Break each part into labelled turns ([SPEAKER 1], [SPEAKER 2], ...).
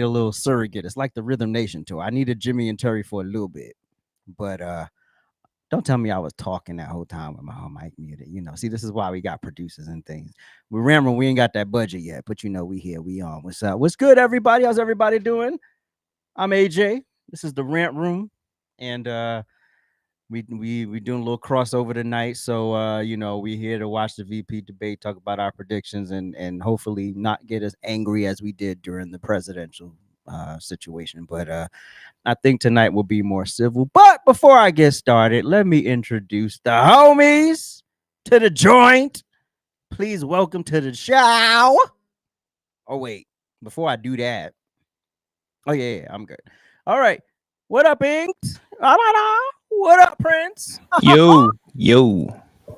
[SPEAKER 1] a little surrogate. It's like the Rhythm Nation tour. I needed Jimmy and Terry for a little bit, but don't tell me I was talking that whole time with my whole mic muted. See, this is why we got producers and things. Remember, we ain't got that budget yet, but we here, we on. What's up? What's good, everybody? How's everybody doing? I'm AJ. This is the Rant Room, and we doing a little crossover tonight. So we here to watch the VP debate, talk about our predictions, and hopefully not get as angry as we did during the presidential situation. But I think tonight will be more civil. But before I get started, let me introduce the homies to the joint. Please welcome to the show. Oh wait, before I do that. Oh yeah, I'm good. All right. What up, Inks? What up, Prince?
[SPEAKER 2] Yo.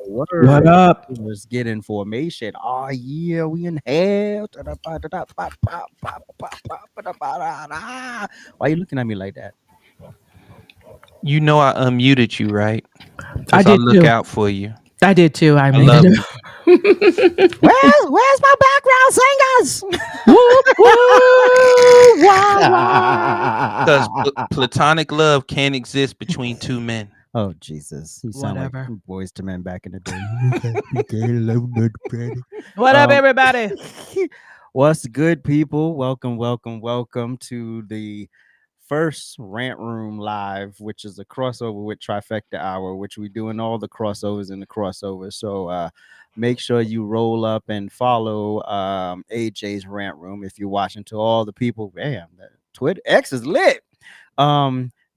[SPEAKER 3] What up?
[SPEAKER 1] Let's get information. Oh yeah, we in hell. Why you looking at me like that?
[SPEAKER 2] You know I unmuted you, right?
[SPEAKER 3] I did
[SPEAKER 2] look
[SPEAKER 3] too.
[SPEAKER 2] out for you.
[SPEAKER 3] I did too. I
[SPEAKER 2] love
[SPEAKER 3] muted him.
[SPEAKER 1] Where's my background singers?
[SPEAKER 3] Woo, woo, wow,
[SPEAKER 2] Because platonic love can't exist between two men.
[SPEAKER 1] Oh Jesus! You sound
[SPEAKER 3] Whatever.
[SPEAKER 1] like Boys to Men back in the day.
[SPEAKER 3] What up, everybody?
[SPEAKER 1] What's good, people? Welcome to the first Rant Room Live, which is a crossover with Trifecta Hour, which we doing all the crossovers in the crossover. So make sure you roll up and follow AJ's Rant Room if you're watching. To all the people, damn, Twitter X is lit.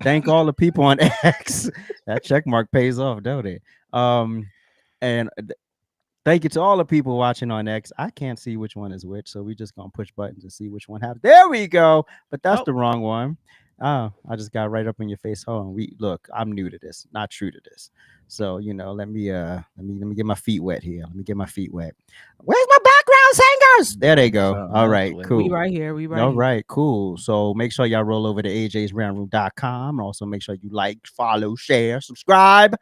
[SPEAKER 1] Thank all the people on X. That check mark pays off, don't it? And thank you to all the people watching on X. I can't see which one is which, so we just gonna push buttons and see which one have. There we go. But that's the wrong one. Oh, I just got right up in your face. Hold on. Look, I'm new to this, not true to this. So let me get my feet wet here. Let me get my feet wet. Where's my background singers? There they go. All right, cool.
[SPEAKER 3] We right here.
[SPEAKER 1] All right, cool. So make sure y'all roll over to ajsroundroom.com. Also make sure you like, follow, share, subscribe.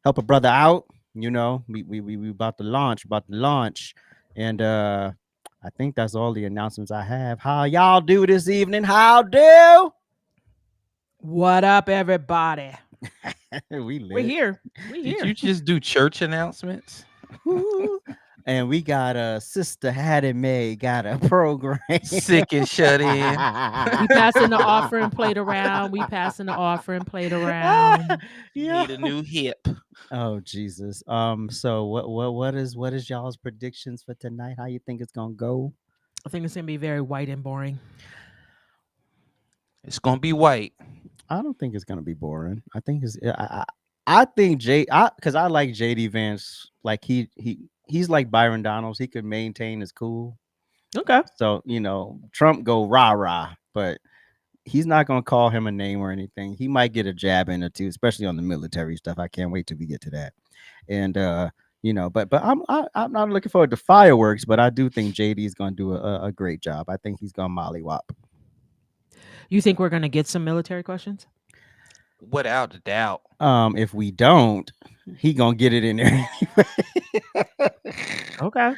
[SPEAKER 1] Help a brother out. We about to launch. And I think that's all the announcements I have. How y'all do this evening? How do?
[SPEAKER 3] What up, everybody?
[SPEAKER 1] We're
[SPEAKER 3] here.
[SPEAKER 2] Did you just do church announcements?
[SPEAKER 1] And we got Sister Hattie Mae got a program.
[SPEAKER 2] Sick and shut in.
[SPEAKER 3] We passing the offering plate around.
[SPEAKER 2] You need a new hip.
[SPEAKER 1] Oh Jesus. So what is y'all's predictions for tonight? How you think it's gonna go?
[SPEAKER 3] I think it's gonna be very white and boring.
[SPEAKER 2] It's gonna be white.
[SPEAKER 1] I don't think it's gonna be boring. I think I think because I like JD Vance. Like he's like Byron Donalds. He could maintain his cool.
[SPEAKER 3] Okay.
[SPEAKER 1] So Trump go rah, but he's not gonna call him a name or anything. He might get a jab in or two, especially on the military stuff. I can't wait till we get to that. And but I'm not looking forward to fireworks, but I do think JD is gonna do a great job. I think he's gonna mollywop.
[SPEAKER 3] You think we're gonna get some military questions?
[SPEAKER 2] Without a doubt.
[SPEAKER 1] If we don't, he gonna get it in there anyway.
[SPEAKER 3] Okay.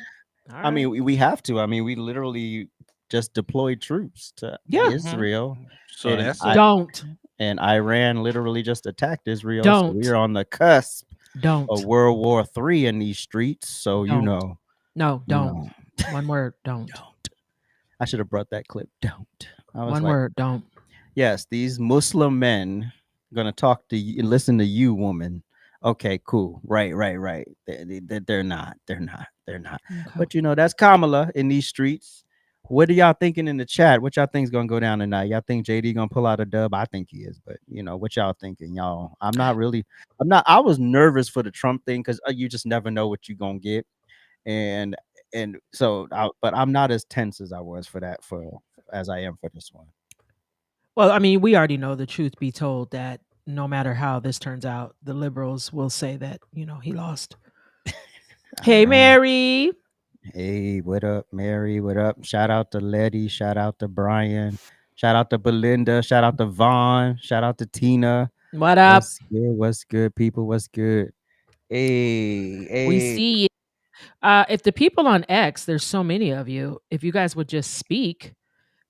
[SPEAKER 1] I mean, we have to. I mean, we literally just deployed troops to Israel.
[SPEAKER 2] So
[SPEAKER 1] and
[SPEAKER 3] don't.
[SPEAKER 1] And Iran literally just attacked Israel.
[SPEAKER 3] Don't.
[SPEAKER 1] So we're on the cusp
[SPEAKER 3] Don't.
[SPEAKER 1] of World War III in these streets. So
[SPEAKER 3] No, don't. One word, don't.
[SPEAKER 1] Don't. I should have brought that clip. Don't.
[SPEAKER 3] One word, don't.
[SPEAKER 1] Yes, these Muslim men gonna talk to you and listen to you, woman. Okay, cool. Right. They're not. Okay. But that's Kamala in these streets. What are y'all thinking in the chat? What y'all think's gonna go down tonight? Y'all think JD gonna pull out a dub? I think he is, but what y'all thinking, y'all? I was nervous for the Trump thing because you just never know what you're gonna get, and so but I'm not as tense as I was as I am for this one.
[SPEAKER 3] Well, I mean, we already know, the truth be told, that no matter how this turns out, the liberals will say that he lost. Hey, Mary.
[SPEAKER 1] Hey, what up, Mary? What up? Shout out to Letty. Shout out to Brian. Shout out to Belinda. Shout out to Vaughn. Shout out to Tina.
[SPEAKER 3] What up?
[SPEAKER 1] What's good, people? What's good? Hey.
[SPEAKER 3] We see you. If the people on X, there's so many of you, if you guys would just speak,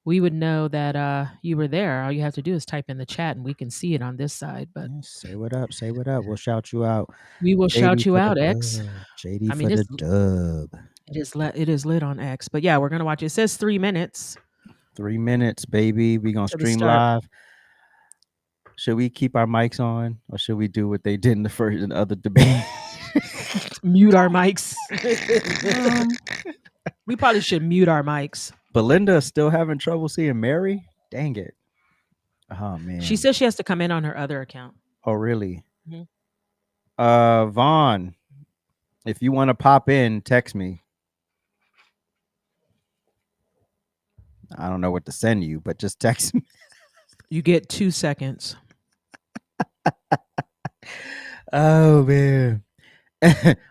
[SPEAKER 3] we would know that you were there. All you have to do is type in the chat, and we can see it on this side. But
[SPEAKER 1] Say what up. Say what up. We'll shout you out.
[SPEAKER 3] we will shout
[SPEAKER 1] JD
[SPEAKER 3] you
[SPEAKER 1] for the
[SPEAKER 3] out, X.
[SPEAKER 1] dub. JD
[SPEAKER 3] I mean,
[SPEAKER 1] for the dub.
[SPEAKER 3] it is lit on X. But yeah, we're gonna watch it. It says 3 minutes.
[SPEAKER 1] 3 minutes, baby. We gonna
[SPEAKER 3] To the
[SPEAKER 1] stream
[SPEAKER 3] start.
[SPEAKER 1] live. Should we keep our mics on, or should we do what they did in the other debate?
[SPEAKER 3] Mute our mics. We probably should mute our mics.
[SPEAKER 1] Belinda still having trouble seeing Mary? Dang it. Oh man.
[SPEAKER 3] She says she has to come in on her other account.
[SPEAKER 1] Oh really?
[SPEAKER 3] Mhm.
[SPEAKER 1] Vaughn, if you want to pop in, text me. I don't know what to send you, but just text me.
[SPEAKER 3] You get 2 seconds.
[SPEAKER 1] Oh man.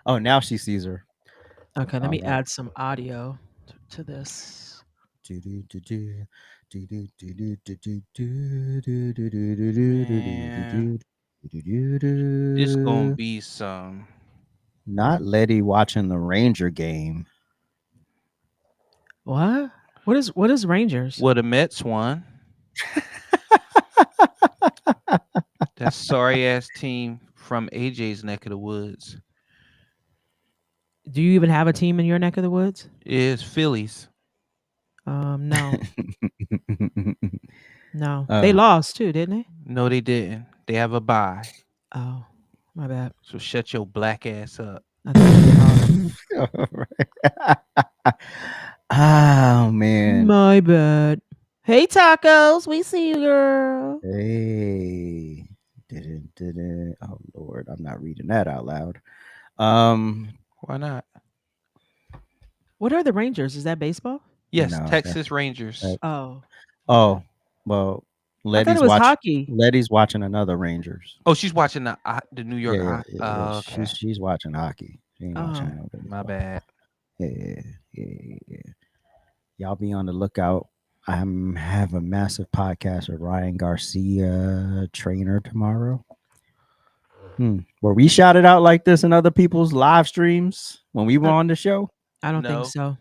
[SPEAKER 1] Oh, now she sees her.
[SPEAKER 3] Okay, let me
[SPEAKER 1] Alright.
[SPEAKER 3] add some audio to this.
[SPEAKER 2] This gonna be some.
[SPEAKER 1] Not Letty watching the Ranger game.
[SPEAKER 3] What? What is Rangers?
[SPEAKER 2] Well, the Mets won. That sorry ass team from AJ's neck of the woods.
[SPEAKER 3] Do you even have a team in your neck of the woods?
[SPEAKER 2] Is Phillies.
[SPEAKER 3] No. No. They lost too, didn't they?
[SPEAKER 2] No, they didn't. They have a bye.
[SPEAKER 3] Oh, my bad.
[SPEAKER 2] So shut your black ass up.
[SPEAKER 3] I thought they lost.
[SPEAKER 1] Oh man.
[SPEAKER 3] My bad. Hey tacos, we see you, girl.
[SPEAKER 1] Hey. Didn't. Oh Lord, I'm not reading that out loud.
[SPEAKER 2] Why not?
[SPEAKER 3] What are the Rangers? Is that baseball?
[SPEAKER 2] Yes,
[SPEAKER 1] No,
[SPEAKER 2] Texas Rangers.
[SPEAKER 3] Oh.
[SPEAKER 1] Oh, well,
[SPEAKER 3] I thought it was hockey.
[SPEAKER 1] Letty's watching another Rangers.
[SPEAKER 2] Oh, she's watching the New York.
[SPEAKER 1] Yeah,
[SPEAKER 2] Okay.
[SPEAKER 1] She's watching hockey. She ain't watching no baseball.
[SPEAKER 2] My bad.
[SPEAKER 1] Yeah. Y'all be on the lookout. I have a massive podcast with Ryan Garcia, trainer, tomorrow. Were we shouted out like this in other people's live streams when we were on the show?
[SPEAKER 3] I don't
[SPEAKER 2] No.
[SPEAKER 3] think so.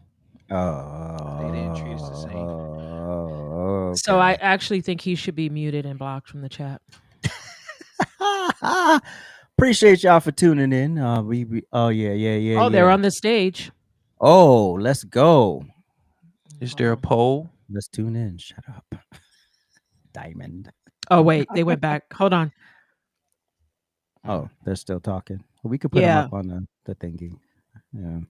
[SPEAKER 1] Oh,
[SPEAKER 2] They didn't treat us the same.
[SPEAKER 1] Okay.
[SPEAKER 3] So I actually think he should be muted and blocked from the chat.
[SPEAKER 1] Appreciate y'all for tuning in. Yeah.
[SPEAKER 3] Oh, they're on the stage.
[SPEAKER 1] Oh, let's go.
[SPEAKER 2] Is there a poll?
[SPEAKER 1] Let's tune in. Shut up. Diamond.
[SPEAKER 3] Oh, wait, they went back. Hold on.
[SPEAKER 1] Oh, they're still talking. We could put them up on the thingy. Yeah.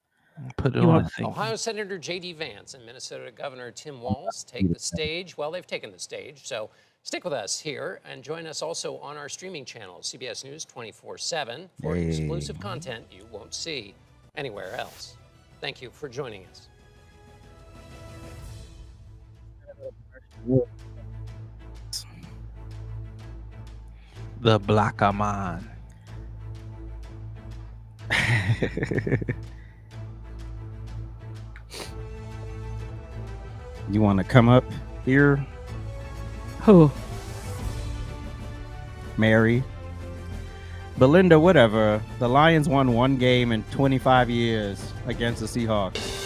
[SPEAKER 2] Put it on the thing.
[SPEAKER 4] Ohio Senator J.D. Vance and Minnesota Governor Tim Walz take the stage. Well, they've taken the stage, so stick with us here and join us also on our streaming channel, CBS News 24/7, for exclusive content you won't see anywhere else. Thank you for joining us.
[SPEAKER 2] The Blackaman.
[SPEAKER 1] You want to come up here,
[SPEAKER 3] Who?
[SPEAKER 1] Mary? Belinda, whatever. The Lions won one game in 25 years against the Seahawks.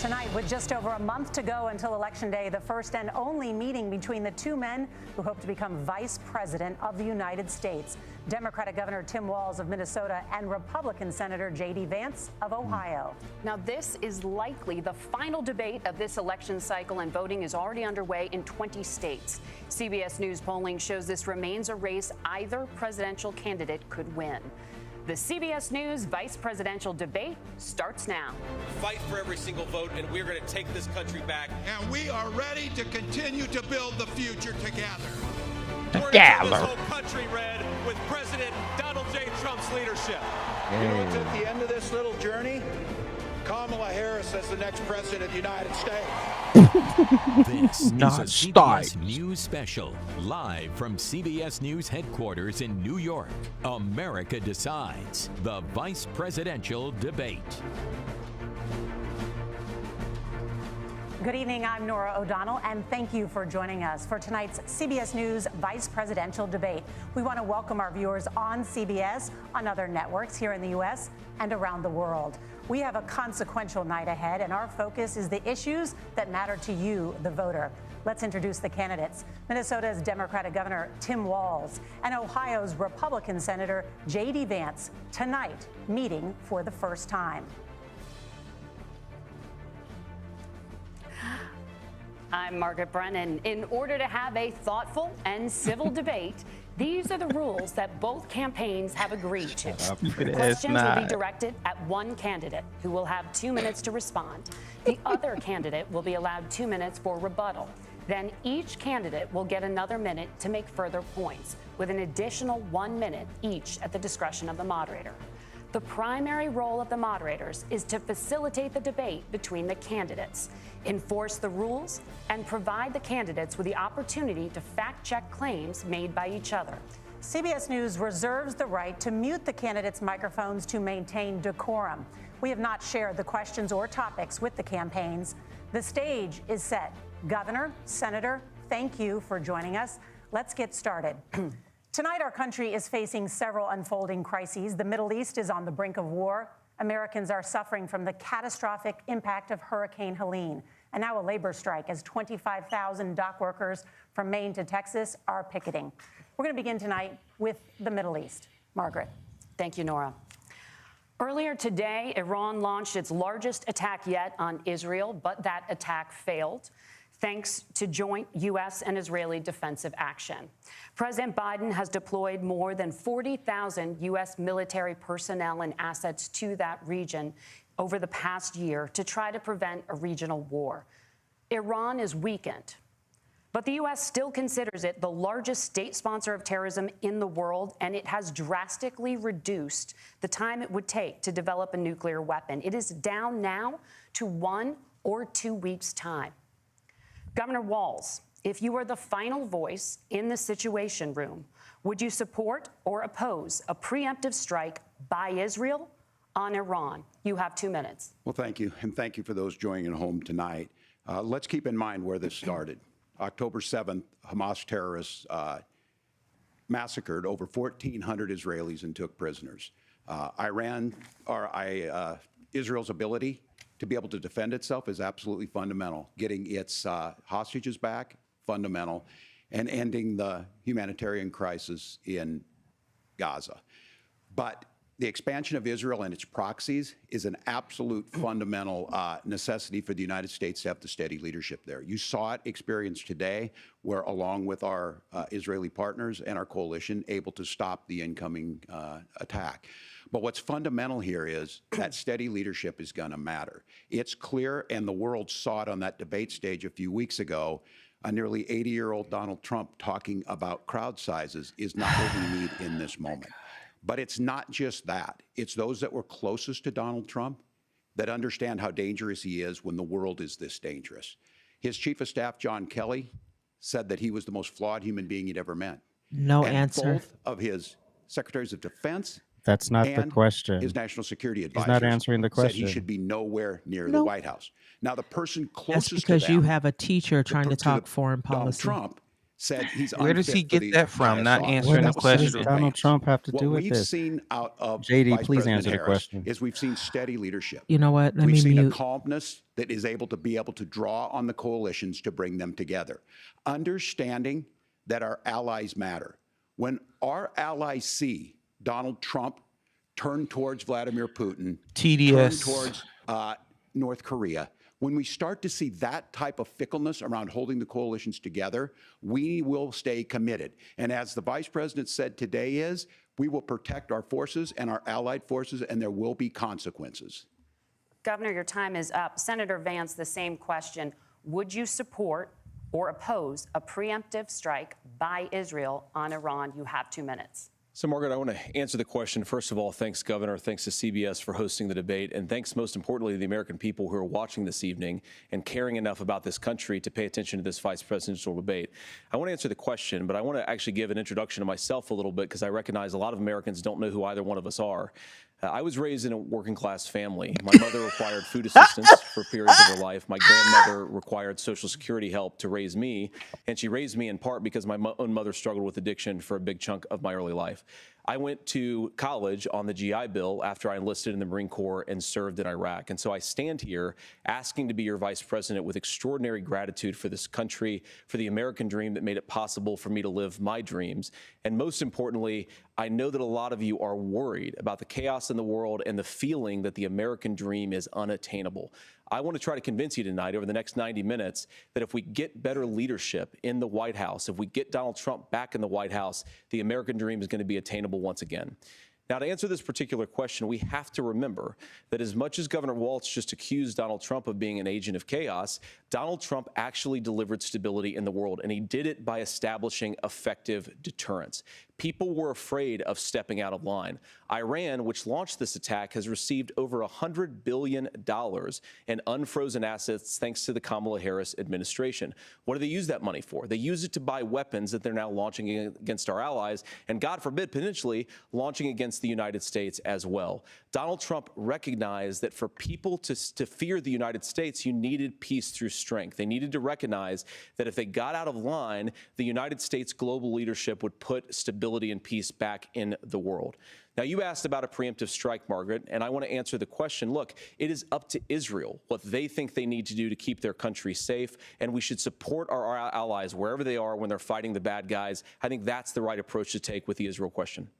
[SPEAKER 5] Tonight, with just over a month to go until Election Day, the first and only meeting between the two men who hope to become Vice President of the United States. Democratic Governor Tim Walz of Minnesota and Republican Senator J.D. Vance of Ohio.
[SPEAKER 6] Now, this is likely the final debate of this election cycle, and voting is already underway in 20 states. CBS News polling shows this remains a race either presidential candidate could win. The CBS News vice presidential debate starts now.
[SPEAKER 7] Fight for every single vote, and we're going to take this country back.
[SPEAKER 8] And we are ready to continue to build the future together.
[SPEAKER 7] We're going to turn this whole country red with President Donald J. Trump's leadership.
[SPEAKER 8] You know what's at the end of this little journey? Kamala Harris as the next president of the United States.
[SPEAKER 9] This is
[SPEAKER 2] Not
[SPEAKER 9] a CBS
[SPEAKER 2] start.
[SPEAKER 9] News special, live from CBS News headquarters in New York. America Decides, the vice presidential debate.
[SPEAKER 5] Good evening, I'm Nora O'Donnell, and thank you for joining us for tonight's CBS News Vice Presidential Debate. We want to welcome our viewers on CBS, on other networks here in the U.S. and around the world. We have a consequential night ahead, and our focus is the issues that matter to you, the voter. Let's introduce the candidates. Minnesota's Democratic Governor Tim Walz and Ohio's Republican Senator J.D. Vance, tonight meeting for the first time.
[SPEAKER 6] I'm Margaret Brennan. In order to have a thoughtful and civil debate, these are the rules that both campaigns have agreed to. Questions will be directed at one candidate who will have 2 minutes to respond. The other candidate will be allowed 2 minutes for rebuttal. Then each candidate will get another minute to make further points, with an additional 1 minute each at the discretion of the moderator. The primary role of the moderators is to facilitate the debate between the candidates, enforce the rules, and provide the candidates with the opportunity to fact-check claims made by each other.
[SPEAKER 5] CBS News reserves the right to mute the candidates' microphones to maintain decorum. We have not shared the questions or topics with the campaigns. The stage is set. Governor, Senator, thank you for joining us. Let's get started. Tonight, our country is facing several unfolding crises. The Middle East is on the brink of war. Americans are suffering from the catastrophic impact of Hurricane Helene. And now a labor strike as 25,000 dock workers from Maine to Texas are picketing. We're going to begin tonight with the Middle East. Margaret.
[SPEAKER 6] Thank you, Nora. Earlier today, Iran launched its largest attack yet on Israel, but that attack failed, thanks to joint U.S. and Israeli defensive action. President Biden has deployed more than 40,000 U.S. military personnel and assets to that region over the past year to try to prevent a regional war. Iran is weakened, but the U.S. still considers it the largest state sponsor of terrorism in the world, and it has drastically reduced the time it would take to develop a nuclear weapon. It is down now to 1 or 2 weeks' time. Governor Walz, if you were the final voice in the Situation Room, would you support or oppose a preemptive strike by Israel on Iran? You have 2 minutes.
[SPEAKER 8] Well, thank you, and thank you for those joining at home tonight. Let's keep in mind where this started. October 7th, Hamas terrorists massacred over 1,400 Israelis and took prisoners. Israel's ability to be able to defend itself is absolutely fundamental. Getting its hostages back, fundamental, and ending the humanitarian crisis in Gaza. But the expansion of Israel and its proxies is an absolute fundamental necessity for the United States to have the steady leadership there. You saw it experienced today, where along with our Israeli partners and our coalition, able to stop the incoming attack. But what's fundamental here is that steady leadership is going to matter. It's clear, and the world saw it on that debate stage a few weeks ago, a nearly 80-year-old Donald Trump talking about crowd sizes is not what we need in this moment. But it's not just that. It's those that were closest to Donald Trump that understand how dangerous he is when the world is this dangerous. His chief of staff, John Kelly, said that he was the most flawed human being he'd ever met.
[SPEAKER 3] No
[SPEAKER 8] and
[SPEAKER 3] answer.
[SPEAKER 8] Both of his secretaries of defense
[SPEAKER 1] That's not
[SPEAKER 8] and
[SPEAKER 1] the question.
[SPEAKER 8] his national security
[SPEAKER 1] He's
[SPEAKER 8] advisors
[SPEAKER 1] not answering the
[SPEAKER 8] said
[SPEAKER 1] question.
[SPEAKER 8] he should be nowhere near the White House. Now, the person
[SPEAKER 3] That's
[SPEAKER 8] closest
[SPEAKER 3] because
[SPEAKER 8] to them,
[SPEAKER 3] you have a teacher trying to talk foreign
[SPEAKER 8] Donald
[SPEAKER 3] policy.
[SPEAKER 8] Trump, said he's
[SPEAKER 2] Where does he
[SPEAKER 8] unfit for
[SPEAKER 2] get
[SPEAKER 8] the
[SPEAKER 2] that from? Not
[SPEAKER 8] ISR.
[SPEAKER 2] answering the
[SPEAKER 1] What does
[SPEAKER 2] question.
[SPEAKER 1] Donald Trump have to
[SPEAKER 8] What
[SPEAKER 1] do with
[SPEAKER 8] we've
[SPEAKER 1] this?
[SPEAKER 8] seen out of
[SPEAKER 1] JD,
[SPEAKER 8] Vice
[SPEAKER 1] please
[SPEAKER 8] President
[SPEAKER 1] answer the
[SPEAKER 8] Harris
[SPEAKER 1] question.
[SPEAKER 8] is we've seen steady leadership.
[SPEAKER 3] You know what? Let
[SPEAKER 8] We've
[SPEAKER 3] me
[SPEAKER 8] seen a
[SPEAKER 3] mute.
[SPEAKER 8] calmness that is able to draw on the coalitions to bring them together. Understanding that our allies matter. When our allies see Donald Trump turn towards Vladimir Putin,
[SPEAKER 2] TDS.
[SPEAKER 8] turn towards North Korea, when we start to see that type of fickleness around holding the coalitions together, we will stay committed. And as the Vice President said today we will protect our forces and our allied forces, and there will be consequences.
[SPEAKER 6] Governor, your time is up. Senator Vance, the same question. Would you support or oppose a preemptive strike by Israel on Iran? You have 2 minutes.
[SPEAKER 10] So, Margaret, I want to answer the question. First of all, thanks, Governor. Thanks to CBS for hosting the debate. And thanks, most importantly, to the American people who are watching this evening and caring enough about this country to pay attention to this vice presidential debate. I want to answer the question, but I want to actually give an introduction to myself a little bit because I recognize a lot of Americans don't know who either one of us are. I was raised in a working class family. My mother required food assistance for periods of her life. My grandmother required Social Security help to raise me, and she raised me in part because my own mother struggled with addiction for a big chunk of my early life. I went to college on the GI Bill after I enlisted in the Marine Corps and served in Iraq. And so I stand here asking to be your vice president with extraordinary gratitude for this country, for the American dream that made it possible for me to live my dreams. And most importantly, I know that a lot of you are worried about the chaos in the world and the feeling that the American dream is unattainable. I want to try to convince you tonight over the next 90 minutes that if we get better leadership in the White House, if we get Donald Trump back in the White House, the American dream is going to be attainable once again. Now, to answer this particular question, we have to remember that as much as Governor Walz just accused Donald Trump of being an agent of chaos, Donald Trump actually delivered stability in the world, and he did it by establishing effective deterrence. People were afraid of stepping out of line. Iran, which launched this attack, has received over $100 billion in unfrozen assets thanks to the Kamala Harris administration. What do they use that money for? They use it to buy weapons that they're now launching against our allies, and God forbid, potentially launching against the United States as well. Donald Trump recognized that for people to fear the United States, you needed peace through strength. They needed to recognize that if they got out of line, the United States global leadership would put stability and peace back in the world. Now, you asked about a preemptive strike, Margaret, and I want to answer the question. Look, it is up to Israel what they think they need to do to keep their country safe, and we should support our allies wherever they are when they're fighting the bad guys. I think that's the right approach to take with the Israel question.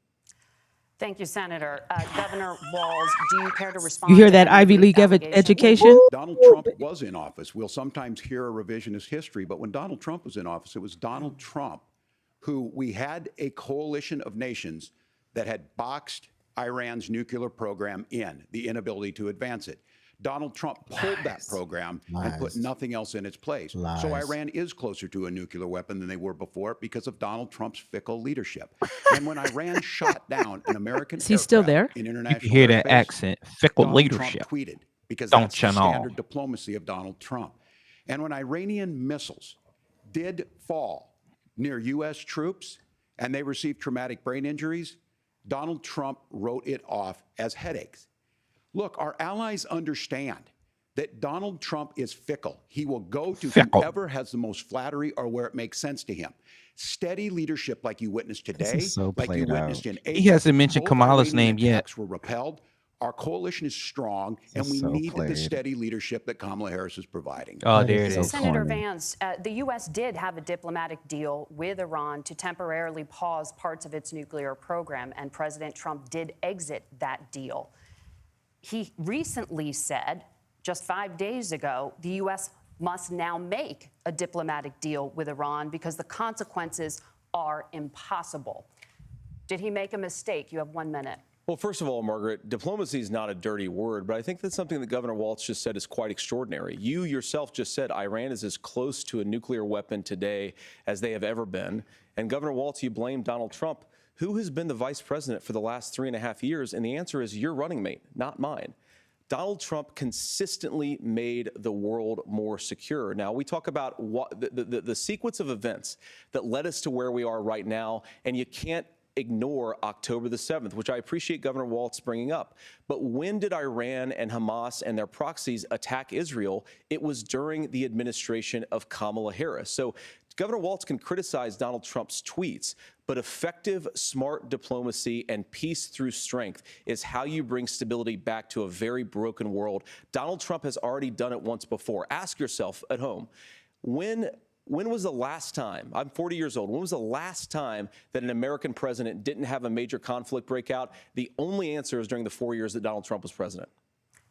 [SPEAKER 6] Thank you, Senator. Governor Walz, do you care to respond?
[SPEAKER 3] You hear
[SPEAKER 6] to
[SPEAKER 3] that
[SPEAKER 6] any of
[SPEAKER 3] Ivy
[SPEAKER 6] these
[SPEAKER 3] League education?
[SPEAKER 8] Donald Trump was in office. We'll sometimes hear a revisionist history, but when Donald Trump was in office, it was Donald Trump who we had a coalition of nations that had boxed Iran's nuclear program in, the inability to advance it. Donald Trump pulled that program and put nothing else in its place. So Iran is closer to a nuclear weapon than they were before because of Donald Trump's fickle leadership. And when Iran shot down an American
[SPEAKER 3] Is he still there?
[SPEAKER 2] You
[SPEAKER 8] in international
[SPEAKER 2] can hear that
[SPEAKER 8] airspace,
[SPEAKER 2] accent. Fickle
[SPEAKER 8] Donald
[SPEAKER 2] leadership.
[SPEAKER 8] Trump tweeted, because
[SPEAKER 2] Don't
[SPEAKER 8] that's
[SPEAKER 2] you
[SPEAKER 8] the
[SPEAKER 2] know?
[SPEAKER 8] standard diplomacy of Donald Trump. And when Iranian missiles did fall near U.S. troops and they received traumatic brain injuries, Donald Trump wrote it off as headaches. Look, our allies understand that Donald Trump is fickle. He will go to whoever has the most flattery or where it makes sense to him. Steady leadership like you witnessed today, like you witnessed in April.
[SPEAKER 2] He hasn't mentioned
[SPEAKER 8] Both
[SPEAKER 2] Kamala's
[SPEAKER 8] Iranian
[SPEAKER 2] name yet.
[SPEAKER 8] attacks were repelled. Our coalition is strong, and we need the steady leadership that Kamala Harris is providing.
[SPEAKER 2] Oh, there it is.
[SPEAKER 6] Senator Vance, the U.S. did have a diplomatic deal with Iran to temporarily pause parts of its nuclear program, and President Trump did exit that deal. He recently said, just 5 days ago, the U.S. must now make a diplomatic deal with Iran because the consequences are impossible. Did he make a mistake? You have 1 minute.
[SPEAKER 10] Well, first of all, Margaret, diplomacy is not a dirty word, but I think that's something that Governor Walz just said is quite extraordinary. You yourself just said Iran is as close to a nuclear weapon today as they have ever been. And Governor Walz, you blame Donald Trump. Who has been the vice president for the last 3.5 years? And the answer is your running mate, not mine. Donald Trump consistently made the world more secure. Now, we talk about the sequence of events that led us to where we are right now, and you can't ignore October the 7th, which I appreciate Governor Walz bringing up. But when did Iran and Hamas and their proxies attack Israel? It was during the administration of Kamala Harris. So Governor Walz can criticize Donald Trump's tweets, but effective, smart diplomacy and peace through strength is how you bring stability back to a very broken world. Donald Trump has already done it once before. Ask yourself at home, when was the last time, I'm 40 years old, when was the last time that an American president didn't have a major conflict break out? The only answer is during the 4 years that Donald Trump was president.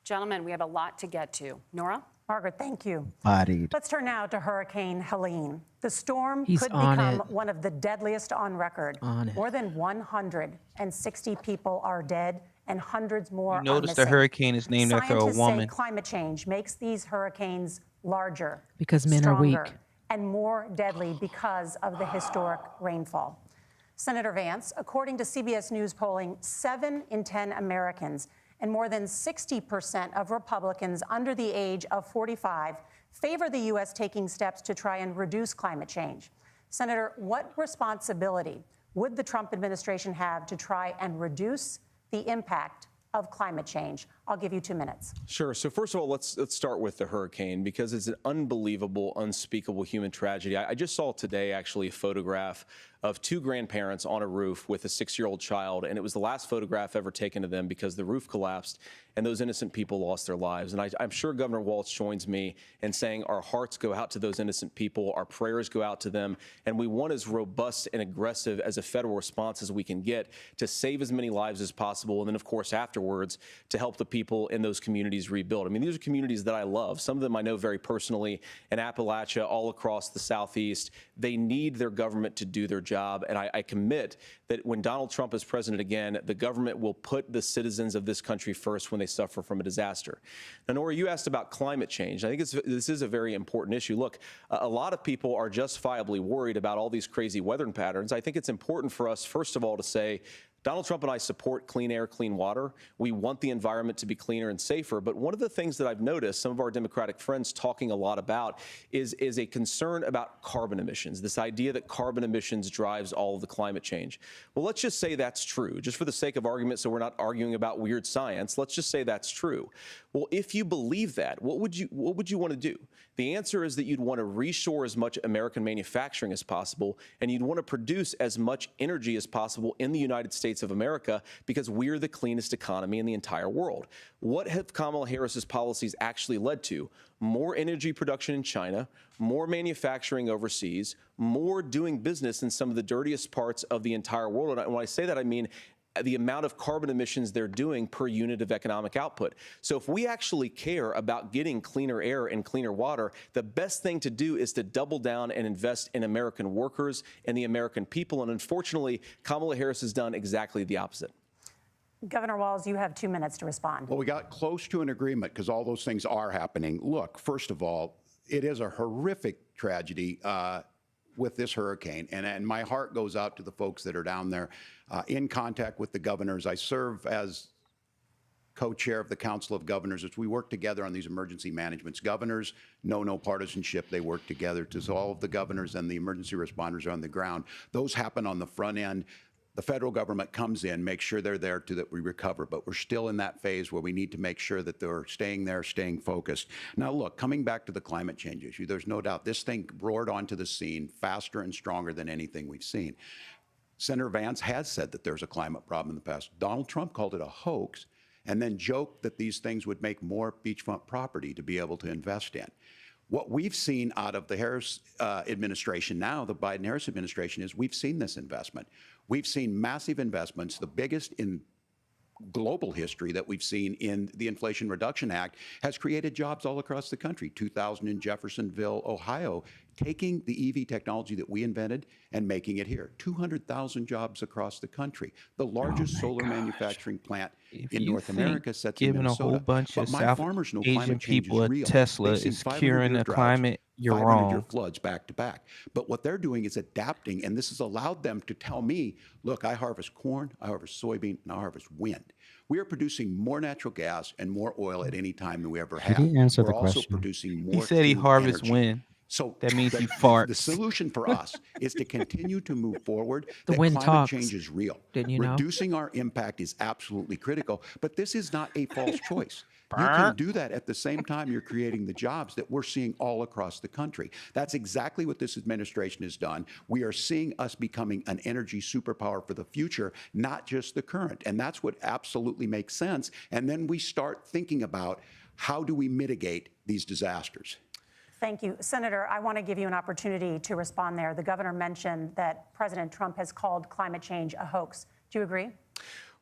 [SPEAKER 6] Gentlemen, we have a lot to get to. Nora?
[SPEAKER 5] Margaret, thank you.
[SPEAKER 1] Bodied.
[SPEAKER 5] Let's turn now to Hurricane Helene. The storm
[SPEAKER 3] He's
[SPEAKER 5] could
[SPEAKER 3] on
[SPEAKER 5] become
[SPEAKER 3] it.
[SPEAKER 5] one of the deadliest on record.
[SPEAKER 3] On it.
[SPEAKER 5] More than 160 people are dead and hundreds more
[SPEAKER 2] You
[SPEAKER 5] are
[SPEAKER 2] notice
[SPEAKER 5] missing.
[SPEAKER 2] the hurricane is named after a
[SPEAKER 5] Scientists
[SPEAKER 2] woman.
[SPEAKER 5] say climate change makes these hurricanes larger,
[SPEAKER 3] Because men are weak.
[SPEAKER 5] stronger, and more deadly because of the historic rainfall. Senator Vance, according to CBS News polling, 7 in 10 Americans and more than 60% of Republicans under the age of 45 favor the U.S. taking steps to try and reduce climate change. Senator, what responsibility would the Trump administration have to try and reduce the impact of climate change? I'll give you 2 minutes.
[SPEAKER 10] Sure. So first of all, let's start with the hurricane, because it's an unbelievable, unspeakable human tragedy. I just saw today actually a photograph of 2 grandparents on a roof with a 6-year-old child, and it was the last photograph ever taken of them because the roof collapsed and those innocent people lost their lives. And I'm sure Governor Walz joins me in saying our hearts go out to those innocent people, our prayers go out to them, and we want as robust and aggressive as a federal response as we can get to save as many lives as possible, and then of course afterwards to help the people in those communities rebuild. I mean, these are communities that I love. Some of them I know very personally in Appalachia, all across the Southeast. They need their government to do their job, and I commit that when Donald Trump is president again, the government will put the citizens of this country first when they suffer from a disaster. Now, Nora, you asked about climate change. I think this is a very important issue. Look, a lot of people are justifiably worried about all these crazy weather patterns. I think it's important for us, first of all, to say Donald Trump and I support clean air, clean water. We want the environment to be cleaner and safer. But one of the things that I've noticed some of our Democratic friends talking a lot about is a concern about carbon emissions, this idea that carbon emissions drives all of the climate change. Well, let's just say that's true, just for the sake of argument, so we're not arguing about weird science. Let's just say that's true. Well, if you believe that, what would you want to do? The answer is that you'd want to reshore as much American manufacturing as possible, and you'd want to produce as much energy as possible in the United States of America, because we're the cleanest economy in the entire world. What have Kamala Harris's policies actually led to? More energy production in China, more manufacturing overseas, more doing business in some of the dirtiest parts of the entire world. And when I say that, I mean the amount of carbon emissions they're doing per unit of economic output. So if we actually care about getting cleaner air and cleaner water, the best thing to do is to double down and invest in American workers and the American people. And unfortunately, Kamala Harris has done exactly the opposite.
[SPEAKER 5] Governor Walz, you have 2 minutes to respond.
[SPEAKER 8] Well, we got close to an agreement because all those things are happening. Look, first of all, it is a horrific tragedy with this hurricane, and my heart goes out to the folks that are down there in contact with the governors. I serve as co-chair of the Council of Governors as we work together on these emergency managements. Governors know no partisanship. They work together to all of the governors and the emergency responders are on the ground. Those happen on the front end. The federal government comes in, makes sure they're there to that we recover, but we're still in that phase where we need to make sure that they're staying there, staying focused. Now, look, coming back to the climate change issue, there's no doubt this thing roared onto the scene faster and stronger than anything we've seen. Senator Vance has said that there's a climate problem in the past. Donald Trump called it a hoax and then joked that these things would make more beachfront property to be able to invest in. What we've seen out of the Harris administration now, the Biden-Harris administration, is we've seen this investment. We've seen massive investments, the biggest in global history that we've seen in the Inflation Reduction Act, has created jobs all across the country. 2,000 in Jeffersonville, Ohio, taking the EV technology that we invented and making it here. 200,000 jobs across the country. The largest solar manufacturing plant in North America sets in Minnesota.
[SPEAKER 2] Giving a whole bunch of South
[SPEAKER 8] Asian
[SPEAKER 2] Asian people a Tesla is curing the climate, you're wrong.
[SPEAKER 8] Floods back to back. But what they're doing is adapting, and this has allowed them to tell me, look, I harvest corn, I harvest soybean, and I harvest wind. We are producing more natural gas and more oil at any time than we ever have. We're also producing more.
[SPEAKER 2] He said he harvests wind.
[SPEAKER 8] So
[SPEAKER 2] that means he farts.
[SPEAKER 8] The solution for us is to continue to move forward.
[SPEAKER 3] The wind
[SPEAKER 8] climate
[SPEAKER 3] talks.
[SPEAKER 8] change is real.
[SPEAKER 3] Didn't you know?
[SPEAKER 8] Reducing our impact is absolutely critical, but this is not a false choice. You can do that at the same time you're creating the jobs that we're seeing all across the country. That's exactly what this administration has done. We are seeing us becoming an energy superpower for the future, not just the current. And that's what absolutely makes sense. And then we start thinking about how do we mitigate these disasters.
[SPEAKER 5] Thank you. Senator, I want to give you an opportunity to respond there. The governor mentioned that President Trump has called climate change a hoax. Do you agree?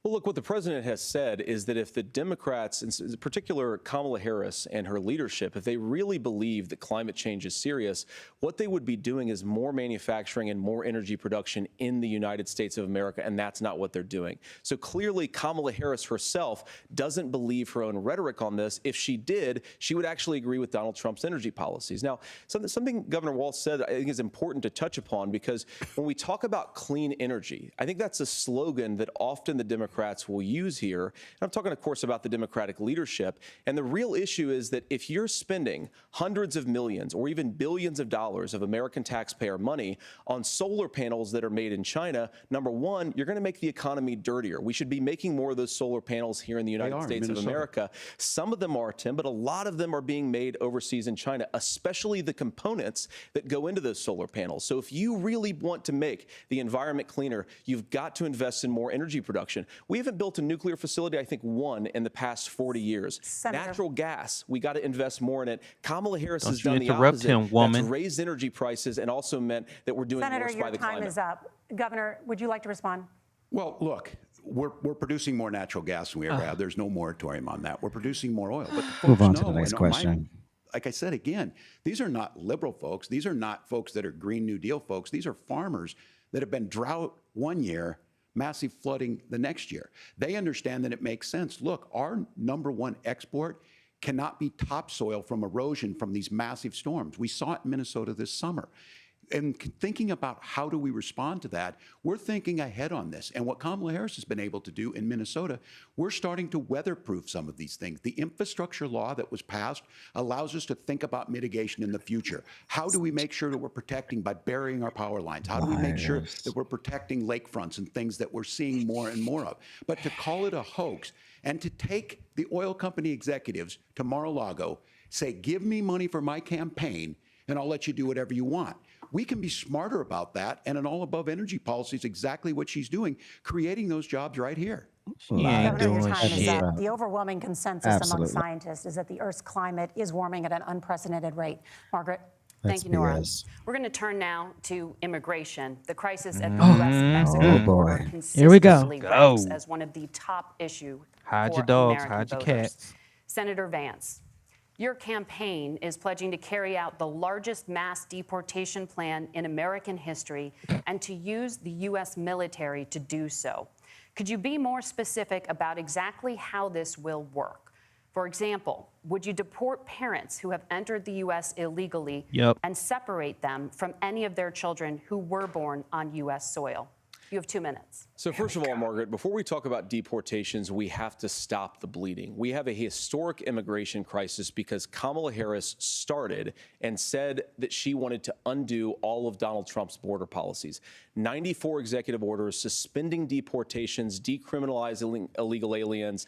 [SPEAKER 10] Well, look, what the president has said is that if the Democrats, in particular Kamala Harris and her leadership, if they really believe that climate change is serious, what they would be doing is more manufacturing and more energy production in the United States of America, and that's not what they're doing. So clearly, Kamala Harris herself doesn't believe her own rhetoric on this. If she did, she would actually agree with Donald Trump's energy policies. Now, something Governor Walz said I think is important to touch upon, because when we talk about clean energy, I think that's a slogan that often the Democrats Democrats will use here. And I'm talking, of course, about the Democratic leadership. And the real issue is that if you're spending hundreds of millions or even billions of dollars of American taxpayer money on solar panels that are made in China, number one, you're going to make the economy dirtier. We should be making more of those solar panels here in the United States of America. Some of them are, Tim, but a lot of them are being made overseas in China, especially the components that go into those solar panels. So if you really want to make the environment cleaner, you've got to invest in more energy production. We haven't built a nuclear facility, I think, one in the past 40 years. Natural gas, we got to invest more in it. Kamala Harris has done the opposite. That's raised energy prices and also meant that we're doing worse by the climate.
[SPEAKER 5] Senator, your time is up. Governor, would you like to respond?
[SPEAKER 8] Well, look, we're producing more natural gas than we ever have. There's no moratorium on that. We're producing more oil. But the folks
[SPEAKER 1] move on to
[SPEAKER 8] know,
[SPEAKER 1] the next question.
[SPEAKER 8] like I said again, these are not liberal folks. These are not folks that are Green New Deal folks. These are farmers that have been drought one year, massive flooding the next year. They understand that it makes sense. Look, our #1 export cannot be topsoil from erosion from these massive storms. We saw it in Minnesota this summer. And thinking about how do we respond to that, we're thinking ahead on this. And what Kamala Harris has been able to do in Minnesota, we're starting to weatherproof some of these things. The infrastructure law that was passed allows us to think about mitigation in the future. How do we make sure that we're protecting by burying our power lines? How do we make sure that we're protecting lakefronts and things that we're seeing more and more of? But to call it a hoax and to take the oil company executives to Mar-a-Lago, say, give me money for my campaign and I'll let you do whatever you want. We can be smarter about that, and an all-above energy policy is exactly what she's doing, creating those jobs right here.
[SPEAKER 3] ain't doing shit.
[SPEAKER 5] The overwhelming consensus among scientists is that the Earth's climate is warming at an unprecedented rate. Margaret?
[SPEAKER 6] Thank you, Nora. We're going to turn now to immigration. The crisis at the U.S.-Mexico border consistently ranks as one of the top issues
[SPEAKER 2] Hide
[SPEAKER 6] for
[SPEAKER 2] your dogs,
[SPEAKER 6] American
[SPEAKER 2] hide your
[SPEAKER 6] voters.
[SPEAKER 2] cats.
[SPEAKER 6] Senator Vance, your campaign is pledging to carry out the largest mass deportation plan in American history and to use the U.S. military to do so. Could you be more specific about exactly how this will work? For example, would you deport parents who have entered the U.S. illegally and separate them from any of their children who were born on U.S. soil? You have 2 minutes.
[SPEAKER 10] So first of all, Margaret, before we talk about deportations, we have to stop the bleeding. We have a historic immigration crisis because Kamala Harris started and said that she wanted to undo all of Donald Trump's border policies. 94 executive orders suspending deportations, decriminalizing illegal aliens,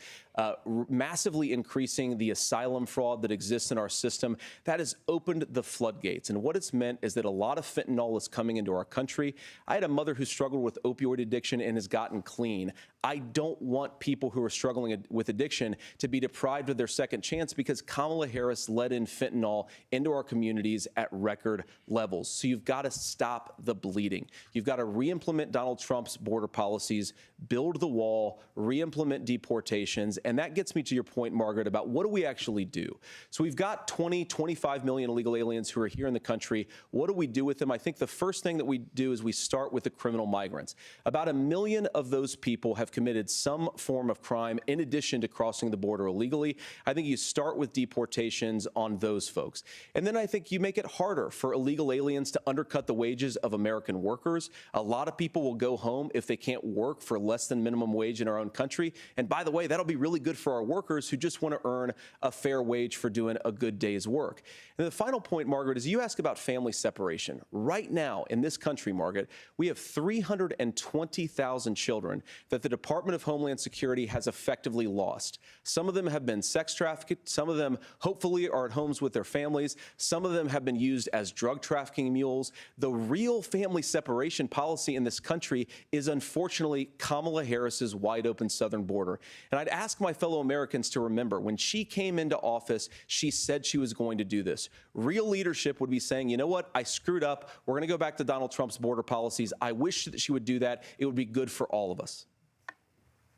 [SPEAKER 10] massively increasing the asylum fraud that exists in our system. That has opened the floodgates. And what it's meant is that a lot of fentanyl is coming into our country. I had a mother who struggled with opioid addiction and has gotten clean. I don't want people who are struggling with addiction to be deprived of their second chance because Kamala Harris let in fentanyl into our communities at record levels. So you've got to stop the bleeding. You've got to re-implement Donald Trump's border policies, build the wall, re-implement deportations. And that gets me to your point, Margaret, about what do we actually do? So we've got 25 million illegal aliens who are here in the country. What do we do with them? I think the first thing that we do is we start with the criminal migrants. About 1 million of those people have committed some form of crime in addition to crossing the border illegally. I think you start with deportations on those folks. And then I think you make it harder for illegal aliens to undercut the wages of American workers. A lot of people will go home if they can't work for less than minimum wage in our own country. And by the way, that'll be really good for our workers who just want to earn a fair wage for doing a good day's work. And the final point, Margaret, is you ask about family separation. Right now in this country, Margaret, we have 320,000 children that the Department of Homeland Security has effectively lost. Some of them have been sex trafficked. Some of them hopefully are at homes with their families. Some of them have been used as drug trafficking mules. The real family separation policy in this country is unfortunately Kamala Harris's wide open southern border. And I'd ask my fellow Americans to remember when she came into office, she said she was going to do this. Real leadership would be saying, you know what, I screwed up. We're going to go back to Donald Trump's border policies. I wish that she would do that. It would be good for all of us.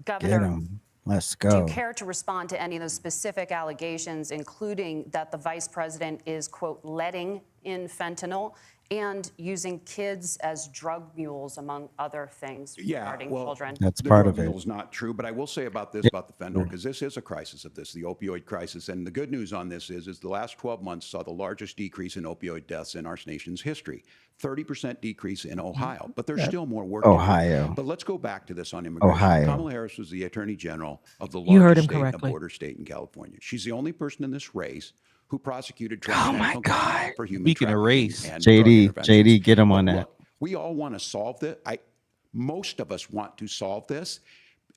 [SPEAKER 6] Governor,
[SPEAKER 1] let's go.
[SPEAKER 6] Do you care to respond to any of those specific allegations, including that the vice president is, quote, letting in fentanyl and using kids as drug mules, among other things regarding children.
[SPEAKER 1] That's
[SPEAKER 8] the
[SPEAKER 1] part
[SPEAKER 8] drug
[SPEAKER 1] of it.
[SPEAKER 8] mule is not true, but I will say about this, about the fentanyl, because this is a crisis of this, the opioid crisis. And the good news on this is the last 12 months saw the largest decrease in opioid deaths in our nation's history. 30% decrease in Ohio, but there's still more work to do. But let's go back to this on immigration. Kamala Harris was the Attorney General of the largest state and a border state in California. She's the only person in this race who prosecuted transnational gangs for human
[SPEAKER 2] Speaking of
[SPEAKER 8] trafficking
[SPEAKER 2] race,
[SPEAKER 8] and
[SPEAKER 1] JD,
[SPEAKER 8] drug
[SPEAKER 1] JD,
[SPEAKER 8] interventions.
[SPEAKER 1] get him on
[SPEAKER 8] But
[SPEAKER 1] that.
[SPEAKER 8] look, we all want to solve this. Most of us want to solve this,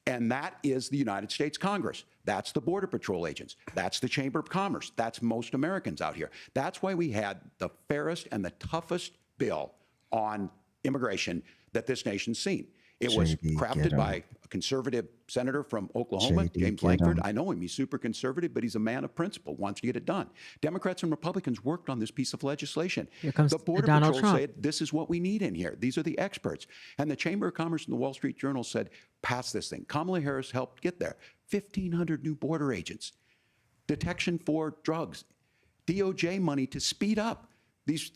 [SPEAKER 8] and that is the United States Congress. That's the Border Patrol agents. That's the Chamber of Commerce. That's most Americans out here. That's why we had the fairest and the toughest bill on immigration that this nation's seen. It was crafted by a conservative senator from Oklahoma, James Lankford. I know him. He's super conservative, but he's a man of principle, wants to get it done. Democrats and Republicans worked on this piece of legislation.
[SPEAKER 3] Here comes
[SPEAKER 8] the Border
[SPEAKER 3] Donald
[SPEAKER 8] Patrol
[SPEAKER 3] Trump.
[SPEAKER 8] said, this is what we need in here. These are the experts. And the Chamber of Commerce and the Wall Street Journal said, pass this thing. Kamala Harris helped get there. 1,500 new border agents, detection for drugs, DOJ money to speed up these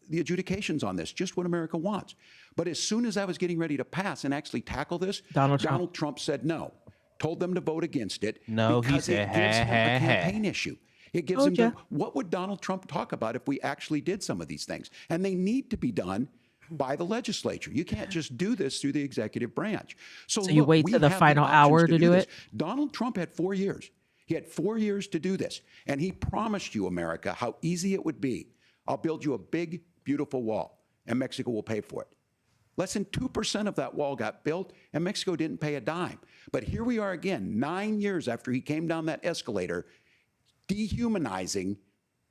[SPEAKER 8] the adjudications on this, just what America wants. But as soon as I was getting ready to pass and actually tackle this, Donald Trump said no, told them to vote against it.
[SPEAKER 2] No, he
[SPEAKER 8] because
[SPEAKER 2] said,
[SPEAKER 8] it gives him a
[SPEAKER 2] ha, ha,
[SPEAKER 8] campaign issue. It gives him what would Donald Trump talk about if we actually did some of these things? And they need to be done by the legislature. You can't just do this through the executive branch. So
[SPEAKER 3] you
[SPEAKER 8] look,
[SPEAKER 3] wait
[SPEAKER 8] we
[SPEAKER 3] till the
[SPEAKER 8] have
[SPEAKER 3] final
[SPEAKER 8] options
[SPEAKER 3] hour to do
[SPEAKER 8] this.
[SPEAKER 3] it?
[SPEAKER 8] Donald Trump had 4 years. He had 4 years to do this. And he promised you, America, how easy it would be. I'll build you a big, beautiful wall, and Mexico will pay for it. Less than 2% of that wall got built, and Mexico didn't pay a dime. But here we are again, 9 years after he came down that escalator, dehumanizing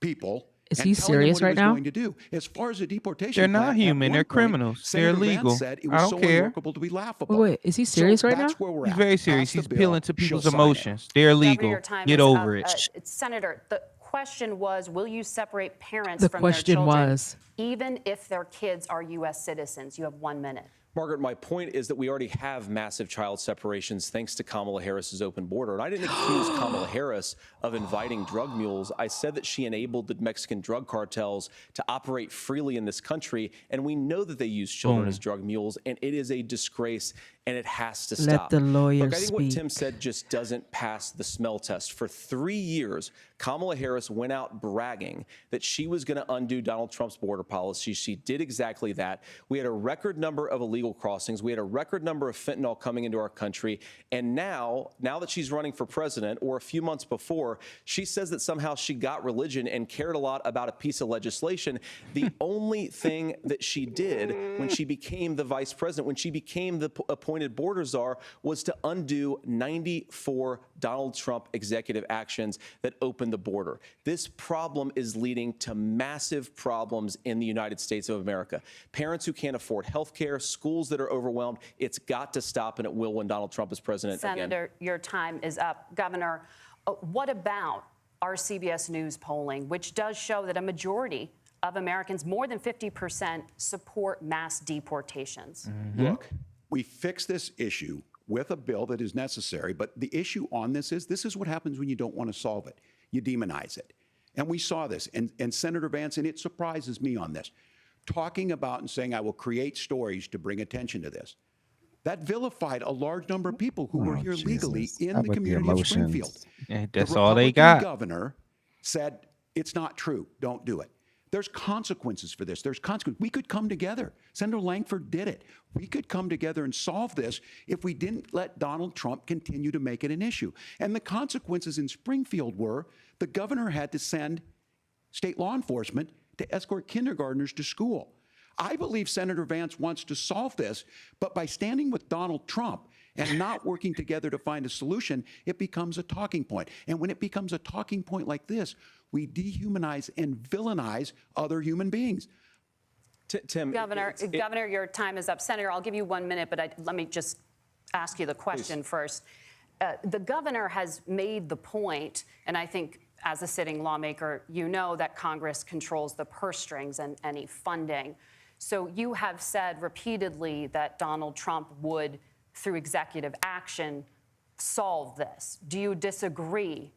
[SPEAKER 8] people.
[SPEAKER 3] Is
[SPEAKER 8] and
[SPEAKER 3] he
[SPEAKER 8] telling them
[SPEAKER 3] serious
[SPEAKER 8] what he
[SPEAKER 3] right
[SPEAKER 8] was
[SPEAKER 3] now?
[SPEAKER 8] going to do. As far as the deportation,
[SPEAKER 2] They're not
[SPEAKER 8] plan, at
[SPEAKER 2] human.
[SPEAKER 8] one
[SPEAKER 2] They're
[SPEAKER 8] point,
[SPEAKER 2] criminals.
[SPEAKER 8] Senator
[SPEAKER 2] They're
[SPEAKER 8] Vance
[SPEAKER 2] legal.
[SPEAKER 8] said it
[SPEAKER 2] I
[SPEAKER 8] was
[SPEAKER 2] don't
[SPEAKER 8] so
[SPEAKER 2] care.
[SPEAKER 8] unworkable to be laughable.
[SPEAKER 3] Wait, is he serious
[SPEAKER 8] so
[SPEAKER 3] right
[SPEAKER 8] that's
[SPEAKER 3] now?
[SPEAKER 8] where we're
[SPEAKER 2] He's
[SPEAKER 8] at.
[SPEAKER 2] very
[SPEAKER 8] Pass
[SPEAKER 2] serious.
[SPEAKER 8] the
[SPEAKER 2] He's
[SPEAKER 8] bill,
[SPEAKER 2] appealing to
[SPEAKER 8] she'll
[SPEAKER 2] people's
[SPEAKER 8] sign it.
[SPEAKER 2] emotions. They're
[SPEAKER 6] Governor,
[SPEAKER 2] legal.
[SPEAKER 6] your time
[SPEAKER 2] Get
[SPEAKER 6] is
[SPEAKER 2] over
[SPEAKER 6] up.
[SPEAKER 2] it.
[SPEAKER 6] Senator, the question was, will you separate parents
[SPEAKER 3] The
[SPEAKER 6] from their
[SPEAKER 3] question
[SPEAKER 6] children,
[SPEAKER 3] was-
[SPEAKER 6] even if their kids are U.S. citizens? You have 1 minute.
[SPEAKER 10] Margaret, my point is that we already have massive child separations thanks to Kamala Harris's open border. And I didn't accuse Kamala Harris of inviting drug mules. I said that she enabled the Mexican drug cartels to operate freely in this country. And we know that they use children as drug mules. And it is a disgrace, and it has to stop.
[SPEAKER 3] the lawyers
[SPEAKER 10] Look, I think what
[SPEAKER 3] speak.
[SPEAKER 10] Tim said just doesn't pass the smell test. For 3 years, Kamala Harris went out bragging that she was going to undo Donald Trump's border policy. She did exactly that. We had a record number of illegal crossings. We had a record number of fentanyl coming into our country. And now that she's running for president, or a few months before, she says that somehow she got religion and cared a lot about a piece of legislation. The only thing that she did when she became the vice president, when she became the appointed border czar, was to undo 94 Donald Trump executive actions that opened the border. This problem is leading to massive problems in the United States of America. Parents who can't afford health care, schools that are overwhelmed. It's got to stop, and it will when Donald Trump is president again.
[SPEAKER 6] Senator, your time is up. Governor, what about our CBS News polling, which does show that a majority of Americans, more than 50%, support mass deportations?
[SPEAKER 8] Look, we fix this issue with a bill that is necessary, but the issue on this is what happens when you don't want to solve it. You demonize it. And we saw this, and Senator Vance, and it surprises me on this, talking about and saying, I will create stories to bring attention to this. That vilified a large number of people who were here legally in the community of Springfield.
[SPEAKER 2] Yeah, that's
[SPEAKER 8] the
[SPEAKER 2] all they
[SPEAKER 8] Republican
[SPEAKER 2] got.
[SPEAKER 8] governor said, it's not true, don't do it. There's consequences for this. There's consequences. We could come together. Senator Lankford did it. We could come together and solve this if we didn't let Donald Trump continue to make it an issue. And the consequences in Springfield were the governor had to send state law enforcement to escort kindergartners to school. I believe Senator Vance wants to solve this, but by standing with Donald Trump and not working together to find a solution, it becomes a talking point. And when it becomes a talking point like this, we dehumanize and villainize other human beings.
[SPEAKER 10] Tim,
[SPEAKER 6] Governor, your time is up. Senator, I'll give you 1 minute, but let me just ask you the question first. The governor has made the point, and I think as a sitting lawmaker, you know that Congress controls the purse strings and any funding. So you have said repeatedly that Donald Trump would, through executive action, solve this. Do you disagree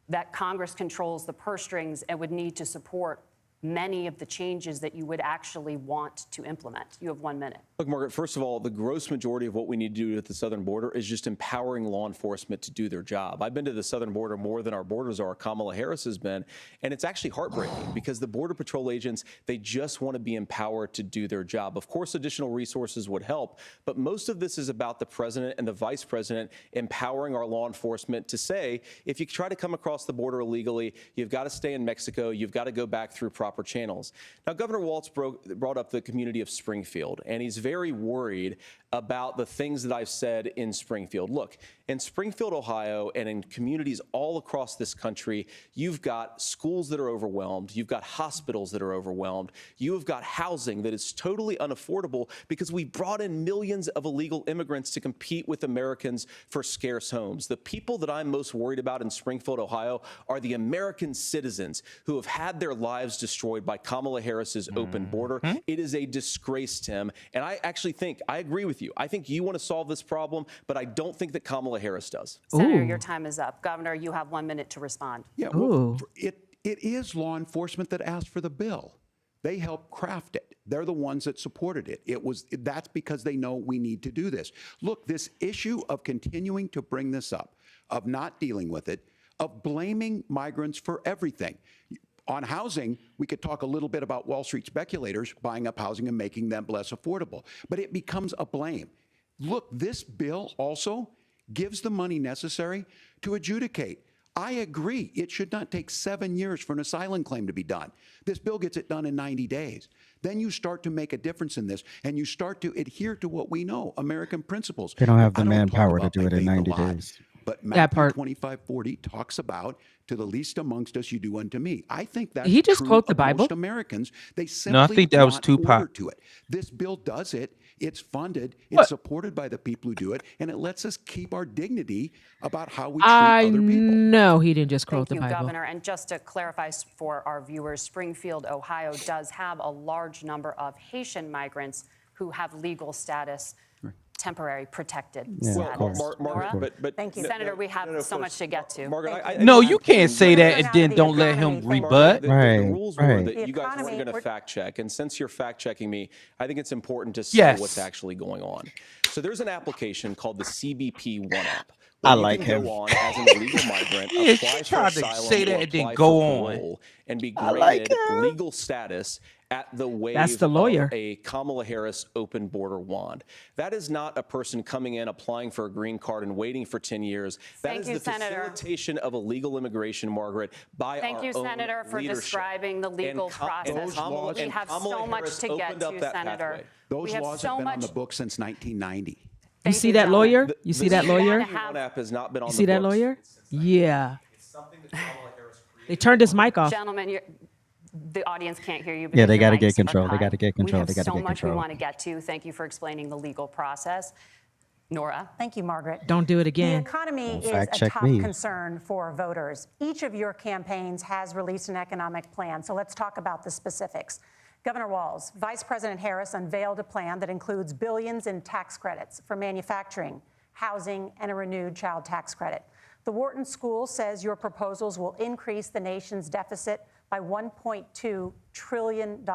[SPEAKER 6] that Congress controls the purse strings and would need to support many of the changes that you would actually want to implement? You have 1 minute.
[SPEAKER 10] Look, Margaret, first of all, the gross majority of what we need to do at the southern border is just empowering law enforcement to do their job. I've been to the southern border more than our borders are. Kamala Harris has been, and it's actually heartbreaking because the Border Patrol agents, they just want to be empowered to do their job. Of course, additional resources would help, but most of this is about the president and the vice president empowering our law enforcement to say, if you try to come across the border illegally, you've got to stay in Mexico, you've got to go back through proper channels. Now, Governor Walz brought up the community of Springfield, and he's very worried about the things that I've said in Springfield. Look, in Springfield, Ohio, and in communities all across this country, you've got schools that are overwhelmed. You've got hospitals that are overwhelmed. You have got housing that is totally unaffordable because we brought in millions of illegal immigrants to compete with Americans for scarce homes. The people that I'm most worried about in Springfield, Ohio, are the American citizens who have had their lives destroyed by Kamala Harris's open border. It is a disgrace, Tim. And I actually think, I agree with you. I think you want to solve this problem, but I don't think that Kamala Harris does.
[SPEAKER 6] Senator, your time is up. Governor, you have 1 minute to respond.
[SPEAKER 8] Yeah, well, it is law enforcement that asked for the bill. They helped craft it. They're the ones that supported it. That's because they know we need to do this. Look, this issue of continuing to bring this up, of not dealing with it, of blaming migrants for everything. On housing, we could talk a little bit about Wall Street speculators buying up housing and making them less affordable, but it becomes a blame. Look, this bill also gives the money necessary to adjudicate. I agree, it should not take 7 years for an asylum claim to be done. This bill gets it done in 90 days. Then you start to make a difference in this, and you start to adhere to what we know, American principles.
[SPEAKER 1] They don't have the manpower to do it in 90 days.
[SPEAKER 8] But Matthew 25:40 talks about, to the least amongst us, you do unto me. I think that's
[SPEAKER 3] He just
[SPEAKER 8] true
[SPEAKER 3] quote the
[SPEAKER 8] of
[SPEAKER 3] Bible?
[SPEAKER 8] most Americans. They simply
[SPEAKER 2] No, I think that was
[SPEAKER 8] want
[SPEAKER 2] Tupac.
[SPEAKER 8] order to it. This bill does it. It's funded. It's supported by the people who do it, and it lets us keep our dignity about how we treat other people.
[SPEAKER 3] No, he didn't just quote
[SPEAKER 6] Thank
[SPEAKER 3] the
[SPEAKER 6] you,
[SPEAKER 3] Bible.
[SPEAKER 6] Governor. And just to clarify for our viewers, Springfield, Ohio does have a large number of Haitian migrants who have legal status, temporary protected status. Nora?
[SPEAKER 5] Thank you.
[SPEAKER 6] Senator, we have so much to get to.
[SPEAKER 10] Margaret,
[SPEAKER 2] No, you can't say that and then don't let him rebut.
[SPEAKER 10] The rules were that you guys weren't going to fact check. And since you're fact checking me, I think it's important to say what's actually going on. So there's an application called the CBP One app.
[SPEAKER 1] I like him.
[SPEAKER 10] Go on as an illegal migrant, apply for
[SPEAKER 2] tried to
[SPEAKER 10] asylum,
[SPEAKER 2] say that
[SPEAKER 10] or
[SPEAKER 2] and then
[SPEAKER 10] apply
[SPEAKER 2] go
[SPEAKER 10] for
[SPEAKER 2] on.
[SPEAKER 10] parole, and be granted legal status at the wave
[SPEAKER 3] That's the lawyer.
[SPEAKER 10] of a Kamala Harris open border wand. That is not a person coming in, applying for a green card and waiting for 10 years. That is the facilitation of illegal immigration, Margaret, by our own
[SPEAKER 6] Thank you, Senator, for
[SPEAKER 10] leadership.
[SPEAKER 6] describing the legal process. We have so much to get to, Senator.
[SPEAKER 8] Those laws have been on the books since 1990.
[SPEAKER 3] You see that lawyer? You see that lawyer?
[SPEAKER 10] One app has not been on
[SPEAKER 3] You
[SPEAKER 10] the
[SPEAKER 3] see that
[SPEAKER 10] books.
[SPEAKER 3] lawyer? Yeah. They turned his mic off.
[SPEAKER 6] Gentlemen, the audience can't hear you.
[SPEAKER 1] Yeah, they
[SPEAKER 6] got to
[SPEAKER 1] get control. They got to get control. They got to
[SPEAKER 6] so
[SPEAKER 1] get
[SPEAKER 6] much we
[SPEAKER 1] control.
[SPEAKER 6] want to get to. Thank you for explaining the legal process. Nora?
[SPEAKER 5] Thank you, Margaret.
[SPEAKER 3] Don't do it
[SPEAKER 5] The
[SPEAKER 3] again.
[SPEAKER 5] economy is
[SPEAKER 1] fact
[SPEAKER 5] a
[SPEAKER 1] check
[SPEAKER 5] top
[SPEAKER 1] me.
[SPEAKER 5] concern for voters. Each of your campaigns has released an economic plan, so let's talk about the specifics. Governor Walz, Vice President Harris unveiled a plan that includes billions in tax credits for manufacturing, housing, and a renewed child tax credit. The Wharton School says your proposals will increase the nation's deficit by $1.2 trillion.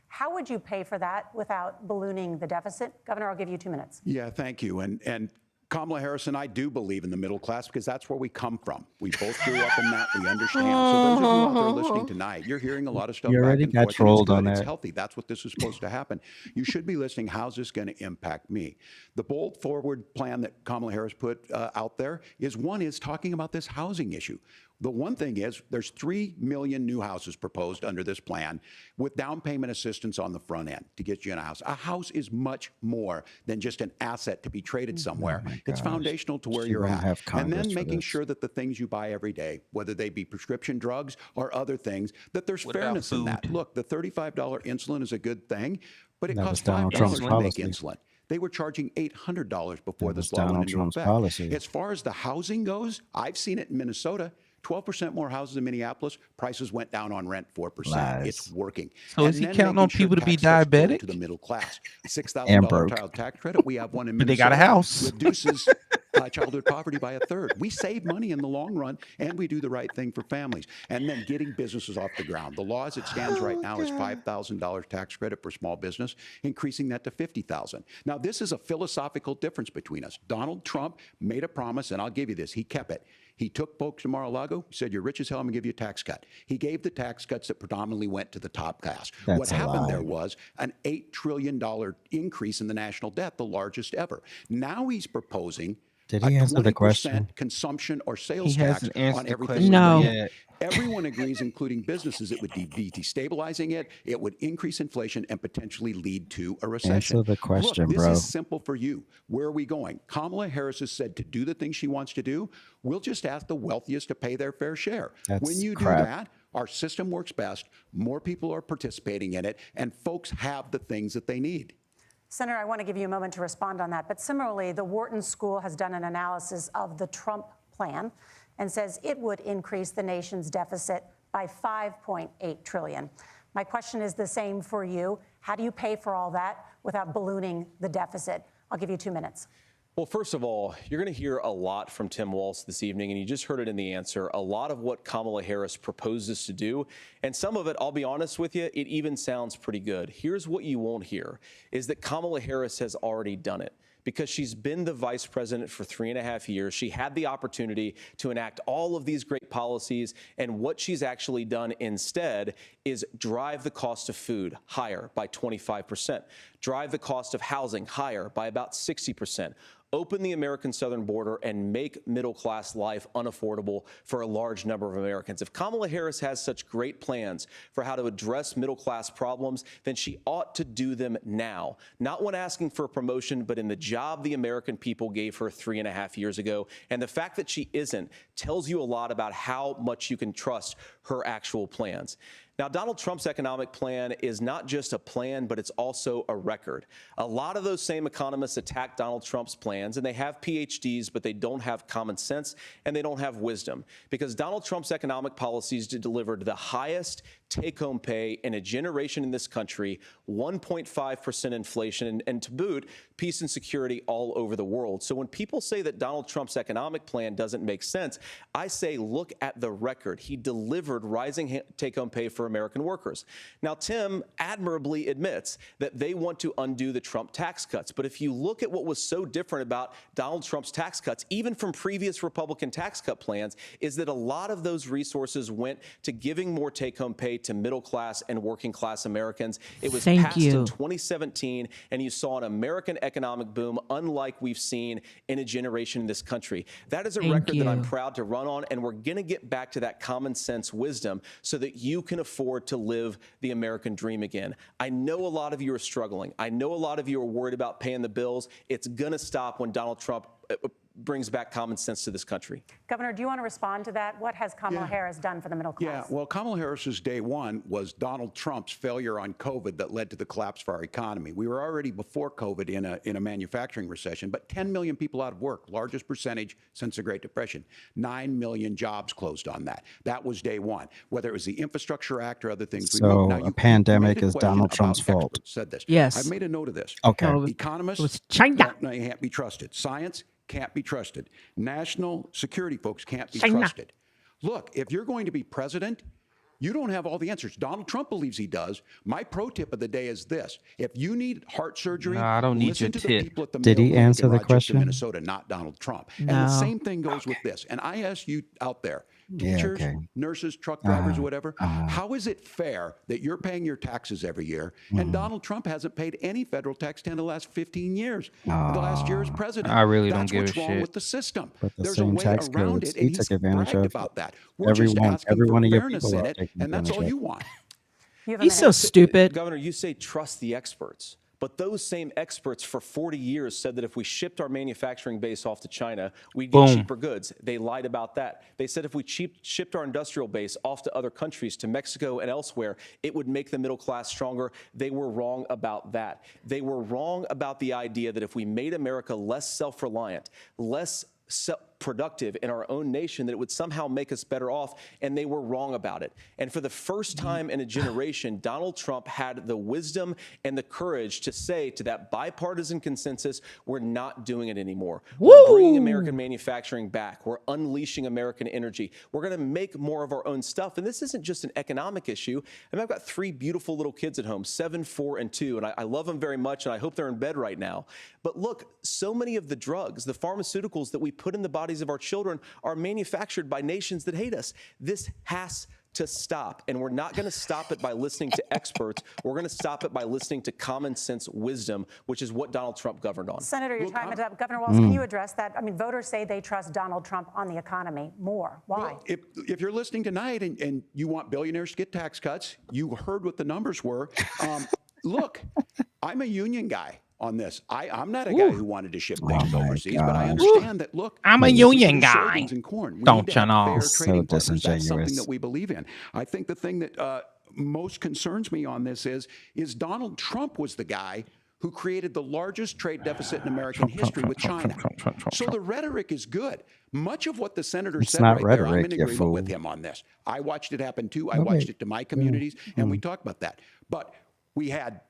[SPEAKER 5] How would you pay for that without ballooning the deficit? Governor, I'll give you 2 minutes.
[SPEAKER 8] Yeah, thank you. And Kamala Harris and I do believe in the middle class because that's where we come from. We both grew up in that. We understand. So those of you out there listening tonight, you're hearing a lot of stuff
[SPEAKER 1] You
[SPEAKER 8] back
[SPEAKER 1] already
[SPEAKER 8] and
[SPEAKER 1] got
[SPEAKER 8] forth, and
[SPEAKER 1] trolled
[SPEAKER 8] it's
[SPEAKER 1] on
[SPEAKER 8] good. It's
[SPEAKER 1] that.
[SPEAKER 8] healthy. That's what this is supposed to happen. You should be listening. How's this going to impact me? The bold forward plan that Kamala Harris put out there is talking about this housing issue. The one thing is there's 3 million new houses proposed under this plan with down payment assistance on the front end to get you in a house. A house is much more than just an asset to be traded somewhere. It's foundational to where
[SPEAKER 1] She
[SPEAKER 8] you're
[SPEAKER 1] won't
[SPEAKER 8] at.
[SPEAKER 1] have
[SPEAKER 8] And
[SPEAKER 1] Congress
[SPEAKER 8] then
[SPEAKER 1] for
[SPEAKER 8] making
[SPEAKER 1] this.
[SPEAKER 8] sure that the things you buy every day, whether they be prescription drugs or other things, that there's fairness in that. Look, the $35 insulin is a good thing, but it
[SPEAKER 1] That
[SPEAKER 8] costs
[SPEAKER 1] was Donald
[SPEAKER 8] $5
[SPEAKER 1] Trump's
[SPEAKER 8] to make
[SPEAKER 1] policy.
[SPEAKER 8] insulin. They were charging $800 before
[SPEAKER 1] That was
[SPEAKER 8] this law went
[SPEAKER 1] Donald
[SPEAKER 8] into
[SPEAKER 1] Trump's
[SPEAKER 8] effect.
[SPEAKER 1] policy.
[SPEAKER 8] As far as the housing goes, I've seen it in Minnesota. 12% more houses in Minneapolis. Prices went down on rent 4%.
[SPEAKER 1] Lies.
[SPEAKER 8] It's working.
[SPEAKER 2] So
[SPEAKER 8] And
[SPEAKER 2] is he
[SPEAKER 8] then
[SPEAKER 2] counting
[SPEAKER 8] making
[SPEAKER 2] on people to be
[SPEAKER 8] tax cuts go
[SPEAKER 2] diabetic?
[SPEAKER 8] To the middle class.
[SPEAKER 1] And
[SPEAKER 8] $6,000
[SPEAKER 1] broke.
[SPEAKER 8] child tax credit. We have one in
[SPEAKER 2] But they
[SPEAKER 8] Minnesota.
[SPEAKER 2] got a house.
[SPEAKER 8] Reduces childhood poverty by a third. We save money in the long run, and we do the right thing for families. And then getting businesses off the ground. The law as it stands right now is $5,000 tax credit for small business, increasing that to $50,000. Now, this is a philosophical difference between us. Donald Trump made a promise, and I'll give you this. He kept it. He took folks to Mar-a-Lago, said, you're rich as hell, I'm going to give you a tax cut. He gave the tax cuts that predominantly went to the top class. What happened there was an $8 trillion increase in the national debt, the largest ever. Now he's proposing
[SPEAKER 1] Did he answer the
[SPEAKER 8] 20%
[SPEAKER 1] question?
[SPEAKER 8] consumption or sales
[SPEAKER 2] He
[SPEAKER 8] tax
[SPEAKER 2] hasn't answered
[SPEAKER 8] on
[SPEAKER 2] the
[SPEAKER 8] everything.
[SPEAKER 2] question
[SPEAKER 3] No.
[SPEAKER 2] yet.
[SPEAKER 8] Everyone agrees, including businesses, it would be destabilizing it. It would increase inflation and potentially lead to a recession.
[SPEAKER 1] Answer the question,
[SPEAKER 8] Look, this
[SPEAKER 1] bro.
[SPEAKER 8] is simple for you. Where are we going? Kamala Harris has said to do the things she wants to do. We'll just ask the wealthiest to pay their fair share.
[SPEAKER 1] That's
[SPEAKER 8] when you
[SPEAKER 1] crap.
[SPEAKER 8] do that, our system works best. More people are participating in it, and folks have the things that they need.
[SPEAKER 5] Senator, I want to give you a moment to respond on that. But similarly, the Wharton School has done an analysis of the Trump plan and says it would increase the nation's deficit by $5.8 trillion. My question is the same for you. How do you pay for all that without ballooning the deficit? I'll give you 2 minutes.
[SPEAKER 10] Well, first of all, you're going to hear a lot from Tim Walz this evening, and you just heard it in the answer, a lot of what Kamala Harris proposes to do. And some of it, I'll be honest with you, it even sounds pretty good. Here's what you won't hear, is that Kamala Harris has already done it. Because she's been the vice president for 3.5 years. She had the opportunity to enact all of these great policies, and what she's actually done instead is drive the cost of food higher by 25%, drive the cost of housing higher by about 60%, open the American southern border and make middle-class life unaffordable for a large number of Americans. If Kamala Harris has such great plans for how to address middle-class problems, then she ought to do them now. Not when asking for a promotion, but in the job the American people gave her 3.5 years ago. And the fact that she isn't tells you a lot about how much you can trust her actual plans. Now, Donald Trump's economic plan is not just a plan, but it's also a record. A lot of those same economists attack Donald Trump's plans, and they have PhDs, but they don't have common sense and they don't have wisdom, because Donald Trump's economic policies delivered the highest take-home pay in a generation in this country, 1.5% inflation, and to boot, peace and security all over the world. So when people say that Donald Trump's economic plan doesn't make sense, I say look at the record. He delivered rising take-home pay for American workers. Now, Tim admirably admits that they want to undo the Trump tax cuts. But if you look at what was so different about Donald Trump's tax cuts, even from previous Republican tax cut plans, is that a lot of those resources went to giving more take-home pay to middle class and working class Americans. It was passed in 2017, and you saw an American economic boom unlike we've seen in a generation in this country. That is a record that I'm proud to run on, and we're going to get back to that common sense wisdom so that you can afford to live the American dream again. I know a lot of you are struggling. I know a lot of you are worried about paying the bills. It's going to stop when Donald Trump brings back common sense to this country.
[SPEAKER 5] Governor, do you want to respond to that? What has Kamala Harris done for the middle class?
[SPEAKER 8] Yeah, well, Kamala Harris's day one was Donald Trump's failure on COVID that led to the collapse of our economy. We were already before COVID in a manufacturing recession, but 10 million people out of work, largest percentage since the Great Depression. 9 million jobs closed on that. That was day one. Whether it was the Infrastructure Act or other things.
[SPEAKER 1] So a pandemic is Donald Trump's fault.
[SPEAKER 8] Said this.
[SPEAKER 3] Yes.
[SPEAKER 8] I've made a note of this.
[SPEAKER 1] Okay.
[SPEAKER 8] Economists
[SPEAKER 3] China.
[SPEAKER 8] can't be trusted. Science can't be trusted. National security folks can't be trusted. Look, if you're going to be president, you don't have all the answers. Donald Trump believes he does. My pro tip of the day is this. If you need heart surgery,
[SPEAKER 2] I don't need
[SPEAKER 8] listen
[SPEAKER 2] your
[SPEAKER 8] to
[SPEAKER 2] tip.
[SPEAKER 8] the people at the
[SPEAKER 1] Did he
[SPEAKER 8] Mayo Clinic
[SPEAKER 1] answer
[SPEAKER 8] in
[SPEAKER 1] the
[SPEAKER 8] Rochester,
[SPEAKER 1] question?
[SPEAKER 8] Minnesota, not Donald Trump. And the same thing goes with this. And I ask you out there, teachers, nurses, truck drivers, whatever, how is it fair that you're paying your taxes every year and Donald Trump hasn't paid any federal tax in the last 15 years, the last year as president?
[SPEAKER 2] I really don't
[SPEAKER 8] That's
[SPEAKER 2] give a
[SPEAKER 8] what's wrong
[SPEAKER 2] shit.
[SPEAKER 8] with the system.
[SPEAKER 1] But the
[SPEAKER 8] There's a
[SPEAKER 1] same
[SPEAKER 8] way
[SPEAKER 1] tax
[SPEAKER 8] around
[SPEAKER 1] codes
[SPEAKER 8] it, and
[SPEAKER 1] he took
[SPEAKER 8] he's
[SPEAKER 1] advantage
[SPEAKER 8] bragged
[SPEAKER 1] of.
[SPEAKER 8] about that. We're just asking
[SPEAKER 1] Every
[SPEAKER 8] for
[SPEAKER 1] one of your
[SPEAKER 8] fairness
[SPEAKER 1] people
[SPEAKER 8] in
[SPEAKER 1] are
[SPEAKER 8] it,
[SPEAKER 1] taking
[SPEAKER 8] and that's all
[SPEAKER 1] advantage
[SPEAKER 8] you
[SPEAKER 1] of.
[SPEAKER 8] want.
[SPEAKER 3] He's so stupid.
[SPEAKER 10] Governor, you say trust the experts. But those same experts for 40 years said that if we shipped our manufacturing base off to China, we'd get cheaper goods. They lied about that. They said if we shipped our industrial base off to other countries, to Mexico and elsewhere, it would make the middle class stronger. They were wrong about that. They were wrong about the idea that if we made America less self-reliant, less productive in our own nation, that it would somehow make us better off, and they were wrong about it. And for the first time in a generation, Donald Trump had the wisdom and the courage to say to that bipartisan consensus, we're not doing it anymore. We're bringing American manufacturing back. We're unleashing American energy. We're going to make more of our own stuff. And this isn't just an economic issue. I mean, I've got 3 beautiful little kids at home, 7, 4, and 2, and I love them very much, and I hope they're in bed right now. But look, so many of the drugs, the pharmaceuticals that we put in the bodies of our children are manufactured by nations that hate us. This has to stop, and we're not going to stop it by listening to experts. We're going to stop it by listening to common sense wisdom, which is what Donald Trump governed on.
[SPEAKER 5] Senator, your time is up. Governor Walz, can you address that? I mean, voters say they trust Donald Trump on the economy more. Why?
[SPEAKER 8] Well, if you're listening tonight and you want billionaires to get tax cuts, you heard what the numbers were. Look, I'm a union guy on this. I'm not a guy who wanted to ship things overseas, but I understand that, look,
[SPEAKER 2] I'm a union guy.
[SPEAKER 8] And corn.
[SPEAKER 2] Don't you know?
[SPEAKER 8] Fair trading partners. That's something that we believe in. I think the thing that most concerns me on this is Donald Trump was the guy who created the largest trade deficit in American history with China. So the rhetoric is good. Much of what the senator said right there, I'm in agreement with him on this. I watched it happen too. I watched it to my communities, and we talked about that. But we had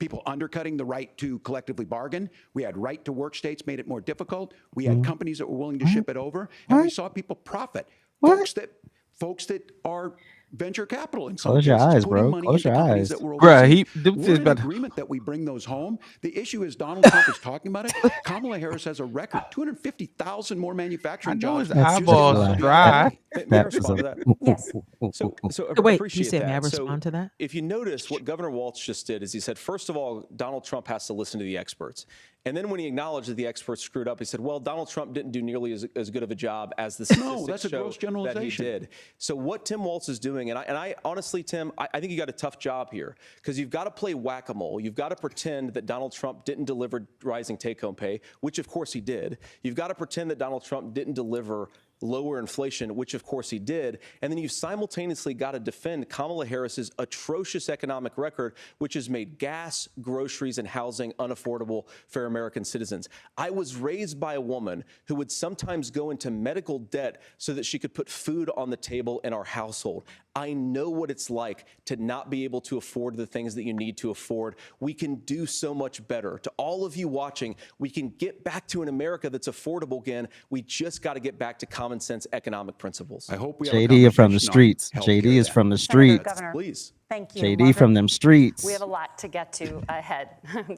[SPEAKER 8] people undercutting the right to collectively bargain. We had right to work states made it more difficult. We had companies that were willing to ship it over, and we saw people profit. Folks that are venture capital in some
[SPEAKER 1] Close your
[SPEAKER 8] cases,
[SPEAKER 1] eyes,
[SPEAKER 8] putting
[SPEAKER 1] bro.
[SPEAKER 8] money
[SPEAKER 1] Close
[SPEAKER 8] into
[SPEAKER 1] your
[SPEAKER 8] companies
[SPEAKER 1] eyes.
[SPEAKER 8] that were
[SPEAKER 2] Bruh,
[SPEAKER 8] overseas.
[SPEAKER 2] he-
[SPEAKER 8] We're in agreement that we bring those home. The issue is Donald Trump is talking about it. Kamala Harris has a record, 250,000 more manufacturing jobs.
[SPEAKER 2] his eyeballs dry.
[SPEAKER 10] May I respond to that?
[SPEAKER 5] Yes.
[SPEAKER 10] So
[SPEAKER 3] Wait,
[SPEAKER 10] appreciate
[SPEAKER 3] he said,
[SPEAKER 10] that.
[SPEAKER 3] may I
[SPEAKER 10] So
[SPEAKER 3] respond to that?
[SPEAKER 10] if you notice, what Governor Walz just did is he said, first of all, Donald Trump has to listen to the experts. And then when he acknowledged that the experts screwed up, he said, well, Donald Trump didn't do nearly as good of a job as the statistics
[SPEAKER 8] that's a
[SPEAKER 10] show
[SPEAKER 8] gross
[SPEAKER 10] that he
[SPEAKER 8] generalization.
[SPEAKER 10] did. So what Tim Walz is doing, and I honestly, Tim, I think you got a tough job here, because you've got to play whack-a-mole. You've got to pretend that Donald Trump didn't deliver rising take-home pay, which of course he did. You've got to pretend that Donald Trump didn't deliver lower inflation, which of course he did. And then you simultaneously got to defend Kamala Harris's atrocious economic record, which has made gas, groceries, and housing unaffordable for American citizens. I was raised by a woman who would sometimes go into medical debt so that she could put food on the table in our household. I know what it's like to not be able to afford the things that you need to afford. We can do so much better. To all of you watching, we can get back to an America that's affordable again. We just got to get back to common sense economic principles.
[SPEAKER 8] I hope we have a
[SPEAKER 1] JD from the
[SPEAKER 8] conversation on
[SPEAKER 1] streets.
[SPEAKER 8] healthcare
[SPEAKER 1] JD is
[SPEAKER 8] then.
[SPEAKER 1] from the
[SPEAKER 5] Senator,
[SPEAKER 1] streets.
[SPEAKER 5] Governor,
[SPEAKER 10] Please.
[SPEAKER 5] thank you.
[SPEAKER 1] JD
[SPEAKER 5] Margaret?
[SPEAKER 1] from them streets.
[SPEAKER 6] We have a lot to get to ahead,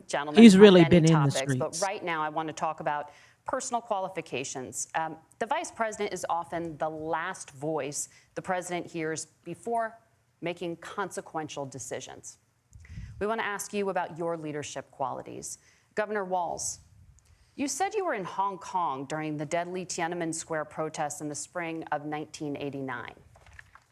[SPEAKER 6] gentlemen.
[SPEAKER 3] He's
[SPEAKER 6] on
[SPEAKER 3] really
[SPEAKER 6] many
[SPEAKER 3] been in the
[SPEAKER 6] topics,
[SPEAKER 3] streets.
[SPEAKER 6] But right now, I want to talk about personal qualifications. The vice president is often the last voice the president hears before making consequential decisions. We want to ask you about your leadership qualities. Governor Walz, you said you were in Hong Kong during the deadly Tiananmen Square protests in the spring of 1989.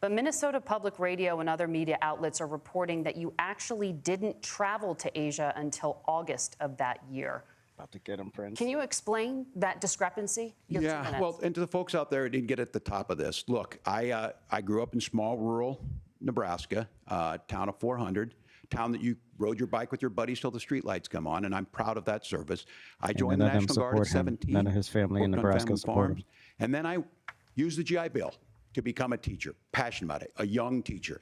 [SPEAKER 6] But Minnesota Public Radio and other media outlets are reporting that you actually didn't travel to Asia until August of that year.
[SPEAKER 1] About to get him, Prince.
[SPEAKER 6] Can you explain that discrepancy? Your 2 minutes.
[SPEAKER 8] Well, and to the folks out there who didn't get at the top of this, look, I grew up in small rural Nebraska, town of 400, town that you rode your bike with your buddies till the streetlights come on, and I'm proud of that service. I joined the
[SPEAKER 1] none of them
[SPEAKER 8] National Guard at
[SPEAKER 1] support him.
[SPEAKER 8] 17.
[SPEAKER 1] None of his family in
[SPEAKER 8] worked on
[SPEAKER 1] Nebraska
[SPEAKER 8] family
[SPEAKER 1] support him.
[SPEAKER 8] farms, and then I used the GI Bill to become a teacher, passionate about it, a young teacher.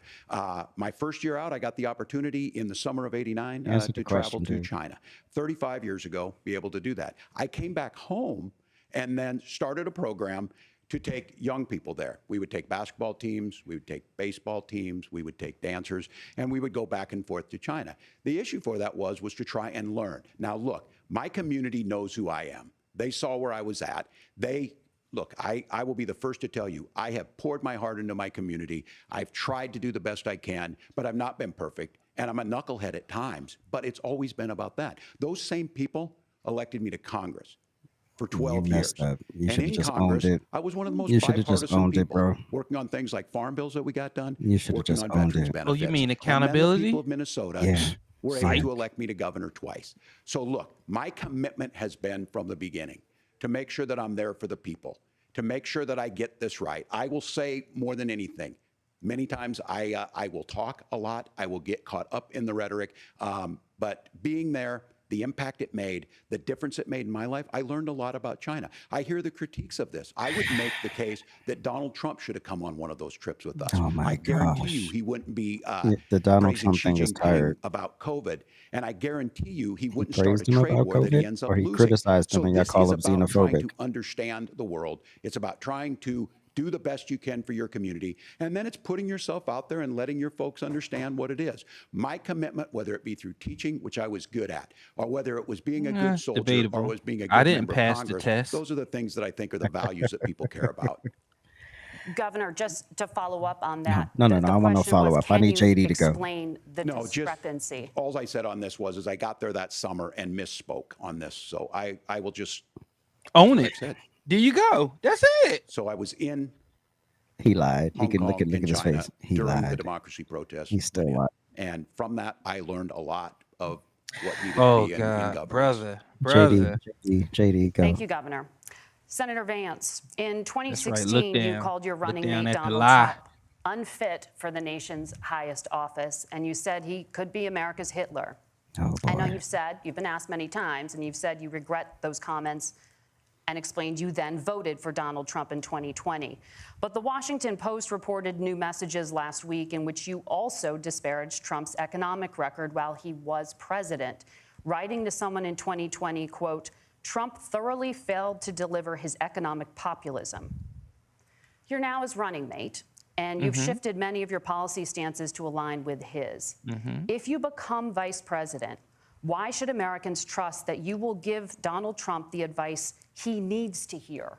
[SPEAKER 8] My first year out, I got the opportunity in the summer of '89 to travel to China. 35 years ago, be able to do that. I came back home and then started a program to take young people there. We would take basketball teams, we would take baseball teams, we would take dancers, and we would go back and forth to China. The issue for that was to try and learn. Now look, my community knows who I am. They saw where I was at. Look, I will be the first to tell you, I have poured my heart into my community. I've tried to do the best I can, but I've not been perfect. And I'm a knucklehead at times, but it's always been about that. Those same people elected me to Congress for 12 years.
[SPEAKER 1] You
[SPEAKER 8] And
[SPEAKER 1] should have
[SPEAKER 8] in
[SPEAKER 1] just
[SPEAKER 8] Congress,
[SPEAKER 1] owned it.
[SPEAKER 8] I was one of the most
[SPEAKER 1] You should have just
[SPEAKER 8] bipartisan
[SPEAKER 1] owned it,
[SPEAKER 8] people,
[SPEAKER 1] bro.
[SPEAKER 8] working on things like farm bills that we got done,
[SPEAKER 1] You should have
[SPEAKER 8] working
[SPEAKER 1] just
[SPEAKER 8] on
[SPEAKER 1] owned
[SPEAKER 8] veterans
[SPEAKER 1] it.
[SPEAKER 8] benefits.
[SPEAKER 2] Oh, you mean
[SPEAKER 8] And then
[SPEAKER 2] accountability?
[SPEAKER 8] the people of Minnesota
[SPEAKER 1] Yeah.
[SPEAKER 8] were able to elect me to governor twice. So look, my commitment has been from the beginning to make sure that I'm there for the people, to make sure that I get this right. I will say more than anything, many times I will talk a lot. I will get caught up in the rhetoric. But being there, the impact it made, the difference it made in my life, I learned a lot about China. I hear the critiques of this. I would make the case that Donald Trump should have come on one of those trips with us.
[SPEAKER 1] Oh my
[SPEAKER 8] I guarantee you
[SPEAKER 1] gosh.
[SPEAKER 8] he wouldn't be
[SPEAKER 1] The Donald
[SPEAKER 8] praising
[SPEAKER 1] Trump
[SPEAKER 8] Xi
[SPEAKER 1] thing is
[SPEAKER 8] Jinping
[SPEAKER 1] tired.
[SPEAKER 8] about COVID. And I guarantee you he wouldn't
[SPEAKER 1] Praised
[SPEAKER 8] start a
[SPEAKER 1] him
[SPEAKER 8] trade
[SPEAKER 1] about
[SPEAKER 8] war that he
[SPEAKER 1] COVID,
[SPEAKER 8] ends up
[SPEAKER 1] or he
[SPEAKER 8] losing.
[SPEAKER 1] criticized him
[SPEAKER 8] So
[SPEAKER 1] and y'all
[SPEAKER 8] this
[SPEAKER 1] call
[SPEAKER 8] is
[SPEAKER 1] him
[SPEAKER 8] about trying to
[SPEAKER 1] xenophobic.
[SPEAKER 8] understand the world. It's about trying to do the best you can for your community. And then it's putting yourself out there and letting your folks understand what it is. My commitment, whether it be through teaching, which I was good at, or whether it was being a good soldier,
[SPEAKER 2] debatable.
[SPEAKER 8] or was being a good
[SPEAKER 2] I didn't
[SPEAKER 8] member
[SPEAKER 2] pass
[SPEAKER 8] of
[SPEAKER 2] the
[SPEAKER 8] Congress,
[SPEAKER 2] test.
[SPEAKER 8] those are the things that I think are the values that people care about.
[SPEAKER 6] Governor, just to follow up on that.
[SPEAKER 1] No,
[SPEAKER 6] the
[SPEAKER 1] I want no
[SPEAKER 6] question was,
[SPEAKER 1] follow-up. I
[SPEAKER 6] can
[SPEAKER 1] need
[SPEAKER 6] you
[SPEAKER 1] JD to go.
[SPEAKER 6] Explain the
[SPEAKER 8] No, just
[SPEAKER 6] discrepancy.
[SPEAKER 8] all I said on this was I got there that summer and misspoke on this. So I will just
[SPEAKER 2] Own
[SPEAKER 8] that's
[SPEAKER 2] it.
[SPEAKER 8] what I said.
[SPEAKER 2] There you go. That's it.
[SPEAKER 8] So I was in
[SPEAKER 1] He lied. He
[SPEAKER 8] Hong
[SPEAKER 1] can
[SPEAKER 8] Kong
[SPEAKER 1] look at
[SPEAKER 8] and
[SPEAKER 1] his
[SPEAKER 8] China
[SPEAKER 1] face. He
[SPEAKER 8] during the
[SPEAKER 1] lied.
[SPEAKER 8] democracy protests.
[SPEAKER 1] He's still lied.
[SPEAKER 8] And from that, I learned a lot of what needed
[SPEAKER 2] Oh
[SPEAKER 8] to be in
[SPEAKER 2] God,
[SPEAKER 8] governance.
[SPEAKER 2] brother.
[SPEAKER 1] JD, go.
[SPEAKER 6] Thank you, Governor. Senator Vance, in 2016,
[SPEAKER 2] Look
[SPEAKER 6] you
[SPEAKER 2] down.
[SPEAKER 6] called your
[SPEAKER 2] Look
[SPEAKER 6] running
[SPEAKER 2] down
[SPEAKER 6] mate
[SPEAKER 2] at the
[SPEAKER 6] Donald
[SPEAKER 2] lie.
[SPEAKER 6] Trump unfit for the nation's highest office, and you said he could be America's Hitler.
[SPEAKER 1] Oh,
[SPEAKER 6] I know
[SPEAKER 1] boy.
[SPEAKER 6] you've been asked many times, and you've said you regret those comments and explained you then voted for Donald Trump in 2020. But the Washington Post reported new messages last week in which you also disparaged Trump's economic record while he was president, writing to someone in 2020, quote, Trump thoroughly failed to deliver his economic populism. You're now his running mate, and you've shifted many of your policy stances to align with his. If you become vice president, why should Americans trust that you will give Donald Trump the advice he needs to hear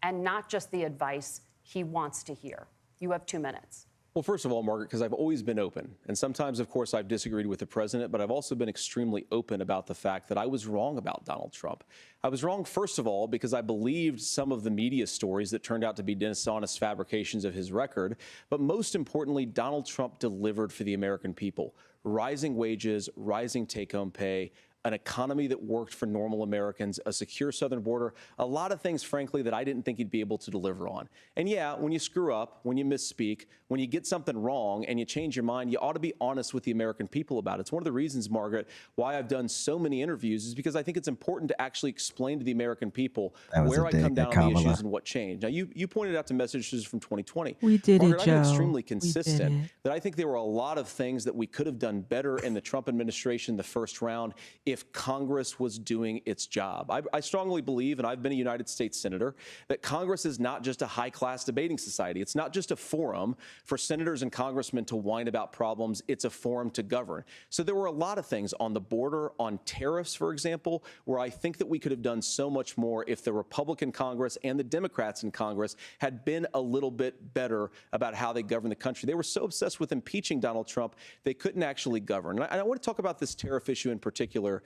[SPEAKER 6] and not just the advice he wants to hear? You have 2 minutes.
[SPEAKER 10] Well, first of all, Margaret, because I've always been open. And sometimes, of course, I've disagreed with the president, but I've also been extremely open about the fact that I was wrong about Donald Trump. I was wrong, first of all, because I believed some of the media stories that turned out to be dishonest fabrications of his record. But most importantly, Donald Trump delivered for the American people. Rising wages, rising take-home pay, an economy that worked for normal Americans, a secure southern border, a lot of things, frankly, that I didn't think he'd be able to deliver on. And yeah, when you screw up, when you misspeak, when you get something wrong and you change your mind, you ought to be honest with the American people about it. It's one of the reasons, Margaret, why I've done so many interviews is because I think it's important to actually explain to the American people where I come down on the issues and what changed. Now, you pointed out to messages from 2020.
[SPEAKER 3] We did
[SPEAKER 10] Margaret,
[SPEAKER 3] it, Joe.
[SPEAKER 10] I've been extremely
[SPEAKER 3] We did
[SPEAKER 10] consistent
[SPEAKER 3] it.
[SPEAKER 10] that I think there were a lot of things that we could have done better in the Trump administration the first round if Congress was doing its job. I strongly believe, and I've been a United States Senator, that Congress is not just a high-class debating society. It's not just a forum for senators and congressmen to whine about problems. It's a forum to govern. So there were a lot of things on the border, on tariffs, for example, where I think that we could have done so much more if the Republican Congress and the Democrats in Congress had been a little bit better about how they govern the country. They were so obsessed with impeaching Donald Trump, they couldn't actually govern. And I want to talk about this tariff issue in particular,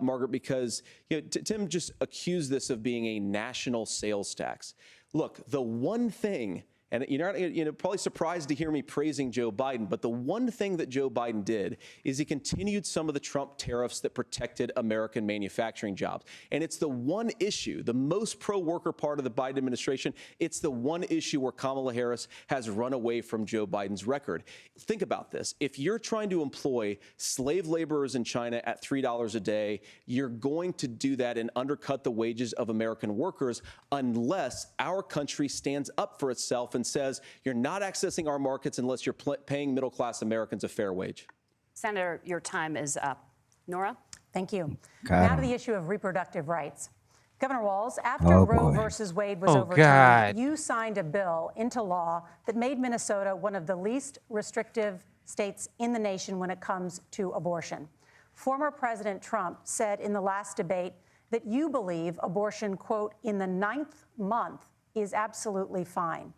[SPEAKER 10] Margaret, because Tim just accused this of being a national sales tax. Look, the one thing, and you're not probably surprised to hear me praising Joe Biden, but the one thing that Joe Biden did is he continued some of the Trump tariffs that protected American manufacturing jobs. And it's the one issue, the most pro-worker part of the Biden administration, it's the one issue where Kamala Harris has run away from Joe Biden's record. Think about this. If you're trying to employ slave laborers in China at $3 a day, you're going to do that and undercut the wages of American workers unless our country stands up for itself and says you're not accessing our markets unless you're paying middle-class Americans a fair wage.
[SPEAKER 6] Senator, your time is up. Nora?
[SPEAKER 5] Thank you.
[SPEAKER 1] Got
[SPEAKER 5] Now
[SPEAKER 1] him.
[SPEAKER 5] to the issue of reproductive rights. Governor Walz, after Roe
[SPEAKER 1] boy.
[SPEAKER 5] versus Wade was
[SPEAKER 2] Oh,
[SPEAKER 5] overturned,
[SPEAKER 2] God.
[SPEAKER 5] you signed a bill into law that made Minnesota one of the least restrictive states in the nation when it comes to abortion. Former President Trump said in the last debate that you believe abortion, quote, in the 9th month is absolutely fine.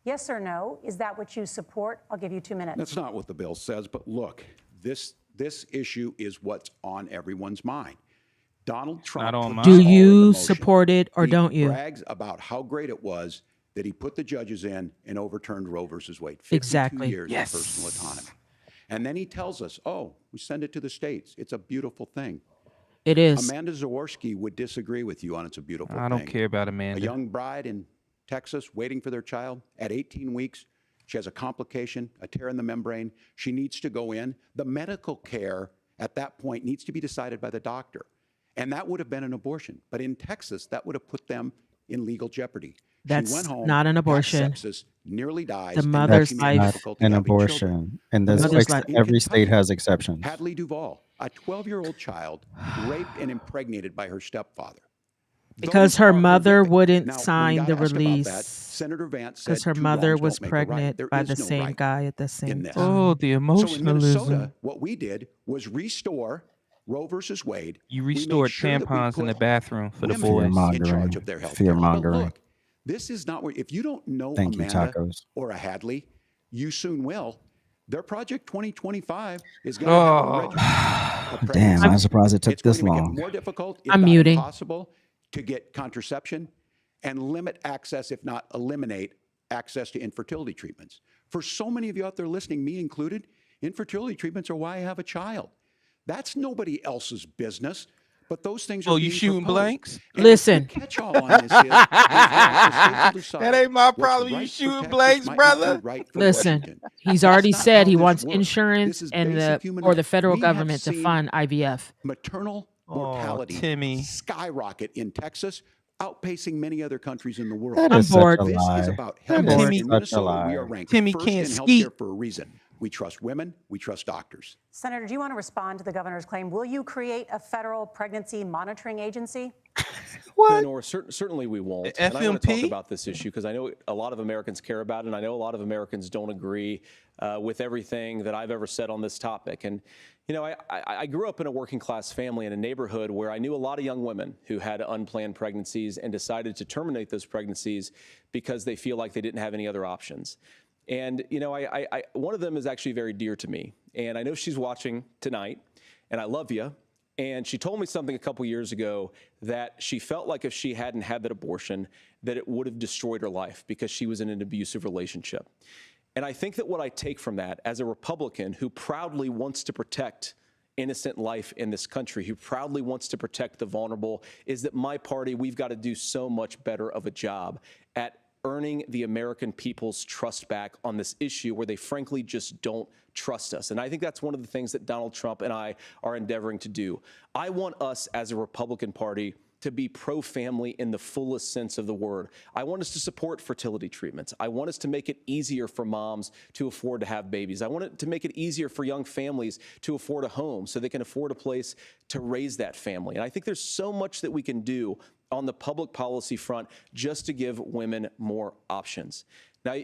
[SPEAKER 5] Yes or no? Is that what you support? I'll give you 2 minutes.
[SPEAKER 8] That's not what the bill says, but look, this issue is what's on everyone's mind. Donald Trump.
[SPEAKER 2] Not on mine.
[SPEAKER 3] Do
[SPEAKER 8] puts it all in the
[SPEAKER 3] you
[SPEAKER 8] motion.
[SPEAKER 3] support it or
[SPEAKER 8] He
[SPEAKER 3] don't you?
[SPEAKER 8] brags about how great it was that he put the judges in and overturned Roe versus Wade. 52
[SPEAKER 3] Exactly.
[SPEAKER 8] years of personal autonomy. And then he tells us, oh, we send it to the states. It's a beautiful thing.
[SPEAKER 3] It is.
[SPEAKER 8] Amanda Zaworski would disagree with you on it's a beautiful thing.
[SPEAKER 2] I don't care about
[SPEAKER 8] A
[SPEAKER 2] Amanda.
[SPEAKER 8] young bride in Texas waiting for their child at 18 weeks. She has a complication, a tear in the membrane. She needs to go in. The medical care at that point needs to be decided by the doctor. And that would have been an abortion. But in Texas, that would have put them in legal jeopardy.
[SPEAKER 3] That's
[SPEAKER 8] she went home,
[SPEAKER 3] not an
[SPEAKER 8] got
[SPEAKER 3] abortion.
[SPEAKER 8] sepsis, nearly dies.
[SPEAKER 3] The
[SPEAKER 8] and
[SPEAKER 3] mother's
[SPEAKER 8] she
[SPEAKER 1] That's
[SPEAKER 8] made
[SPEAKER 3] life.
[SPEAKER 1] not
[SPEAKER 8] difficulty
[SPEAKER 1] an
[SPEAKER 8] having children.
[SPEAKER 1] abortion. And
[SPEAKER 3] The
[SPEAKER 1] there's
[SPEAKER 3] mother's life.
[SPEAKER 1] every state
[SPEAKER 8] Kentucky,
[SPEAKER 1] has exceptions.
[SPEAKER 8] Hadley Duvall, a 12-year-old child raped and impregnated by her stepfather.
[SPEAKER 3] Because
[SPEAKER 8] Those
[SPEAKER 3] her
[SPEAKER 8] are
[SPEAKER 3] mother
[SPEAKER 8] horrific.
[SPEAKER 3] wouldn't
[SPEAKER 8] Now, when
[SPEAKER 3] sign
[SPEAKER 8] you
[SPEAKER 3] the
[SPEAKER 8] got asked about that,
[SPEAKER 3] release
[SPEAKER 8] Senator Vance said
[SPEAKER 3] because her
[SPEAKER 8] two
[SPEAKER 3] mother
[SPEAKER 8] wrongs
[SPEAKER 3] was
[SPEAKER 8] don't make a right.
[SPEAKER 3] pregnant
[SPEAKER 8] There
[SPEAKER 3] by
[SPEAKER 8] is
[SPEAKER 3] the
[SPEAKER 8] no
[SPEAKER 3] same
[SPEAKER 8] right
[SPEAKER 3] guy at the
[SPEAKER 8] in
[SPEAKER 3] same
[SPEAKER 8] this.
[SPEAKER 3] time.
[SPEAKER 2] Oh, the
[SPEAKER 8] So in
[SPEAKER 2] emotionalism.
[SPEAKER 8] Minnesota, what we did was restore Roe versus Wade.
[SPEAKER 2] You
[SPEAKER 8] We made
[SPEAKER 2] restored
[SPEAKER 8] sure that we
[SPEAKER 2] tampons in the
[SPEAKER 8] put
[SPEAKER 2] bathroom for the
[SPEAKER 8] women
[SPEAKER 2] boys.
[SPEAKER 8] in
[SPEAKER 1] Fear-mongering.
[SPEAKER 8] charge of their health care. But
[SPEAKER 1] Fear-mongering.
[SPEAKER 8] look, this is not where, if you don't know
[SPEAKER 1] Thank you,
[SPEAKER 8] Amanda
[SPEAKER 1] tacos.
[SPEAKER 8] or a Hadley, you soon will. Their Project 2025 is going to have a registry of
[SPEAKER 1] Damn,
[SPEAKER 8] pregnancies.
[SPEAKER 1] I'm surprised it took
[SPEAKER 8] It's going
[SPEAKER 1] this
[SPEAKER 8] to make
[SPEAKER 1] long.
[SPEAKER 8] it more difficult, if
[SPEAKER 3] I'm
[SPEAKER 8] not
[SPEAKER 3] muting.
[SPEAKER 8] impossible, to get contraception and limit access, if not eliminate access to infertility treatments. For so many of you out there listening, me included, infertility treatments are why I have a child. That's nobody else's business. But those things are
[SPEAKER 2] Oh, you
[SPEAKER 8] being
[SPEAKER 2] shooting
[SPEAKER 8] proposed.
[SPEAKER 2] blanks?
[SPEAKER 8] And
[SPEAKER 3] Listen.
[SPEAKER 8] the catch-all on this is the states will decide
[SPEAKER 2] That ain't my
[SPEAKER 8] what's
[SPEAKER 2] problem. You
[SPEAKER 8] right for
[SPEAKER 2] shooting
[SPEAKER 8] Texas
[SPEAKER 2] blanks,
[SPEAKER 8] might not
[SPEAKER 2] brother.
[SPEAKER 8] be right for
[SPEAKER 3] Listen,
[SPEAKER 8] Washington.
[SPEAKER 3] he's
[SPEAKER 8] That's
[SPEAKER 3] already
[SPEAKER 8] not
[SPEAKER 3] said
[SPEAKER 8] how
[SPEAKER 3] he
[SPEAKER 8] this
[SPEAKER 3] wants
[SPEAKER 8] works.
[SPEAKER 3] insurance
[SPEAKER 8] This is
[SPEAKER 3] and
[SPEAKER 8] basic human
[SPEAKER 3] or the
[SPEAKER 8] rights.
[SPEAKER 3] federal
[SPEAKER 8] We have
[SPEAKER 3] government to
[SPEAKER 8] seen
[SPEAKER 3] fund IVF.
[SPEAKER 8] maternal
[SPEAKER 2] Oh,
[SPEAKER 8] mortality
[SPEAKER 2] Timmy.
[SPEAKER 8] skyrocket in Texas, outpacing many other countries in the world.
[SPEAKER 1] That
[SPEAKER 3] I'm
[SPEAKER 1] is such
[SPEAKER 3] bored.
[SPEAKER 1] a
[SPEAKER 8] This
[SPEAKER 1] lie.
[SPEAKER 8] is about
[SPEAKER 1] That
[SPEAKER 8] healthcare.
[SPEAKER 2] Timmy-
[SPEAKER 1] is
[SPEAKER 8] In
[SPEAKER 1] such a
[SPEAKER 8] Minnesota, we are
[SPEAKER 1] lie.
[SPEAKER 8] ranked
[SPEAKER 2] Timmy
[SPEAKER 8] first
[SPEAKER 2] can't
[SPEAKER 8] in
[SPEAKER 2] skeet.
[SPEAKER 8] healthcare for a reason. We trust women. We trust doctors.
[SPEAKER 5] Senator, do you want to respond to the governor's claim? Will you create a federal pregnancy monitoring agency?
[SPEAKER 1] What?
[SPEAKER 10] Nor certainly we won't. And I want to talk
[SPEAKER 2] FMP?
[SPEAKER 10] about this issue because I know a lot of Americans care about it, and I know a lot of Americans don't agree with everything that I've ever said on this topic. And, you know, I grew up in a working class family in a neighborhood where I knew a lot of young women who had unplanned pregnancies and decided to terminate those pregnancies because they feel like they didn't have any other options. And, you know, one of them is actually very dear to me. And I know she's watching tonight, and I love you. And she told me something a couple years ago that she felt like if she hadn't had that abortion, that it would have destroyed her life because she was in an abusive relationship. And I think that what I take from that as a Republican who proudly wants to protect innocent life in this country, who proudly wants to protect the vulnerable, is that my party, we've got to do so much better of a job at earning the American people's trust back on this issue where they frankly just don't trust us. And I think that's one of the things that Donald Trump and I are endeavoring to do. I want us as a Republican Party to be pro-family in the fullest sense of the word. I want us to support fertility treatments. I want us to make it easier for moms to afford to have babies. I want it to make it easier for young families to afford a home so they can afford a place to raise that family. And I think there's so much that we can do on the public policy front just to give women more options.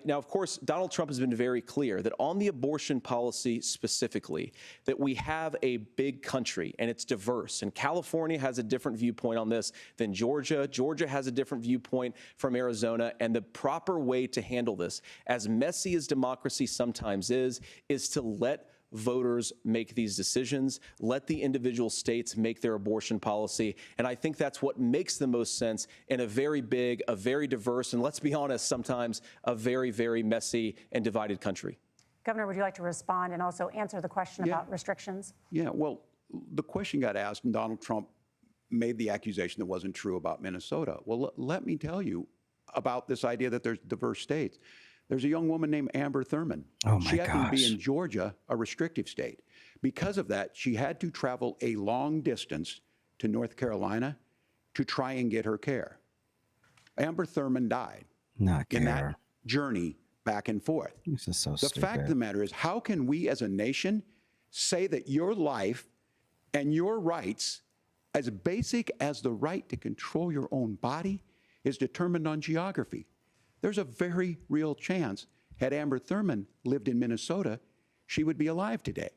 [SPEAKER 10] Now, of course, Donald Trump has been very clear that on the abortion policy specifically, that we have a big country and it's diverse. And California has a different viewpoint on this than Georgia. Georgia has a different viewpoint from Arizona. And the proper way to handle this, as messy as democracy sometimes is to let voters make these decisions, let the individual states make their abortion policy. And I think that's what makes the most sense in a very big, a very diverse, and let's be honest, sometimes a very, very messy and divided country.
[SPEAKER 5] Governor, would you like to respond and also answer the question about restrictions?
[SPEAKER 8] Yeah, well, the question got asked, and Donald Trump made the accusation that wasn't true about Minnesota. Well, let me tell you about this idea that there's diverse states. There's a young woman named Amber Thurman.
[SPEAKER 1] Oh my
[SPEAKER 8] She happened to be
[SPEAKER 1] gosh.
[SPEAKER 8] in Georgia, a restrictive state. Because of that, she had to travel a long distance to North Carolina to try and get her care. Amber Thurman died
[SPEAKER 1] Not
[SPEAKER 8] in
[SPEAKER 1] care.
[SPEAKER 8] that journey back and forth.
[SPEAKER 1] This is so
[SPEAKER 8] The
[SPEAKER 1] stupid.
[SPEAKER 8] fact of the matter is, how can we as a nation say that your life and your rights, as basic as the right to control your own body, is determined on geography? There's a very real chance, had Amber Thurman lived in Minnesota, she would be alive today.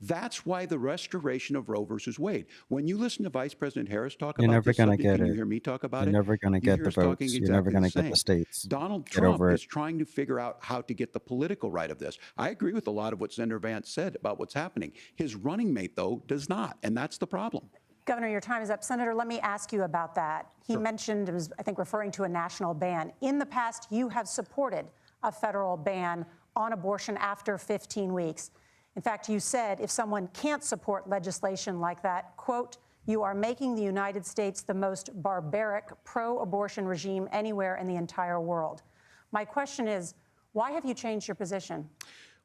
[SPEAKER 8] That's why the restoration of Roe versus Wade. When you listen to Vice President Harris talk
[SPEAKER 1] You're
[SPEAKER 8] about
[SPEAKER 1] never
[SPEAKER 8] this
[SPEAKER 1] gonna
[SPEAKER 8] subject,
[SPEAKER 1] get
[SPEAKER 8] and you
[SPEAKER 1] it.
[SPEAKER 8] hear me talk about
[SPEAKER 1] You're
[SPEAKER 8] it,
[SPEAKER 1] never gonna
[SPEAKER 8] you
[SPEAKER 1] get
[SPEAKER 8] hear
[SPEAKER 1] the
[SPEAKER 8] us talking
[SPEAKER 1] votes. You're never
[SPEAKER 8] exactly
[SPEAKER 1] gonna
[SPEAKER 8] the
[SPEAKER 1] get the
[SPEAKER 8] same.
[SPEAKER 1] states.
[SPEAKER 8] Donald
[SPEAKER 1] Get
[SPEAKER 8] Trump
[SPEAKER 1] over
[SPEAKER 8] is
[SPEAKER 1] it.
[SPEAKER 8] trying to figure out how to get the political right of this. I agree with a lot of what Senator Vance said about what's happening. His running mate, though, does not, and that's the problem.
[SPEAKER 5] Governor, your time is up. Senator, let me ask you about that. He mentioned, it was, I think, referring to a national ban. In the past, you have supported a federal ban on abortion after 15 weeks. In fact, you said if someone can't support legislation like that, quote, you are making the United States the most barbaric pro-abortion regime anywhere in the entire world. My question is, why have you changed your position?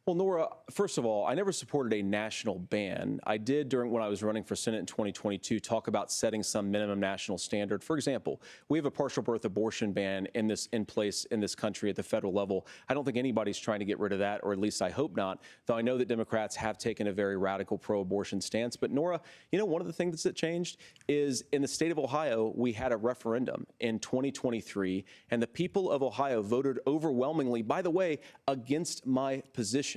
[SPEAKER 10] Well, Nora, first of all, I never supported a national ban. I did when I was running for Senate in 2022 talk about setting some minimum national standard. For example, we have a partial birth abortion ban in place in this country at the federal level. I don't think anybody's trying to get rid of that, or at least I hope not, though I know that Democrats have taken a very radical pro-abortion stance. But Nora, one of the things that changed is in the state of Ohio, we had a referendum in 2023, and the people of Ohio voted overwhelmingly, by the way, against my position.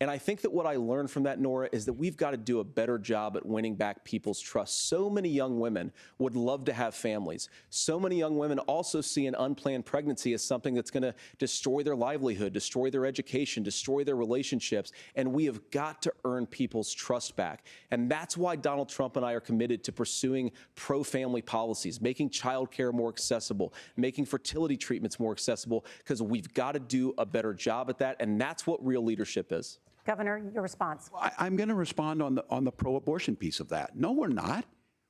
[SPEAKER 10] And I think that what I learned from that, Nora, is that we've got to do a better job at winning back people's trust. So many young women would love to have families. So many young women also see an unplanned pregnancy as something that's going to destroy their livelihood, destroy their education, destroy their relationships. And we have got to earn people's trust back. And that's why Donald Trump and I are committed to pursuing pro-family policies, making childcare more accessible, making fertility treatments more accessible, because we've got to do a better job at that. And that's what real leadership is.
[SPEAKER 5] Governor, your response.
[SPEAKER 8] I'm going to respond on the pro-abortion piece of that. No, we're not.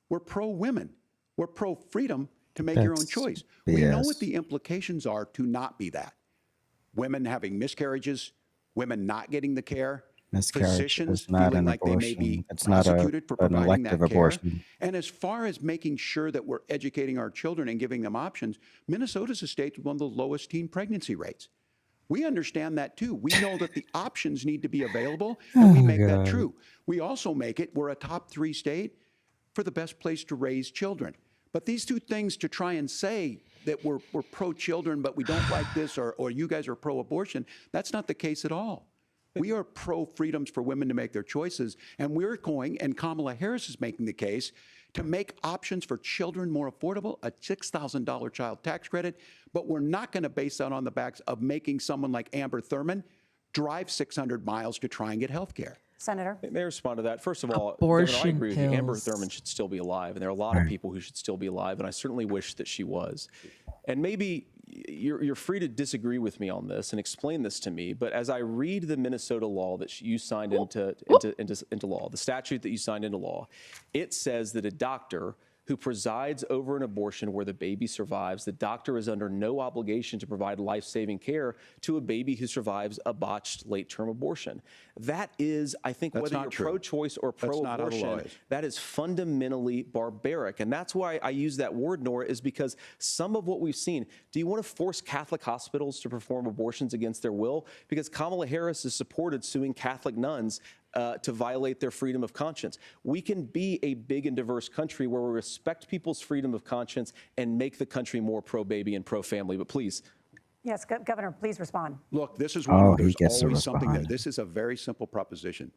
[SPEAKER 8] We're pro-women. We're pro-freedom to make your own choice. We know what the implications are to not be that. Women having miscarriages, women not getting the care, physicians feeling like they may be prosecuted for providing that care. Abortion. And as far as making sure that we're educating our children and giving them options, Minnesota's a state with one of the lowest teen pregnancy rates. We understand that too. We know that the options need to be available, and we make that true. We also make it, we're a top 3 state for the best place to raise children. But these two things, to try and say that we're pro-children, but we don't like this, or you guys are pro-abortion, that's not the case at all. We are pro-freedoms for women to make their choices, and we're going, and Kamala Harris is making the case, to make options for children more affordable, a $6,000 child tax credit, but we're not going to base that on the backs of making someone like Amber Thurman drive 600 miles to try and get health care.
[SPEAKER 5] Senator?
[SPEAKER 10] May I respond to that? First of all,
[SPEAKER 3] Abortion
[SPEAKER 10] Governor, I agree with you. Amber
[SPEAKER 3] pills.
[SPEAKER 10] Thurman should still be alive, and there are a lot of people who should still be alive, and I certainly wish that she was. And maybe you're free to disagree with me on this and explain this to me, but as I read the Minnesota law that you signed into law, the statute that you signed into law, it says that a doctor who presides over an abortion where the baby survives, the doctor is under no obligation to provide life-saving care to a baby who survives a botched late-term abortion. That is, I think, whether you're pro-choice or pro-abortion, that is fundamentally barbaric. And that's why I use that word, Nora, is because some of what we've seen, do you want to force Catholic hospitals to perform abortions against their will? Because Kamala Harris has supported suing Catholic nuns to violate their freedom of conscience. We can be a big and diverse country where we respect people's freedom of conscience and make the country more pro-baby and pro-family. But please.
[SPEAKER 5] Yes, Governor, please respond.
[SPEAKER 8] Look, this is one where there's always something there. This is a very simple proposition.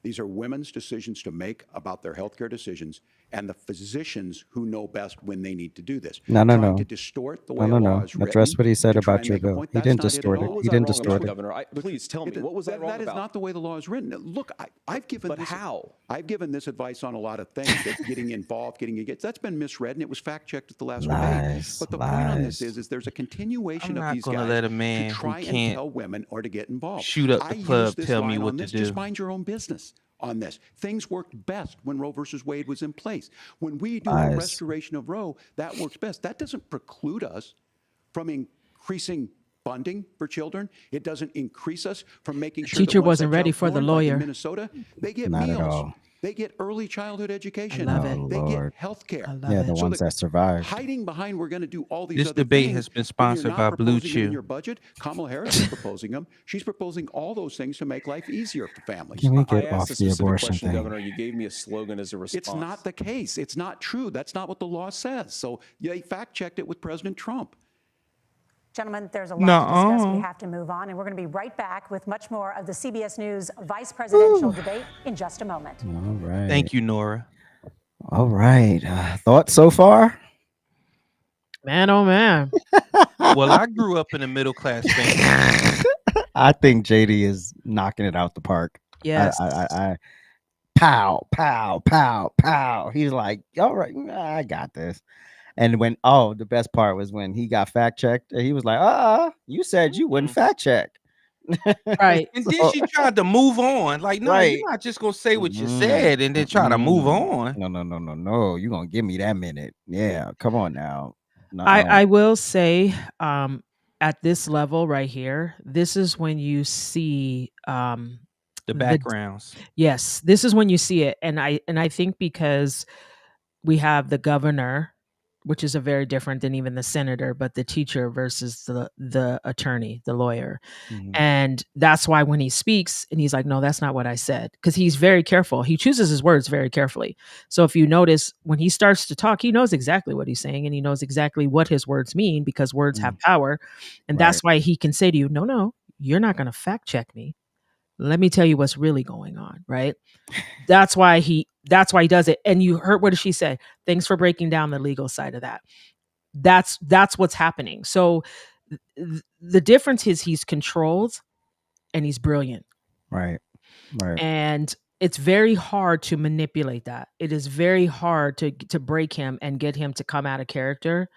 [SPEAKER 8] These are women's decisions to make about their healthcare decisions, and the physicians who know best when they need to do this.
[SPEAKER 1] No.
[SPEAKER 8] To distort the way a law is written.
[SPEAKER 1] Address what he said about your bill. He didn't distort it. He didn't distort it.
[SPEAKER 10] Governor, please tell me, what was I wrong about?
[SPEAKER 8] That is not the way the law is written. Look, I've given I've given this advice on a lot of things, that getting involved, that's been misread, and it was fact-checked at the last debate. But the point on this is there's a continuation of these guys
[SPEAKER 2] let a man
[SPEAKER 8] to try and tell women or to get involved.
[SPEAKER 2] Shoot up the club, tell me what to do.
[SPEAKER 8] Just mind your own business on this. Things worked best when Roe versus Wade was in place. When we do a restoration of Roe, that works best. That doesn't preclude us from increasing funding for children. It doesn't increase us from making sure
[SPEAKER 3] teacher wasn't ready for the lawyer.
[SPEAKER 8] In Minnesota, they get
[SPEAKER 1] Not
[SPEAKER 8] meals.
[SPEAKER 1] At all.
[SPEAKER 8] They get early childhood education.
[SPEAKER 3] I love it.
[SPEAKER 8] They get health care.
[SPEAKER 1] Yeah, the ones that survived.
[SPEAKER 8] Hiding behind, we're going to do all these
[SPEAKER 2] This
[SPEAKER 8] other
[SPEAKER 2] debate
[SPEAKER 8] things,
[SPEAKER 2] has been
[SPEAKER 8] when
[SPEAKER 2] sponsored
[SPEAKER 8] you're
[SPEAKER 2] by
[SPEAKER 8] not
[SPEAKER 2] Blue
[SPEAKER 8] proposing it in
[SPEAKER 2] Chew.
[SPEAKER 8] your budget. Kamala Harris is proposing them. She's proposing all those things to make life easier for families.
[SPEAKER 1] Can we
[SPEAKER 10] I
[SPEAKER 1] get
[SPEAKER 10] asked
[SPEAKER 1] off
[SPEAKER 10] a
[SPEAKER 1] the
[SPEAKER 10] specific
[SPEAKER 1] abortion
[SPEAKER 10] question,
[SPEAKER 1] thing?
[SPEAKER 10] Governor. You gave me a slogan as a response.
[SPEAKER 8] It's not the case. It's not true. That's not what the law says. So they fact-checked it with President Trump.
[SPEAKER 5] Gentlemen, there's a lot to discuss. We have to move on, and we're going to be right back with much more of the CBS News vice presidential debate in just a moment.
[SPEAKER 1] All right.
[SPEAKER 2] Thank you, Nora.
[SPEAKER 1] All right. Thoughts so far?
[SPEAKER 3] Man, oh man.
[SPEAKER 2] Well, I grew up in a middle class family.
[SPEAKER 1] I think JD is knocking it out the park.
[SPEAKER 3] Yes.
[SPEAKER 1] I pow, pow, pow, pow. He's like, all right, I got this. And when, the best part was when he got fact checked. He was like, you said you wouldn't fact check.
[SPEAKER 3] Right.
[SPEAKER 2] And then she tried to move on. Like, no,
[SPEAKER 1] Right.
[SPEAKER 2] you're not just going to say what you said and then try to move on.
[SPEAKER 1] No. You're going to give me that minute. Yeah. Come on now. No.
[SPEAKER 3] I will say, at this level right here, this is when you see
[SPEAKER 2] The backgrounds.
[SPEAKER 3] yes, this is when you see it. And I think because we have the governor, which is a very different than even the senator, but the teacher versus the attorney, the lawyer. And that's why when he speaks and he's like, no, that's not what I said, because he's very careful. He chooses his words very carefully. So if you notice, when he starts to talk, he knows exactly what he's saying, and he knows exactly what his words mean, because words have power. And that's why he can say to you, no, you're not going to fact check me. Let me tell you what's really going on, right? That's why he does it. And you heard, what did she say? Thanks for breaking down the legal side of that. That's what's happening. So the difference is he's controlled and he's brilliant.
[SPEAKER 1] Right.
[SPEAKER 3] And it's very hard to manipulate that. It is very hard to break him and get him to come out of character.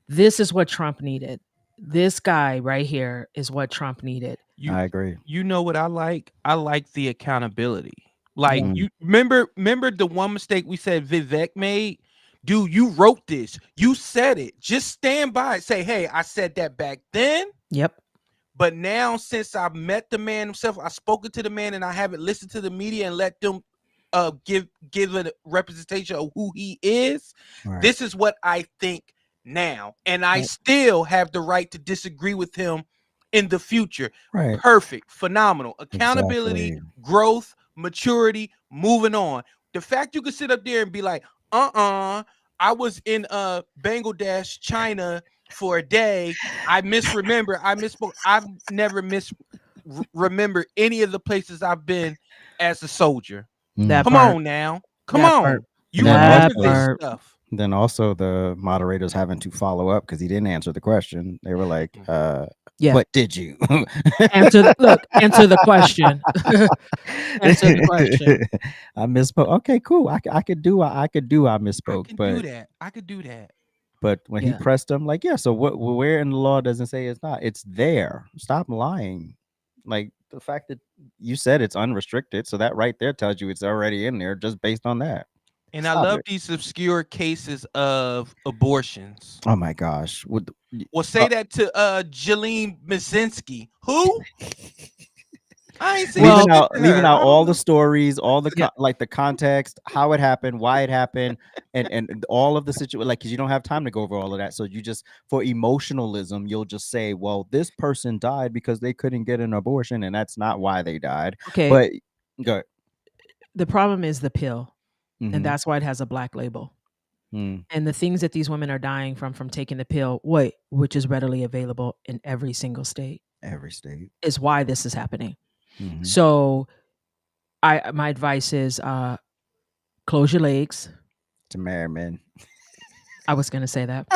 [SPEAKER 3] This is what Trump needed. This guy right here is what Trump needed.
[SPEAKER 1] I agree.
[SPEAKER 2] You know what I like? I like the accountability. Like, you remember the one mistake we said Vivek made? Dude, you wrote this. You said it. Just stand by it. Say, hey, I said that back then.
[SPEAKER 3] Yep.
[SPEAKER 2] But now, since I've met the man himself, I've spoken to the man, and I haven't listened to the media and let them give a representation of who he is.
[SPEAKER 1] Right.
[SPEAKER 2] This is what I think now. And I still have the right to disagree with him in the future.
[SPEAKER 1] Right.
[SPEAKER 2] Perfect. Phenomenal. Accountability, growth, maturity, moving on. The fact you could sit up there and be like, I was in Bangladesh, China for a day. I misspoke. I've never remember any of the places I've been as a soldier. Come on now. Come on. You remember this stuff.
[SPEAKER 1] Then also the moderators having to follow up because he didn't answer the question. They were like, but did you?
[SPEAKER 3] Answer the question. Answer the question.
[SPEAKER 1] I misspoke. Okay, cool. I could do I misspoke.
[SPEAKER 2] I could do that.
[SPEAKER 1] But when he pressed him, like, so where in the law doesn't say it's not? It's there. Stop lying. Like, the fact that you said it's unrestricted, so that right there tells you it's already in there just based on that.
[SPEAKER 2] And I love these obscure cases of abortions.
[SPEAKER 1] Oh my gosh.
[SPEAKER 2] Well, say that to Jillian Mazinski. Who? I ain't seen
[SPEAKER 1] leaving out all the stories, all the like the context, how it happened, why it happened, and all of the situation. Like, because you don't have time to go over all of that, so you just, for emotionalism, you'll just say, well, this person died because they couldn't get an abortion, and that's not why they died.
[SPEAKER 3] Okay,
[SPEAKER 1] but go ahead.
[SPEAKER 3] The problem is the pill, and that's why it has a black label. And the things that these women are dying from taking the pill, which is readily available in every single state.
[SPEAKER 1] Every state
[SPEAKER 3] is why this is happening. So my advice is close your legs.
[SPEAKER 1] To marry men.
[SPEAKER 3] I was going to say that.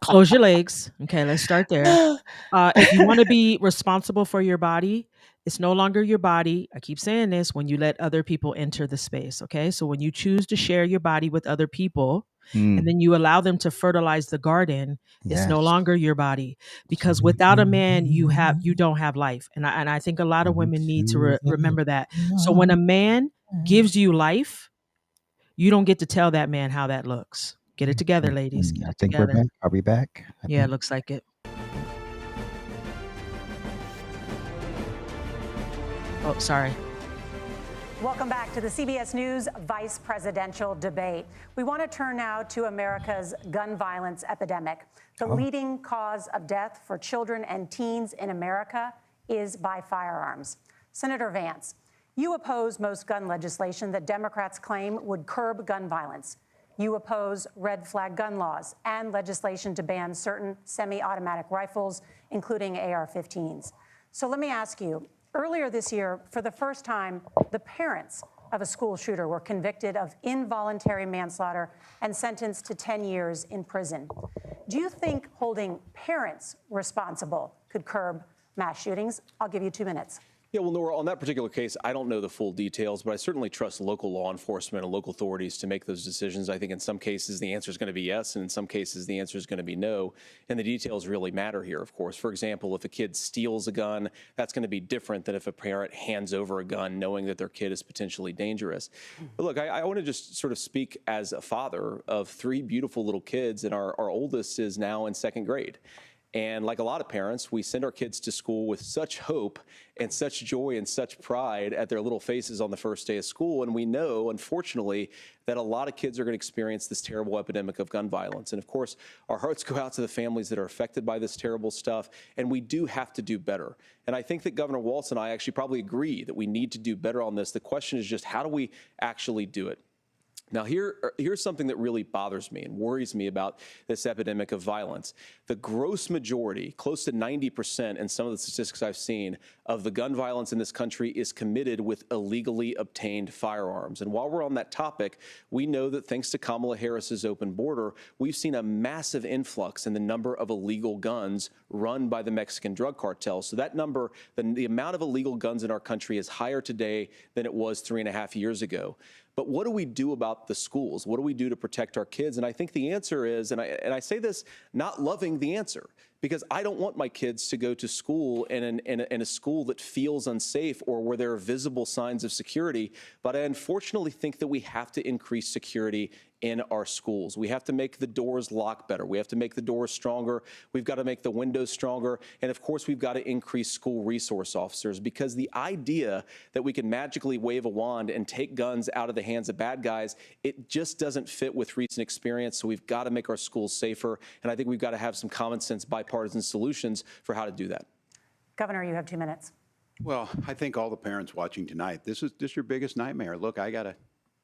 [SPEAKER 3] Close your legs. Okay, let's start there. If you want to be responsible for your body, it's no longer your body. I keep saying this, when you let other people enter the space. Okay, so when you choose to share your body with other people, and then you allow them to fertilize the garden, it's no longer your body, because without a man, you don't have life. And I think a lot of women need to remember that. So when a man gives you life, you don't get to tell that man how that looks. Get it together, ladies. Get it together.
[SPEAKER 1] We're back. Are we back?
[SPEAKER 3] It looks like it. Oh, sorry.
[SPEAKER 5] Welcome back to the CBS News Vice Presidential Debate. We want to turn now to America's gun violence epidemic. The leading cause of death for children and teens in America is by firearms. Senator Vance, you oppose most gun legislation that Democrats claim would curb gun violence. You oppose red flag gun laws and legislation to ban certain semi-automatic rifles, including AR-15s. So let me ask you, earlier this year, for the first time, the parents of a school shooter were convicted of involuntary manslaughter and sentenced to 10 years in prison. Do you think holding parents responsible could curb mass shootings? I'll give you 2 minutes.
[SPEAKER 10] Yeah, well, Nora, on that particular case, I don't know the full details, but I certainly trust local law enforcement and local authorities to make those decisions. I think in some cases the answer is going to be yes, and in some cases the answer is going to be no. And the details really matter here, of course. For example, if a kid steals a gun, that's going to be different than if a parent hands over a gun knowing that their kid is potentially dangerous. But look, I want to just sort of speak as a father of 3 beautiful little kids, and our oldest is now in 2nd grade. And like a lot of parents, we send our kids to school with such hope and such joy and such pride at their little faces on the first day of school. And we know, unfortunately, that a lot of kids are going to experience this terrible epidemic of gun violence. And of course, our hearts go out to the families that are affected by this terrible stuff. And we do have to do better. And I think that Governor Walz and I actually probably agree that we need to do better on this. The question is just, how do we actually do it? Now, here's something that really bothers me and worries me about this epidemic of violence. The gross majority, close to 90% in some of the statistics I've seen, of the gun violence in this country is committed with illegally obtained firearms. And while we're on that topic, we know that thanks to Kamala Harris's open border, we've seen a massive influx in the number of illegal guns run by the Mexican drug cartels. So that number, the amount of illegal guns in our country is higher today than it was 3.5 years ago. But what do we do about the schools? What do we do to protect our kids? And I think the answer is, and I say this not loving the answer, because I don't want my kids to go to school in a school that feels unsafe or where there are visible signs of security. But I unfortunately think that we have to increase security in our schools. We have to make the doors lock better. We have to make the doors stronger. We've got to make the windows stronger. And of course, we've got to increase school resource officers, because the idea that we can magically wave a wand and take guns out of the hands of bad guys, it just doesn't fit with recent experience. So we've got to make our schools safer. And I think we've got to have some common sense bipartisan solutions for how to do that.
[SPEAKER 5] Governor, you have 2 minutes.
[SPEAKER 8] Well, I think all the parents watching tonight, this is your biggest nightmare. Look, I got a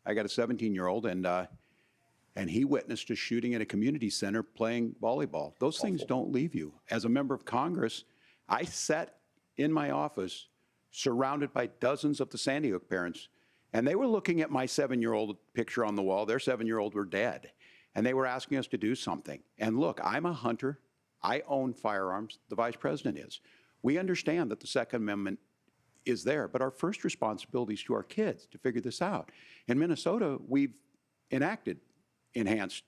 [SPEAKER 8] 17-year-old, and he witnessed a shooting at a community center playing volleyball. Those things don't leave you. As a member of Congress, I sat in my office surrounded by dozens of the Sandy Hook parents, and they were looking at my 7-year-old picture on the wall. Their 7-year-old were dead, and they were asking us to do something. And look, I'm a hunter. I own firearms. The vice president is. We understand that the Second Amendment is there, but our first responsibility is to our kids to figure this out. In Minnesota, we've enacted enhanced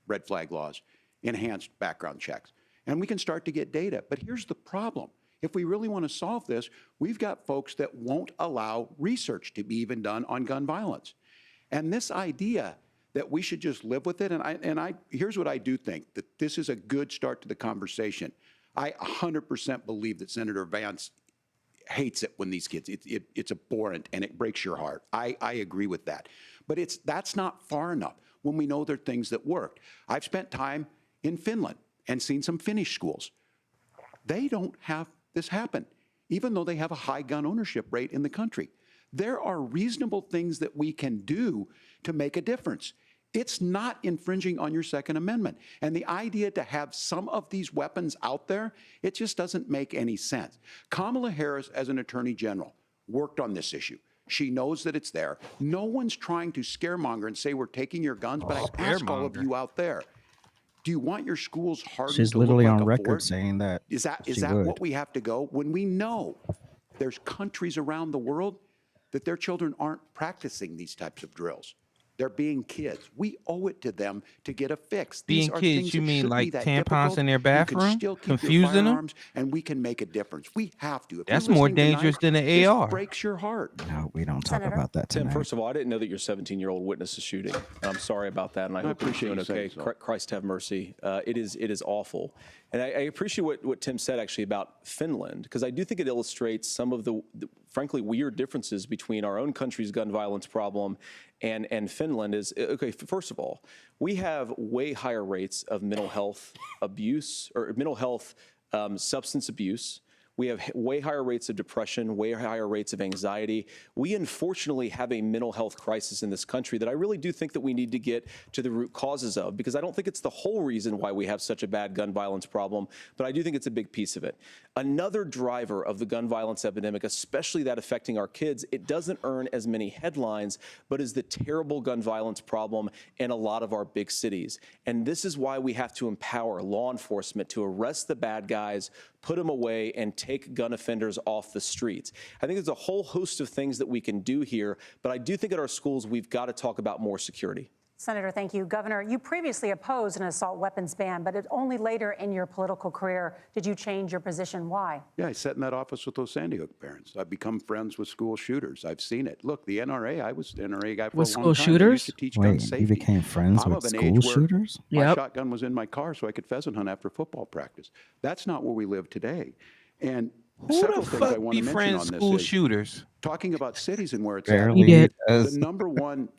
[SPEAKER 8] red flag laws, enhanced background checks, and we can start to get data. But here's the problem. If we really want to solve this, we've got folks that won't allow research to be even done on gun violence. And this idea that we should just live with it, and here's what I do think, that this is a good start to the conversation. I 100% believe that Senator Vance hates it when these kids, it's abhorrent and it breaks your heart. I agree with that. But that's not far enough when we know there are things that worked. I've spent time in Finland and seen some Finnish schools. They don't have this happen, even though they have a high gun ownership rate in the country. There are reasonable things that we can do to make a difference. It's not infringing on your Second Amendment. And the idea to have some of these weapons out there, it just doesn't make any sense. Kamala Harris, as an attorney general, worked on this issue. She knows that it's there. No one's trying to scaremonger and say we're taking your guns, but I ask all of you out there, do you want your schools hardened
[SPEAKER 1] She's
[SPEAKER 8] to look
[SPEAKER 1] literally
[SPEAKER 8] like
[SPEAKER 1] on
[SPEAKER 8] a
[SPEAKER 1] record
[SPEAKER 8] fort?
[SPEAKER 1] saying that.
[SPEAKER 8] Is that
[SPEAKER 1] would.
[SPEAKER 8] what we have to go when we know there's countries around the world that their children aren't practicing these types of drills? They're being kids. We owe it to them to get a fix. These
[SPEAKER 2] Being
[SPEAKER 8] are
[SPEAKER 2] kids,
[SPEAKER 8] things
[SPEAKER 2] you
[SPEAKER 8] that
[SPEAKER 2] mean
[SPEAKER 8] shouldn't be
[SPEAKER 2] like
[SPEAKER 8] that
[SPEAKER 2] tampons
[SPEAKER 8] difficult.
[SPEAKER 2] in their
[SPEAKER 8] You
[SPEAKER 2] bathroom?
[SPEAKER 8] can still keep your
[SPEAKER 2] Confusing them?
[SPEAKER 8] firearms, and we can make a difference. We have to. If
[SPEAKER 2] That's
[SPEAKER 8] you're
[SPEAKER 2] more
[SPEAKER 8] listening tonight,
[SPEAKER 2] dangerous than an
[SPEAKER 8] this
[SPEAKER 2] AR.
[SPEAKER 8] breaks your heart.
[SPEAKER 1] No, we don't talk
[SPEAKER 5] Senator?
[SPEAKER 1] about that
[SPEAKER 10] Tim,
[SPEAKER 1] tonight.
[SPEAKER 10] first of all, I didn't know that your 17-year-old witnessed a shooting. I'm sorry about that, and I hope you're
[SPEAKER 8] appreciate
[SPEAKER 10] doing
[SPEAKER 8] you
[SPEAKER 10] okay.
[SPEAKER 8] saying so.
[SPEAKER 10] Christ have mercy. It is awful. And I appreciate what Tim said actually about Finland, because I do think it illustrates some of the frankly weird differences between our own country's gun violence problem and Finland. Is okay, first of all, we have way higher rates of mental health abuse or mental health substance abuse. We have way higher rates of depression, way higher rates of anxiety. We unfortunately have a mental health crisis in this country that I really do think that we need to get to the root causes of, because I don't think it's the whole reason why we have such a bad gun violence problem, but I do think it's a big piece of it. Another driver of the gun violence epidemic, especially that affecting our kids, it doesn't earn as many headlines, but is the terrible gun violence problem in a lot of our big cities. And this is why we have to empower law enforcement to arrest the bad guys, put them away, and take gun offenders off the streets. I think there's a whole host of things that we can do here, but I do think at our schools we've got to talk about more security.
[SPEAKER 5] Senator, thank you. Governor, you previously opposed an assault weapons ban, but only later in your political career did you change your position. Why?
[SPEAKER 8] Yeah, I sat in that office with those Sandy Hook parents. I've become friends with school shooters. I've seen it. Look, the NRA, I was the NRA guy for
[SPEAKER 3] With
[SPEAKER 8] a
[SPEAKER 3] school
[SPEAKER 8] long time.
[SPEAKER 3] shooters?
[SPEAKER 8] They used to teach gun
[SPEAKER 1] Wait,
[SPEAKER 8] safety.
[SPEAKER 1] you became friends
[SPEAKER 8] I'm
[SPEAKER 1] with
[SPEAKER 8] of an
[SPEAKER 1] school
[SPEAKER 8] age where
[SPEAKER 1] shooters?
[SPEAKER 8] my
[SPEAKER 3] Yep.
[SPEAKER 8] shotgun was in my car so I could pheasant hunt after football practice. That's not where we live today. And
[SPEAKER 2] Who
[SPEAKER 8] several
[SPEAKER 2] the
[SPEAKER 8] things I
[SPEAKER 2] fuck
[SPEAKER 8] want to mention
[SPEAKER 2] befriends
[SPEAKER 8] on
[SPEAKER 2] school
[SPEAKER 8] this is
[SPEAKER 2] shooters?
[SPEAKER 8] talking about cities and where it's
[SPEAKER 1] Barely
[SPEAKER 3] You did.
[SPEAKER 1] does.
[SPEAKER 8] the number one,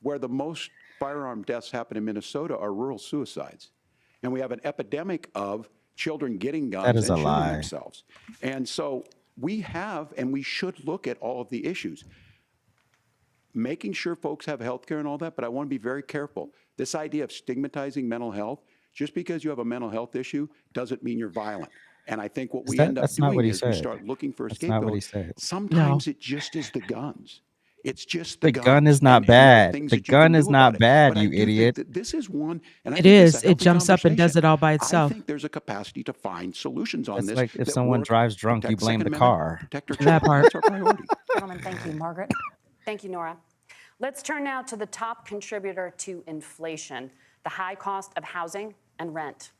[SPEAKER 8] where the most firearm deaths happen in Minnesota are rural suicides. And we have an epidemic of children getting guns
[SPEAKER 1] That
[SPEAKER 8] and
[SPEAKER 1] is a
[SPEAKER 8] shooting
[SPEAKER 1] lie.
[SPEAKER 8] themselves. And so we have, and we should look at all of the issues. Making sure folks have health care and all that, but I want to be very careful. This idea of stigmatizing mental health, just because you have a mental health issue doesn't mean you're violent. And I think what we end up
[SPEAKER 1] That's not what
[SPEAKER 8] doing
[SPEAKER 1] he
[SPEAKER 8] is we
[SPEAKER 1] said.
[SPEAKER 8] start looking for a
[SPEAKER 1] That's not what he
[SPEAKER 8] scapegoat.
[SPEAKER 1] said.
[SPEAKER 8] Sometimes it just is the guns. It's just the
[SPEAKER 1] The
[SPEAKER 8] guns.
[SPEAKER 1] gun is not
[SPEAKER 8] and there are
[SPEAKER 1] bad.
[SPEAKER 8] things
[SPEAKER 1] The
[SPEAKER 8] that you can
[SPEAKER 1] gun is
[SPEAKER 8] do
[SPEAKER 1] not
[SPEAKER 8] about it.
[SPEAKER 1] bad,
[SPEAKER 8] But I
[SPEAKER 1] you
[SPEAKER 8] do think
[SPEAKER 1] idiot.
[SPEAKER 8] that this is one, and I
[SPEAKER 3] It
[SPEAKER 8] think it's
[SPEAKER 3] is.
[SPEAKER 8] a
[SPEAKER 3] It
[SPEAKER 8] healthy
[SPEAKER 3] jumps up and does
[SPEAKER 8] conversation.
[SPEAKER 3] it all by
[SPEAKER 8] I
[SPEAKER 3] itself.
[SPEAKER 8] think there's a capacity to find solutions on
[SPEAKER 1] It's
[SPEAKER 8] this.
[SPEAKER 1] like if
[SPEAKER 8] that
[SPEAKER 1] someone
[SPEAKER 8] work,
[SPEAKER 1] drives drunk, you
[SPEAKER 8] protect
[SPEAKER 1] blame
[SPEAKER 8] Second
[SPEAKER 1] the
[SPEAKER 8] Amendment,
[SPEAKER 1] car.
[SPEAKER 8] protect our
[SPEAKER 3] That
[SPEAKER 8] children.
[SPEAKER 3] part.
[SPEAKER 8] That's our priority.
[SPEAKER 5] Gentlemen, thank you. Margaret?
[SPEAKER 6] Thank you, Nora. Let's turn now to the top contributor to inflation, the high cost of housing and rent.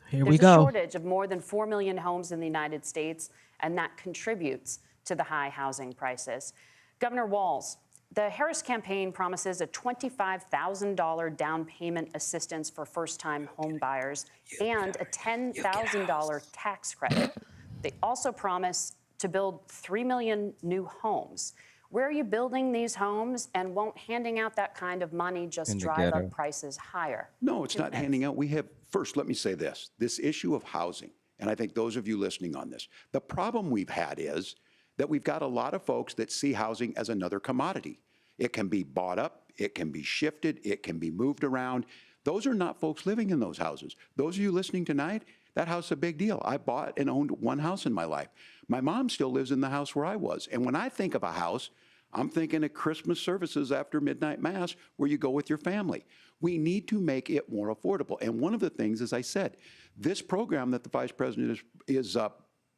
[SPEAKER 3] Here
[SPEAKER 6] There's
[SPEAKER 3] we
[SPEAKER 6] a
[SPEAKER 3] go.
[SPEAKER 6] shortage of more than 4 million homes in the United States, and that contributes to the high housing prices. Governor Walz, the Harris campaign promises a $25,000 down payment assistance for first-time home buyers and a $10,000 tax credit. They also promise to build 3 million new homes. Where are you building these homes, and won't handing out that kind of money just
[SPEAKER 1] In the
[SPEAKER 6] drive
[SPEAKER 1] ghetto.
[SPEAKER 6] up prices higher?
[SPEAKER 8] No, it's not handing out. We have, first, let me say this issue of housing, and I think those of you listening on this, the problem we've had is that we've got a lot of folks that see housing as another commodity. It can be bought up, it can be shifted, it can be moved around. Those are not folks living in those houses. Those of you listening tonight, that house is a big deal. I bought and owned one house in my life. My mom still lives in the house where I was. And when I think of a house, I'm thinking of Christmas services after midnight mass where you go with your family. We need to make it more affordable. And one of the things, as I said, this program that the Vice President is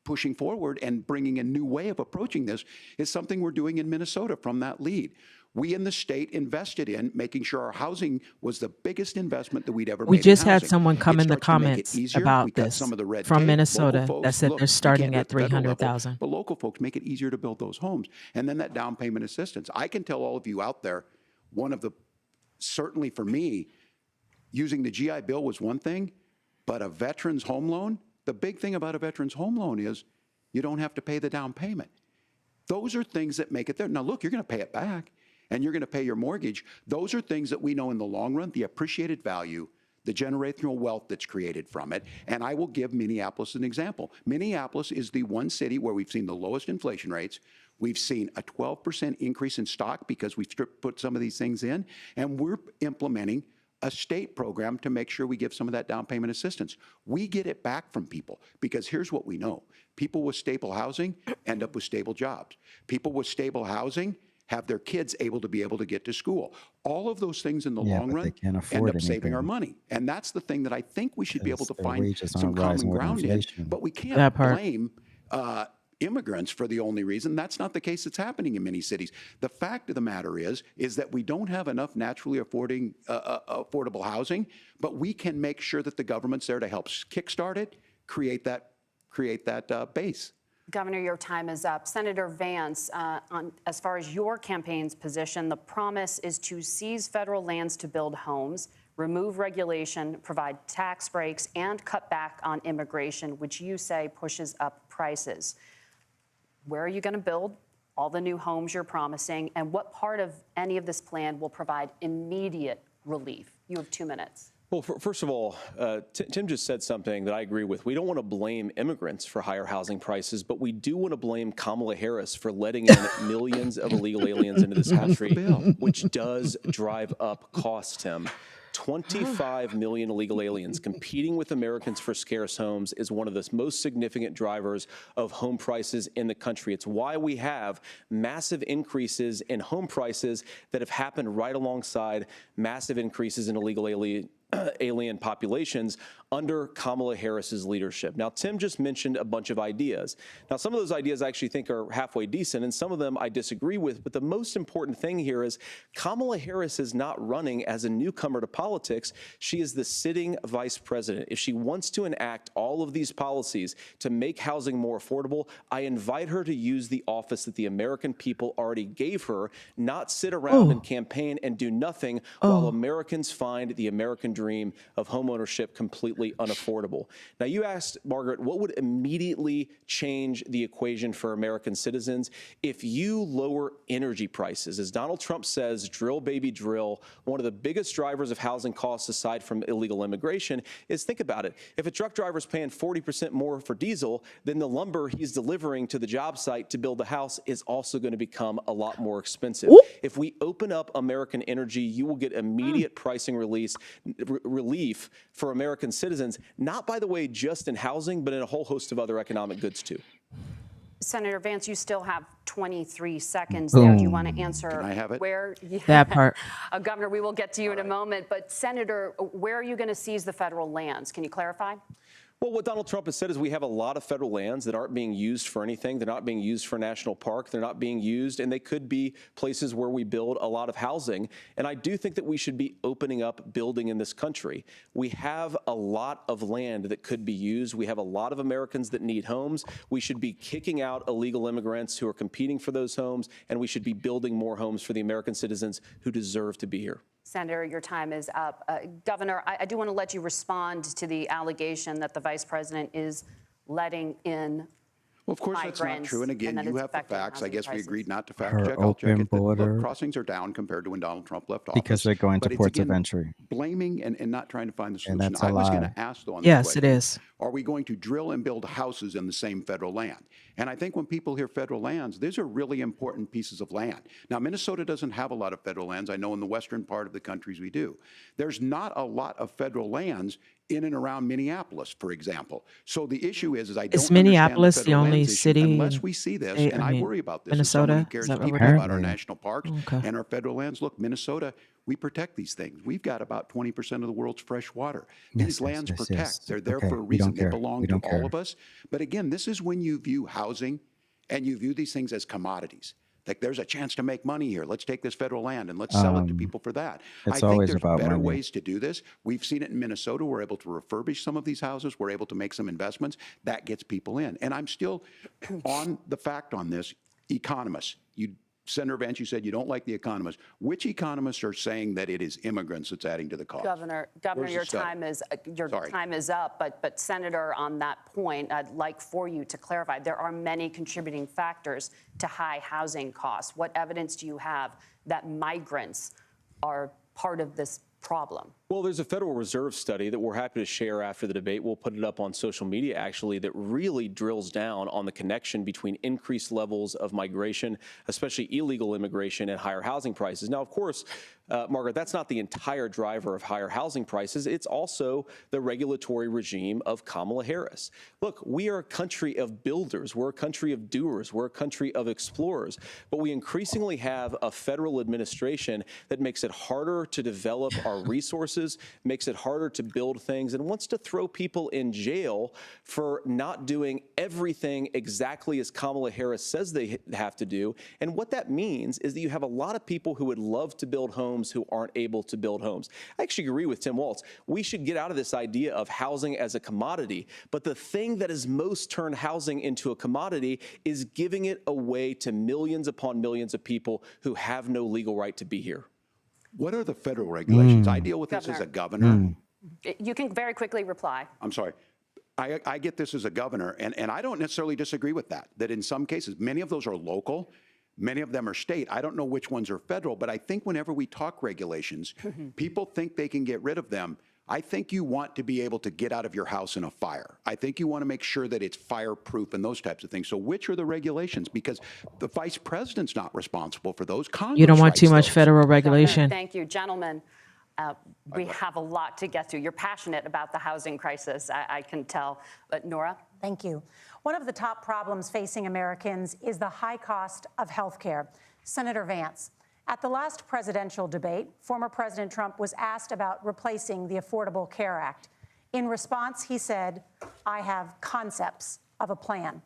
[SPEAKER 8] pushing forward and bringing a new way of approaching this is something we're doing in Minnesota from that lead. We in the state invested in making sure our housing was the biggest investment that we'd ever made.
[SPEAKER 3] We just
[SPEAKER 8] in
[SPEAKER 3] had
[SPEAKER 8] housing.
[SPEAKER 3] someone come
[SPEAKER 8] It
[SPEAKER 3] in the
[SPEAKER 8] starts to make it
[SPEAKER 3] comments
[SPEAKER 8] easier. We
[SPEAKER 3] about
[SPEAKER 8] cut
[SPEAKER 3] this
[SPEAKER 8] some of the red
[SPEAKER 3] from
[SPEAKER 8] tape.
[SPEAKER 3] Minnesota
[SPEAKER 8] Local
[SPEAKER 3] that
[SPEAKER 8] folks,
[SPEAKER 3] said
[SPEAKER 8] look,
[SPEAKER 3] they're
[SPEAKER 8] you
[SPEAKER 3] starting
[SPEAKER 8] can't do it
[SPEAKER 3] at
[SPEAKER 8] at the federal level,
[SPEAKER 3] 300,000.
[SPEAKER 8] but local folks make it easier to build those homes. And then that down payment assistance. I can tell all of you out there, one of the, certainly for me, using the GI Bill was one thing, but a veteran's home loan, the big thing about a veteran's home loan is you don't have to pay the down payment. Those are things that make it there. Now, look, you're going to pay it back and you're going to pay your mortgage. Those are things that we know in the long run, the appreciated value, the generational wealth that's created from it. And I will give Minneapolis an example. Minneapolis is the one city where we've seen the lowest inflation rates. We've seen a 12% increase in stock because we've put some of these things in, and we're implementing a state program to make sure we give some of that down payment assistance. We get it back from people because here's what we know. People with stable housing end up with stable jobs. People with stable housing have their kids able to get to school. All of those things in the long
[SPEAKER 1] but
[SPEAKER 8] run
[SPEAKER 1] they can't
[SPEAKER 8] end
[SPEAKER 1] afford
[SPEAKER 8] up saving our
[SPEAKER 1] anything.
[SPEAKER 8] money. And that's the thing that I think we should be able to
[SPEAKER 1] Their
[SPEAKER 8] find
[SPEAKER 1] wages
[SPEAKER 8] some
[SPEAKER 1] aren't
[SPEAKER 8] common
[SPEAKER 1] rising with
[SPEAKER 8] ground in.
[SPEAKER 1] inflation.
[SPEAKER 8] But we
[SPEAKER 3] That
[SPEAKER 8] can't
[SPEAKER 3] part.
[SPEAKER 8] blame immigrants for the only reason. That's not the case that's happening in many cities. The fact of the matter is that we don't have enough naturally affordable housing, but we can make sure that the government's there to help kickstart it, create that base.
[SPEAKER 6] Governor, your time is up. Senator Vance, as far as your campaign's position, the promise is to seize federal lands to build homes, remove regulation, provide tax breaks, and cut back on immigration, which you say pushes up prices. Where are you going to build all the new homes you're promising, and what part of any of this plan will provide immediate relief? You have 2 minutes.
[SPEAKER 10] Well, first of all, Tim just said something that I agree with. We don't want to blame immigrants for higher housing prices, but we do want to blame Kamala Harris for letting in millions of illegal aliens into this country, which does drive up costs, Tim. 25 million illegal aliens competing with Americans for scarce homes is one of the most significant drivers of home prices in the country. It's why we have massive increases in home prices that have happened right alongside massive increases in illegal alien alien populations under Kamala Harris's leadership. Now, Tim just mentioned a bunch of ideas. Now, some of those ideas I actually think are halfway decent, and some of them I disagree with. But the most important thing here is Kamala Harris is not running as a newcomer to politics. She is the sitting vice president. If she wants to enact all of these policies to make housing more affordable, I invite her to use the office that the American people already gave her, not sit around and campaign and do nothing while Americans find the American dream of homeownership completely unaffordable. Now, you asked, Margaret, what would immediately change the equation for American citizens if you lower energy prices? As Donald Trump says, drill, baby, drill. One of the biggest drivers of housing costs, aside from illegal immigration, is, think about it. If a truck driver is paying 40% more for diesel, then the lumber he's delivering to the job site to build the house is also going to become a lot more expensive. If we open up American energy, you will get immediate pricing relief for American citizens, not, by the way, just in housing, but in a whole host of other economic goods, too.
[SPEAKER 6] Senator Vance, you still have 23 seconds there. Do you want to answer?
[SPEAKER 8] Can I have it?
[SPEAKER 6] Where? Yeah.
[SPEAKER 3] That part.
[SPEAKER 6] Governor, we will get to you in a moment. But, Senator, where are you going to seize the federal lands? Can you clarify?
[SPEAKER 10] Well, what Donald Trump has said is we have a lot of federal lands that aren't being used for anything. They're not being used for a national park. They're not being used, and they could be places where we build a lot of housing. And I do think that we should be opening up building in this country. We have a lot of land that could be used. We have a lot of Americans that need homes. We should be kicking out illegal immigrants who are competing for those homes, and we should be building more homes for the American citizens who deserve to be here.
[SPEAKER 6] Senator, your time is up. Governor, I do want to let you respond to the allegation that the vice president is letting in
[SPEAKER 8] Well, of course, that's not true. And again, you have the facts. I guess we agreed not to fact check.
[SPEAKER 1] Her
[SPEAKER 8] I'll check
[SPEAKER 1] open
[SPEAKER 8] it.
[SPEAKER 1] border.
[SPEAKER 8] Look, crossings are down compared to when Donald Trump left office.
[SPEAKER 1] Because they're going to
[SPEAKER 8] But it's,
[SPEAKER 1] ports of
[SPEAKER 8] again,
[SPEAKER 1] entry.
[SPEAKER 8] blaming and not trying to find the
[SPEAKER 1] And
[SPEAKER 8] solution.
[SPEAKER 1] that's a
[SPEAKER 8] I was going
[SPEAKER 1] lie.
[SPEAKER 8] to ask, though, on this
[SPEAKER 3] Yes, it
[SPEAKER 8] question,
[SPEAKER 3] is.
[SPEAKER 8] are we going to drill and build houses in the same federal land? And I think when people hear federal lands, these are really important pieces of land. Now, Minnesota doesn't have a lot of federal lands. I know in the western part of the countries we do. There's not a lot of federal lands in and around Minneapolis, for example. So the issue is I don't
[SPEAKER 3] Is Minneapolis
[SPEAKER 8] understand
[SPEAKER 3] the
[SPEAKER 8] federal
[SPEAKER 3] only
[SPEAKER 8] lands issue
[SPEAKER 3] city
[SPEAKER 8] unless
[SPEAKER 3] in
[SPEAKER 8] we see this,
[SPEAKER 3] state-
[SPEAKER 8] and
[SPEAKER 3] I
[SPEAKER 8] I
[SPEAKER 3] mean,
[SPEAKER 8] worry about this
[SPEAKER 3] Minnesota?
[SPEAKER 8] as someone who
[SPEAKER 3] Is
[SPEAKER 8] cares
[SPEAKER 3] that what
[SPEAKER 8] deeply
[SPEAKER 3] we're hearing?
[SPEAKER 8] about our national parks
[SPEAKER 3] Okay.
[SPEAKER 8] and our federal lands. Look, Minnesota, we protect these things. We've got about 20% of the world's fresh water. These lands protect. They're there
[SPEAKER 1] Okay,
[SPEAKER 8] for a
[SPEAKER 1] we don't
[SPEAKER 8] reason. They
[SPEAKER 1] care.
[SPEAKER 8] belong
[SPEAKER 1] We
[SPEAKER 8] to
[SPEAKER 1] don't care.
[SPEAKER 8] all of us. But again, this is when you view housing and you view these things as commodities. Like, there's a chance to make money here. Let's take this federal land and let's sell it to people for that.
[SPEAKER 1] it's
[SPEAKER 8] I think
[SPEAKER 1] always
[SPEAKER 8] there's
[SPEAKER 1] about
[SPEAKER 8] better
[SPEAKER 1] money.
[SPEAKER 8] ways to do this. We've seen it in Minnesota. We're able to refurbish some of these houses. We're able to make some investments. That gets people in. And I'm still on the fact on this. Economists, Senator Vance, you said you don't like the economists. Which economists are saying that it is immigrants that's adding to the cost?
[SPEAKER 6] Governor,
[SPEAKER 8] Where's the
[SPEAKER 6] your
[SPEAKER 8] study?
[SPEAKER 6] time is up. But Senator, on that point, I'd like for you to clarify. There are many contributing factors to high housing costs. What evidence do you have that migrants are part of this problem?
[SPEAKER 10] Well, there's a Federal Reserve study that we're happy to share after the debate. We'll put it up on social media, actually, that really drills down on the connection between increased levels of migration, especially illegal immigration, and higher housing prices. Now, of course, Margaret, that's not the entire driver of higher housing prices. It's also the regulatory regime of Kamala Harris. Look, we are a country of builders. We're a country of doers. We're a country of explorers. But we increasingly have a federal administration that makes it harder to develop our resources, makes it harder to build things, and wants to throw people in jail for not doing everything exactly as Kamala Harris says they have to do. And what that means is that you have a lot of people who would love to build homes who aren't able to build homes. I actually agree with Tim Walz. We should get out of this idea of housing as a commodity. But the thing that has most turned housing into a commodity is giving it away to millions upon millions of people who have no legal right to be here.
[SPEAKER 8] What are the federal regulations? I deal with this as a governor.
[SPEAKER 6] You can very quickly reply.
[SPEAKER 8] I'm sorry. I get this as a governor, and I don't necessarily disagree with that in some cases, many of those are local, many of them are state. I don't know which ones are federal, but I think whenever we talk regulations, people think they can get rid of them. I think you want to be able to get out of your house in a fire. I think you want to make sure that it's fireproof and those types of things. So which are the regulations? Because the vice president's not responsible for those. Congress
[SPEAKER 3] You don't want too
[SPEAKER 8] writes
[SPEAKER 3] much
[SPEAKER 8] those.
[SPEAKER 3] federal regulation.
[SPEAKER 6] Thank you, gentlemen. We have a lot to get to. You're passionate about the housing crisis, I can tell. But Nora?
[SPEAKER 5] Thank you. One of the top problems facing Americans is the high cost of health care. Senator Vance, At the last presidential debate, former President Trump was asked about replacing the Affordable Care Act. In response, he said, "I have concepts of a plan."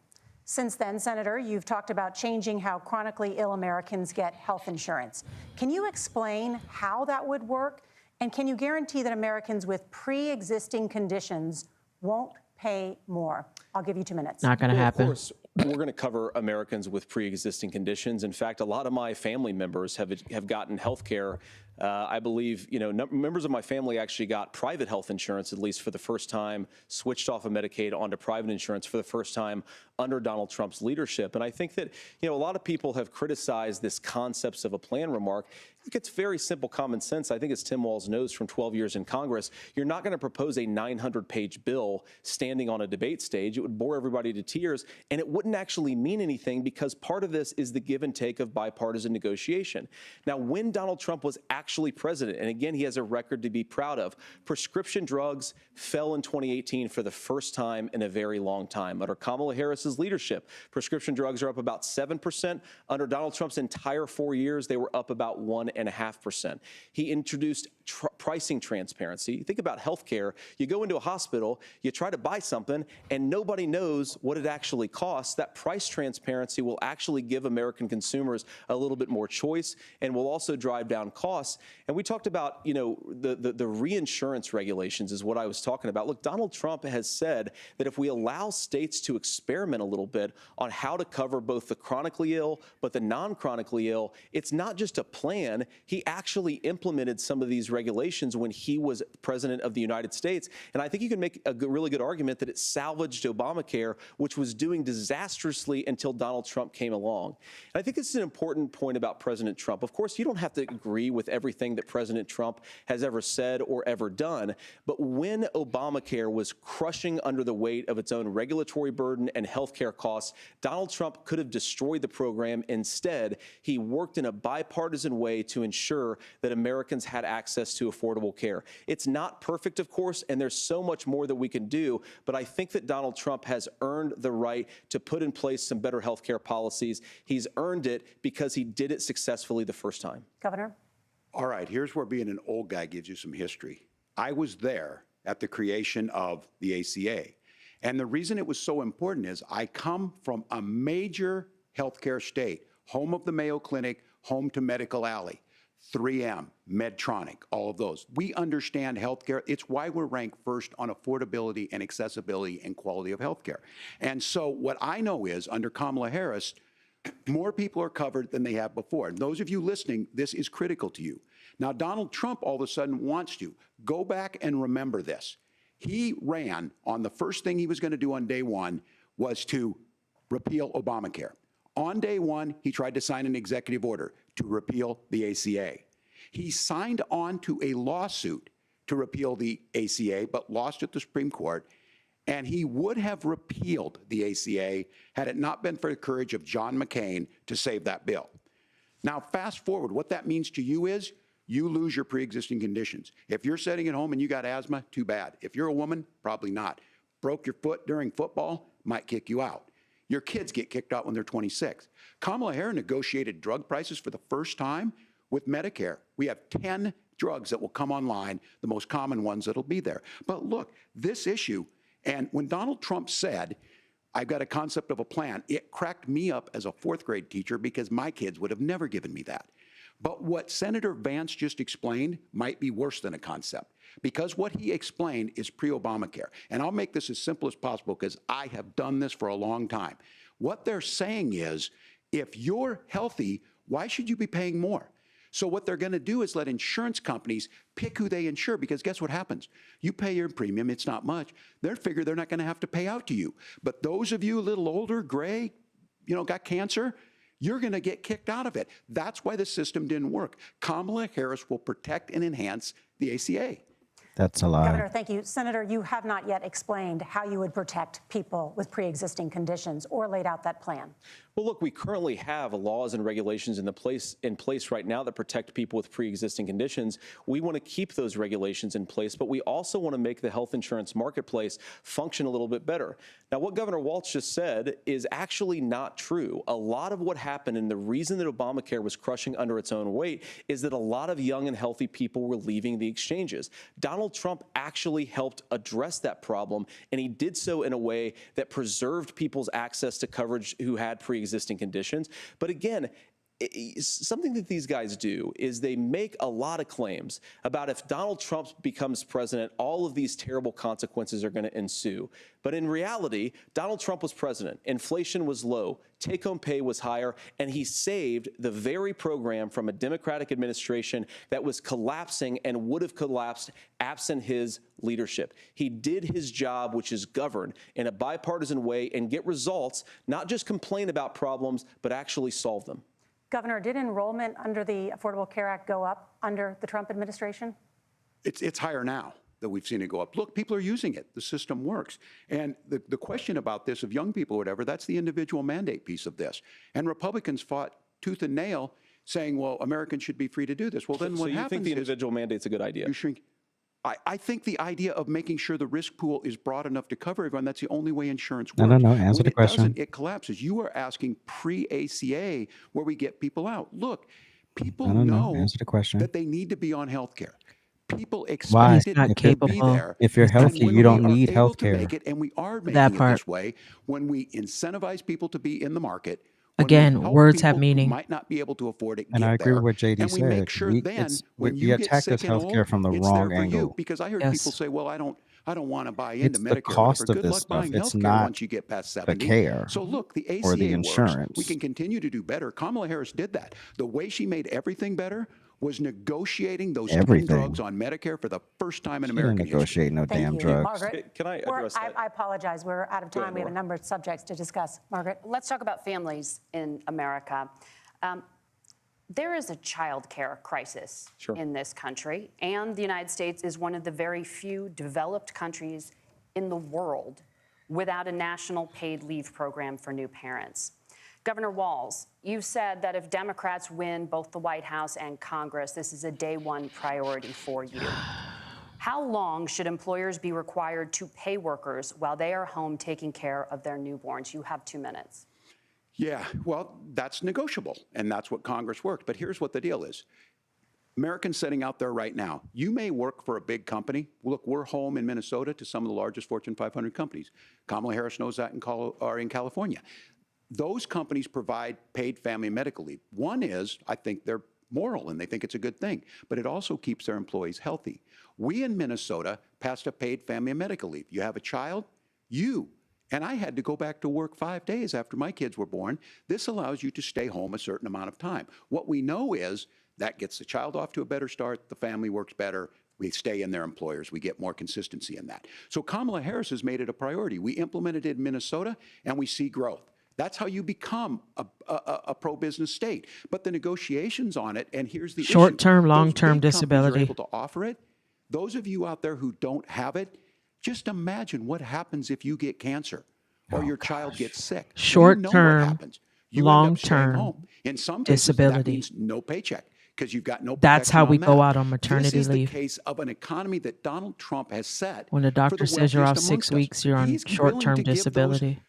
[SPEAKER 5] Since then, Senator, you've talked about changing how chronically ill Americans get health insurance. Can you explain how that would work? And can you guarantee that Americans with pre-existing conditions won't pay more? I'll give you 2 minutes.
[SPEAKER 3] Not going to happen.
[SPEAKER 10] Of course, we're going to cover Americans with pre-existing conditions. In fact, a lot of my family members have gotten health care. I believe, members of my family actually got private health insurance, at least for the first time, switched off of Medicaid onto private insurance for the first time under Donald Trump's leadership. And I think that, a lot of people have criticized this concepts of a plan remark. I think it's very simple common sense. I think as Tim Walz knows from 12 years in Congress, you're not going to propose a 900-page bill standing on a debate stage. It would bore everybody to tears, and it wouldn't actually mean anything because part of this is the give and take of bipartisan negotiation. Now, when Donald Trump was actually president, and again, he has a record to be proud of, prescription drugs fell in 2018 for the first time in a very long time. Under Kamala Harris's leadership, prescription drugs are up about 7%. Under Donald Trump's entire 4 years, they were up about 1.5%. He introduced pricing transparency. Think about healthcare. You go into a hospital, you try to buy something, and nobody knows what it actually costs. That price transparency will actually give American consumers a little bit more choice and will also drive down costs. And we talked about, the reinsurance regulations is what I was talking about. Look, Donald Trump has said that if we allow states to experiment a little bit on how to cover both the chronically ill but the non-chronically ill, it's not just a plan. He actually implemented some of these regulations when he was president of the United States. And I think you can make a really good argument that it salvaged Obamacare, which was doing disastrously until Donald Trump came along. And I think this is an important point about President Trump. Of course, you don't have to agree with everything that President Trump has ever said or ever done. But when Obamacare was crushing under the weight of its own regulatory burden and healthcare costs, Donald Trump could have destroyed the program. Instead, he worked in a bipartisan way to ensure that Americans had access to affordable care. It's not perfect, of course, and there's so much more that we can do, but I think that Donald Trump has earned the right to put in place some better healthcare policies. He's earned it because he did it successfully the first time.
[SPEAKER 5] Governor?
[SPEAKER 8] All right, here's where being an old guy gives you some history. I was there at the creation of the ACA. And the reason it was so important is I come from a major healthcare state, home of the Mayo Clinic, home to Medical Alley, 3M, Medtronic, all of those. We understand healthcare. It's why we're ranked first on affordability and accessibility and quality of healthcare. And so what I know is under Kamala Harris, more people are covered than they have before. And those of you listening, this is critical to you. Now, Donald Trump all of a sudden wants to. Go back and remember this. He ran on the first thing he was going to do on day one was to repeal Obamacare. On day one, he tried to sign an executive order to repeal the ACA. He signed on to a lawsuit to repeal the ACA, but lost at the Supreme Court. And he would have repealed the ACA had it not been for the courage of John McCain to save that bill. Now, fast forward, what that means to you is you lose your pre-existing conditions. If you're sitting at home and you got asthma, too bad. If you're a woman, probably not. Broke your foot during football, might kick you out. Your kids get kicked out when they're 26. Kamala Harris negotiated drug prices for the first time with Medicare. We have 10 drugs that will come online, the most common ones that'll be there. But look, this issue, and when Donald Trump said, I've got a concept of a plan, it cracked me up as a fourth grade teacher because my kids would have never given me that. But what Senator Vance just explained might be worse than a concept because what he explained is pre-Obamacare. And I'll make this as simple as possible because I have done this for a long time. What they're saying is, if you're healthy, why should you be paying more? So what they're going to do is let insurance companies pick who they insure because guess what happens? You pay your premium, it's not much. They figure they're not going to have to pay out to you. But those of you a little older, gray, got cancer, you're going to get kicked out of it. That's why the system didn't work. Kamala Harris will protect and enhance the ACA.
[SPEAKER 1] That's a lie.
[SPEAKER 5] Governor, thank you. Senator, you have not yet explained how you would protect people with pre-existing conditions or laid out that plan.
[SPEAKER 10] Well, look, we currently have laws and regulations in place right now that protect people with pre-existing conditions. We want to keep those regulations in place, but we also want to make the health insurance marketplace function a little bit better. Now, what Governor Walz just said is actually not true. A lot of what happened and the reason that Obamacare was crushing under its own weight is that a lot of young and healthy people were leaving the exchanges. Donald Trump actually helped address that problem, and he did so in a way that preserved people's access to coverage who had pre-existing conditions. But again, something that these guys do is they make a lot of claims about if Donald Trump becomes president, all of these terrible consequences are going to ensue. But in reality, Donald Trump was president. Inflation was low. Take-home pay was higher. And he saved the very program from a Democratic administration that was collapsing and would have collapsed absent his leadership. He did his job, which is govern in a bipartisan way and get results, not just complain about problems, but actually solve them.
[SPEAKER 5] Governor, did enrollment under the Affordable Care Act go up under the Trump administration?
[SPEAKER 8] It's higher now that we've seen it go up. Look, people are using it. The system works. And the question about this of young people or whatever, that's the individual mandate piece of this. And Republicans fought tooth and nail saying, well, Americans should be free to do this. Well, then what happens is—
[SPEAKER 10] So you think the individual mandate's a good idea?
[SPEAKER 8] You shrink. I think the idea of making sure the risk pool is broad enough to cover everyone, that's the only way insurance works.
[SPEAKER 1] No. Answer the question.
[SPEAKER 8] When it doesn't, it collapses. You are asking pre-ACA where we get people out. Look, people know
[SPEAKER 1] Answer the question.
[SPEAKER 8] that they need to be on health care. People expect it
[SPEAKER 3] Not
[SPEAKER 8] to be
[SPEAKER 3] capable.
[SPEAKER 8] there.
[SPEAKER 1] If you're
[SPEAKER 8] And
[SPEAKER 1] healthy,
[SPEAKER 8] when
[SPEAKER 1] you don't
[SPEAKER 8] we are
[SPEAKER 1] need
[SPEAKER 8] able
[SPEAKER 1] health
[SPEAKER 8] to
[SPEAKER 1] care.
[SPEAKER 8] make it, and we are making
[SPEAKER 3] That
[SPEAKER 8] it
[SPEAKER 3] part.
[SPEAKER 8] this way, when we incentivize people to be in the market,
[SPEAKER 3] Again,
[SPEAKER 8] help
[SPEAKER 3] words have
[SPEAKER 8] people who
[SPEAKER 3] meaning.
[SPEAKER 8] might not be able to afford it.
[SPEAKER 1] And
[SPEAKER 8] get
[SPEAKER 1] I agree
[SPEAKER 8] there,
[SPEAKER 1] with what JD
[SPEAKER 8] and we
[SPEAKER 1] said.
[SPEAKER 8] make sure then when
[SPEAKER 1] we
[SPEAKER 8] you get
[SPEAKER 1] attack
[SPEAKER 8] sick
[SPEAKER 1] this
[SPEAKER 8] and
[SPEAKER 1] healthcare
[SPEAKER 8] old,
[SPEAKER 1] from the
[SPEAKER 8] it's
[SPEAKER 1] wrong
[SPEAKER 8] there for you.
[SPEAKER 1] angle.
[SPEAKER 8] Because I heard
[SPEAKER 3] Yes.
[SPEAKER 8] people say, "Well, I don't want to buy
[SPEAKER 1] It's
[SPEAKER 8] into
[SPEAKER 1] the
[SPEAKER 8] Medicare."
[SPEAKER 1] cost
[SPEAKER 8] Whatever.
[SPEAKER 1] of
[SPEAKER 8] Good
[SPEAKER 1] this
[SPEAKER 8] luck
[SPEAKER 1] stuff.
[SPEAKER 8] buying
[SPEAKER 1] It's
[SPEAKER 8] healthcare
[SPEAKER 1] not
[SPEAKER 8] once you get past
[SPEAKER 1] the
[SPEAKER 8] 70.
[SPEAKER 1] care
[SPEAKER 8] So look, the ACA
[SPEAKER 1] or the
[SPEAKER 8] works.
[SPEAKER 1] insurance.
[SPEAKER 8] We can continue to do better. Kamala Harris did that. The way she made everything better was negotiating those 10
[SPEAKER 1] Everything.
[SPEAKER 8] drugs on Medicare for the first time in
[SPEAKER 1] She didn't
[SPEAKER 8] American history.
[SPEAKER 1] negotiate no
[SPEAKER 5] Thank
[SPEAKER 1] damn
[SPEAKER 5] you.
[SPEAKER 1] drugs.
[SPEAKER 5] Margaret,
[SPEAKER 10] Can I address that?
[SPEAKER 5] I apologize. We're out of
[SPEAKER 10] Go
[SPEAKER 5] time.
[SPEAKER 10] ahead,
[SPEAKER 5] We have a
[SPEAKER 10] Nora.
[SPEAKER 5] number of subjects to discuss. Margaret?
[SPEAKER 6] Let's talk about families in America. There is a child care crisis in this country, and the United States is one of the very few developed countries in the world without a national paid leave program for new parents. Governor Walz, you've said that if Democrats win both the White House and Congress, this is a day one priority for you. How long should employers be required to pay workers while they are home taking care of their newborns? You have 2 minutes.
[SPEAKER 8] Yeah, well, that's negotiable, and that's what Congress worked. But here's what the deal is. Americans sitting out there right now, you may work for a big company. Look, we're home in Minnesota to some of the largest Fortune 500 companies. Kamala Harris knows that in California. Those companies provide paid family medical leave. One is, I think they're moral and they think it's a good thing, but it also keeps their employees healthy. We in Minnesota passed a paid family medical leave. You have a child, and I had to go back to work 5 days after my kids were born. This allows you to stay home a certain amount of time. What we know is that gets the child off to a better start, the family works better, we stay in their employers, we get more consistency in that. So Kamala Harris has made it a priority. We implemented it in Minnesota and we see growth. That's how you become a pro-business state. But the negotiations on it, and here's the issue.
[SPEAKER 3] Short-term,
[SPEAKER 8] Those
[SPEAKER 3] long-term
[SPEAKER 8] big companies
[SPEAKER 3] disability.
[SPEAKER 8] are able to offer it. Those of you out there who don't have it, just imagine what happens if you get cancer or your child gets sick.
[SPEAKER 3] Short-term,
[SPEAKER 8] You end up staying home. In some cases, that
[SPEAKER 3] disability.
[SPEAKER 8] means no paycheck because you've got no
[SPEAKER 3] That's how
[SPEAKER 8] protection
[SPEAKER 3] we
[SPEAKER 8] on
[SPEAKER 3] go
[SPEAKER 8] that.
[SPEAKER 3] out on maternity
[SPEAKER 8] This is
[SPEAKER 3] leave.
[SPEAKER 8] the case of an economy that Donald Trump has set.
[SPEAKER 3] When the
[SPEAKER 8] for
[SPEAKER 3] doctor says you're off
[SPEAKER 8] wealthiest
[SPEAKER 3] 6
[SPEAKER 8] amongst us.
[SPEAKER 3] weeks, you're on
[SPEAKER 8] He's willing
[SPEAKER 3] short-term
[SPEAKER 8] to give those
[SPEAKER 3] disability.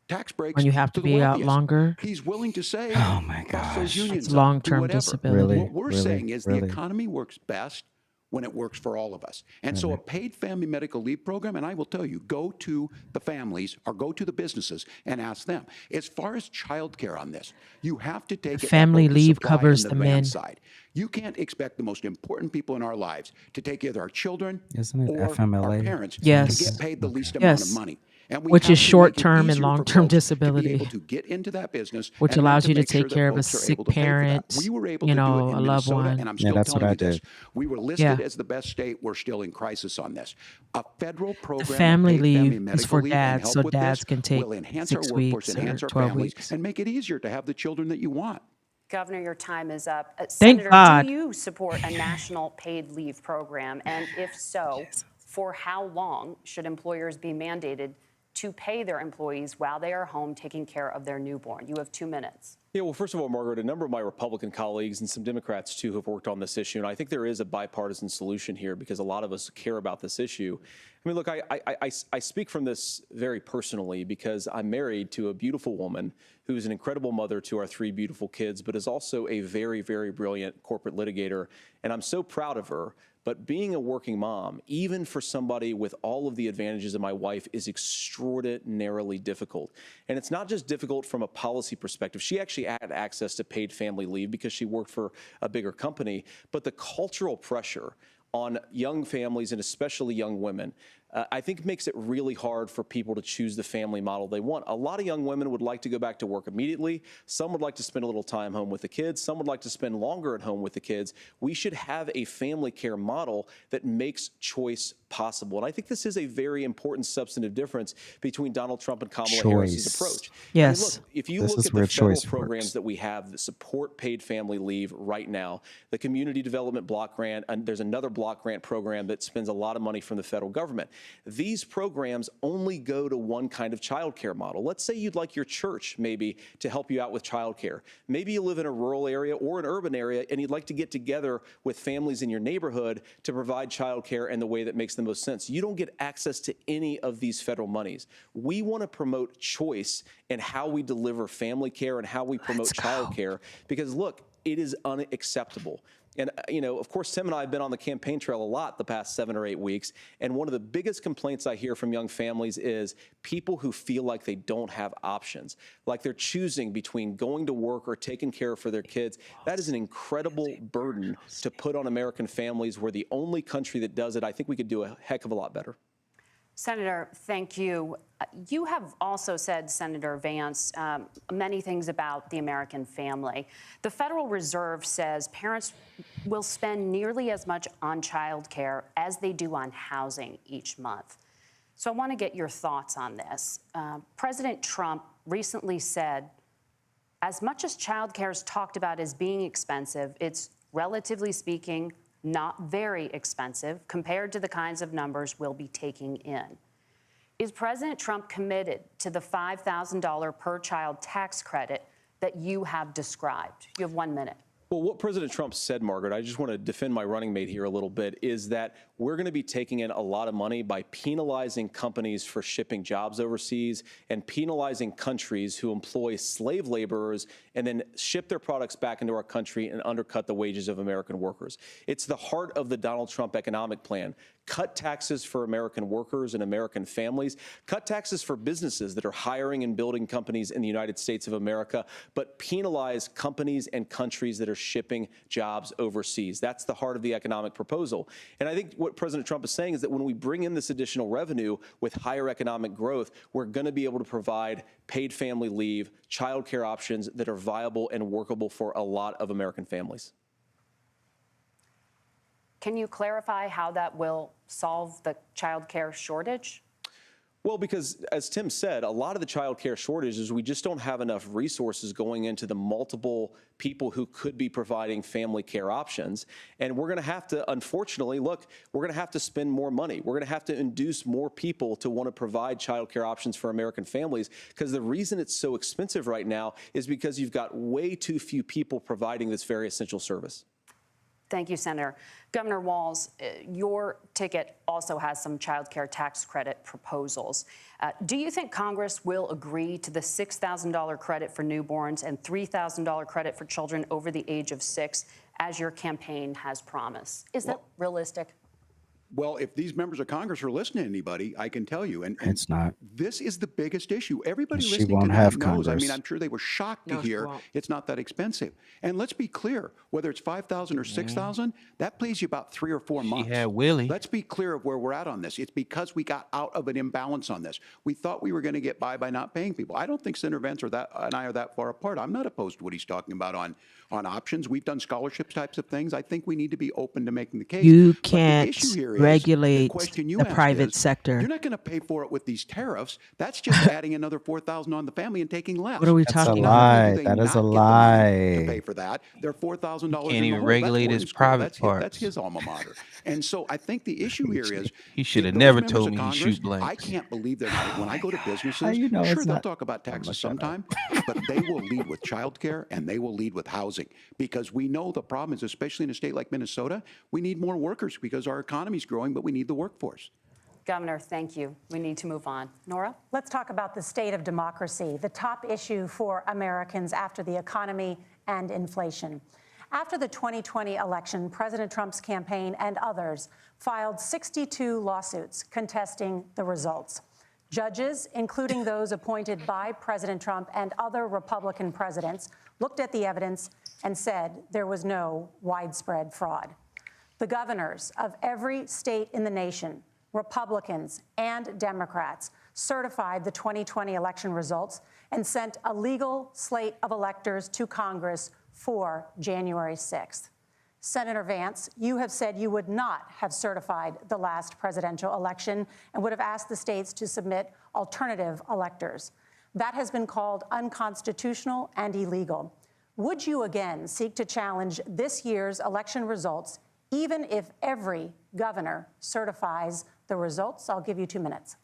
[SPEAKER 8] tax breaks
[SPEAKER 3] When you have to
[SPEAKER 8] the
[SPEAKER 3] be out
[SPEAKER 8] wealthiest.
[SPEAKER 3] longer.
[SPEAKER 8] He's willing to say,
[SPEAKER 1] Oh my
[SPEAKER 8] bust those
[SPEAKER 1] gosh.
[SPEAKER 8] unions
[SPEAKER 3] It's
[SPEAKER 8] up, do
[SPEAKER 3] long-term
[SPEAKER 8] whatever.
[SPEAKER 3] disability.
[SPEAKER 8] What we're saying is the economy works best when it works for all of us. And so a paid family medical leave program, and I will tell you, go to the families or go to the businesses and ask them. As far as childcare on this, you have to take it
[SPEAKER 3] Family
[SPEAKER 8] at both
[SPEAKER 3] leave
[SPEAKER 8] supply and
[SPEAKER 3] covers the
[SPEAKER 8] demand
[SPEAKER 3] men.
[SPEAKER 8] side. You can't expect the most important people in our lives to take either our children
[SPEAKER 1] Isn't it
[SPEAKER 8] or our
[SPEAKER 1] FMLA?
[SPEAKER 8] parents
[SPEAKER 3] Yes.
[SPEAKER 8] to get paid the least amount of
[SPEAKER 3] Yes.
[SPEAKER 8] money. And we
[SPEAKER 3] Which
[SPEAKER 8] have
[SPEAKER 3] is
[SPEAKER 8] to make it
[SPEAKER 3] short-term and
[SPEAKER 8] easier for
[SPEAKER 3] long-term
[SPEAKER 8] folks
[SPEAKER 3] disability.
[SPEAKER 8] to be able to get into that business,
[SPEAKER 3] Which
[SPEAKER 8] and then
[SPEAKER 3] allows you to
[SPEAKER 8] make sure
[SPEAKER 3] take
[SPEAKER 8] that
[SPEAKER 3] care of a
[SPEAKER 8] folks are
[SPEAKER 3] sick
[SPEAKER 8] able to pay for that.
[SPEAKER 3] parent,
[SPEAKER 8] We were able
[SPEAKER 3] you
[SPEAKER 8] to do
[SPEAKER 3] know,
[SPEAKER 8] it in
[SPEAKER 3] a loved
[SPEAKER 8] Minnesota,
[SPEAKER 3] one.
[SPEAKER 8] and I'm
[SPEAKER 1] Yeah,
[SPEAKER 8] still
[SPEAKER 1] that's what
[SPEAKER 8] telling
[SPEAKER 1] I
[SPEAKER 8] you this.
[SPEAKER 1] did.
[SPEAKER 8] We were listed
[SPEAKER 3] Yeah.
[SPEAKER 8] as the best state. We're still in crisis on this. A federal program of
[SPEAKER 3] family
[SPEAKER 8] paid
[SPEAKER 3] leave
[SPEAKER 8] family
[SPEAKER 3] is
[SPEAKER 8] medical
[SPEAKER 3] for
[SPEAKER 8] leave and
[SPEAKER 3] dads,
[SPEAKER 8] help
[SPEAKER 3] so
[SPEAKER 8] with
[SPEAKER 3] dads
[SPEAKER 8] this
[SPEAKER 3] can take
[SPEAKER 8] will enhance
[SPEAKER 3] 6
[SPEAKER 8] our workforce,
[SPEAKER 3] weeks or
[SPEAKER 8] enhance our
[SPEAKER 3] 12
[SPEAKER 8] families,
[SPEAKER 3] weeks.
[SPEAKER 8] and make it easier to have the children that you want.
[SPEAKER 6] Governor, your time is up.
[SPEAKER 3] Thank
[SPEAKER 6] Senator,
[SPEAKER 3] God.
[SPEAKER 6] do you support a national paid leave program? And if so, for how long should employers be mandated to pay their employees while they are home taking care of their newborn? You have 2 minutes.
[SPEAKER 10] Yeah, well, first of all, Margaret, a number of my Republican colleagues and some Democrats, too, have worked on this issue. And I think there is a bipartisan solution here because a lot of us care about this issue. I mean, look, I speak from this very personally because I'm married to a beautiful woman who is an incredible mother to our 3 beautiful kids, but is also a very, very brilliant corporate litigator. And I'm so proud of her. But being a working mom, even for somebody with all of the advantages of my wife, is extraordinarily difficult. And it's not just difficult from a policy perspective. She actually had access to paid family leave because she worked for a bigger company. But the cultural pressure on young families and especially young women, I think makes it really hard for people to choose the family model they want. A lot of young women would like to go back to work immediately. Some would like to spend a little time home with the kids. Some would like to spend longer at home with the kids. We should have a family care model that makes choice possible. And I think this is a very important substantive difference between Donald Trump and Kamala Harris's approach.
[SPEAKER 3] Yes.
[SPEAKER 10] I mean, look, if you look at the federal programs that we have that support paid family leave right now, the Community Development Block Grant, and there's another block grant program that spends a lot of money from the federal government. These programs only go to one kind of childcare model. Let's say you'd like your church maybe to help you out with childcare. Maybe you live in a rural area or an urban area and you'd like to get together with families in your neighborhood to provide childcare in the way that makes the most sense. You don't get access to any of these federal monies. We want to promote choice in how we deliver family care and how we promote childcare because look, it is unacceptable. And, you know, of course, Tim and I have been on the campaign trail a lot the past 7 or 8 weeks. And one of the biggest complaints I hear from young families is people who feel like they don't have options, like they're choosing between going to work or taking care for their kids. That is an incredible burden to put on American families. We're the only country that does it. I think we could do a heck of a lot better.
[SPEAKER 6] Senator, thank you. You have also said, Senator Vance, many things about the American family. The Federal Reserve says parents will spend nearly as much on child care as they do on housing each month. So I want to get your thoughts on this. President Trump recently said, as much as child care is talked about as being expensive, it's relatively speaking not very expensive compared to the kinds of numbers we'll be taking in. Is President Trump committed to the $5,000 per child tax credit that you have described? You have 1 minute.
[SPEAKER 10] Well, what President Trump said, Margaret, I just want to defend my running mate here a little bit, is that we're going to be taking in a lot of money by penalizing companies for shipping jobs overseas and penalizing countries who employ slave laborers and then ship their products back into our country and undercut the wages of American workers. It's the heart of the Donald Trump economic plan. Cut taxes for American workers and American families. Cut taxes for businesses that are hiring and building companies in the United States of America, but penalize companies and countries that are shipping jobs overseas. That's the heart of the economic proposal. And I think what President Trump is saying is that when we bring in this additional revenue with higher economic growth, we're going to be able to provide paid family leave, child care options that are viable and workable for a lot of American families.
[SPEAKER 6] Can you clarify how that will solve the child care shortage?
[SPEAKER 10] Well, because as Tim said, a lot of the child care shortage is we just don't have enough resources going into the multiple people who could be providing family care options. And we're going to have to, unfortunately, look, we're going to have to spend more money. We're going to have to induce more people to want to provide child care options for American families, because the reason it's so expensive right now is because you've got way too few people providing this very essential service.
[SPEAKER 6] Thank you, Senator. Governor Walz, your ticket also has some child care tax credit proposals. Do you think Congress will agree to the $6,000 credit for newborns and $3,000 credit for children over the age of 6, as your campaign has promised? Is that realistic?
[SPEAKER 8] Well, if these members of Congress are listening to anybody, I can tell you, and
[SPEAKER 1] it's not.
[SPEAKER 8] This is the biggest issue. Everybody
[SPEAKER 1] She
[SPEAKER 8] listening
[SPEAKER 1] won't
[SPEAKER 8] to
[SPEAKER 1] have
[SPEAKER 8] that knows. I mean,
[SPEAKER 1] Congress.
[SPEAKER 8] I'm sure they were shocked to hear it's not that expensive. And let's be clear, whether it's $5,000 or $6,000, that pays you about 3 or 4 months.
[SPEAKER 2] Yeah, Willie.
[SPEAKER 8] Let's be clear of where we're at on this. It's because we got out of an imbalance on this. We thought we were going to get by not paying people. I don't think Senator Vance and I are that far apart. I'm not opposed to what he's talking about on options. We've done scholarship types of things. I think we need to be open to making the case.
[SPEAKER 3] You
[SPEAKER 8] But
[SPEAKER 3] can't
[SPEAKER 8] the issue here
[SPEAKER 3] regulate
[SPEAKER 8] question you
[SPEAKER 3] the
[SPEAKER 8] asked
[SPEAKER 3] private
[SPEAKER 8] is,
[SPEAKER 3] sector.
[SPEAKER 8] you're not going to pay for it with these tariffs. That's just adding another $4,000 on the family and taking less.
[SPEAKER 3] What are we
[SPEAKER 1] That's a
[SPEAKER 3] talking
[SPEAKER 8] Not only
[SPEAKER 3] about?
[SPEAKER 8] do
[SPEAKER 1] lie.
[SPEAKER 8] they
[SPEAKER 1] That is a
[SPEAKER 8] not get the money to pay
[SPEAKER 1] lie.
[SPEAKER 8] for that, they're $4,000
[SPEAKER 2] Can't
[SPEAKER 8] in the
[SPEAKER 2] even
[SPEAKER 8] hole.
[SPEAKER 2] regulate
[SPEAKER 8] That's
[SPEAKER 2] his
[SPEAKER 8] boarding school.
[SPEAKER 2] private
[SPEAKER 8] That's
[SPEAKER 2] parts.
[SPEAKER 8] his alma mater. And so I think the issue here is
[SPEAKER 2] He should have
[SPEAKER 8] those
[SPEAKER 2] never
[SPEAKER 8] members
[SPEAKER 2] told
[SPEAKER 8] of
[SPEAKER 2] me he
[SPEAKER 8] Congress,
[SPEAKER 2] shoot blanks.
[SPEAKER 8] I can't believe they're not. When I go to
[SPEAKER 1] How
[SPEAKER 8] businesses,
[SPEAKER 1] you know
[SPEAKER 8] sure,
[SPEAKER 1] it's
[SPEAKER 8] they'll
[SPEAKER 1] not?
[SPEAKER 8] talk about taxes
[SPEAKER 1] shut up.
[SPEAKER 8] sometime, but they will lead with childcare and they will lead with housing, because we know the problem is, especially in a state like Minnesota, we need more workers because our economy's growing, but we need the workforce.
[SPEAKER 6] Governor, thank you. We need to move on. Nora?
[SPEAKER 5] Let's talk about the state of democracy, the top issue for Americans after the economy and inflation. After the 2020 election, President Trump's campaign and others filed 62 lawsuits contesting the results. Judges, including those appointed by President Trump and other Republican presidents, looked at the evidence and said there was no widespread fraud. The governors of every state in the nation, Republicans and Democrats, certified the 2020 election results and sent a legal slate of electors to Congress for January 6th. Senator Vance, you have said you would not have certified the last presidential election and would have asked the states to submit alternative electors. That has been called unconstitutional and illegal. Would you again seek to challenge this year's election results, even if every governor certifies the results? I'll give you 2 minutes.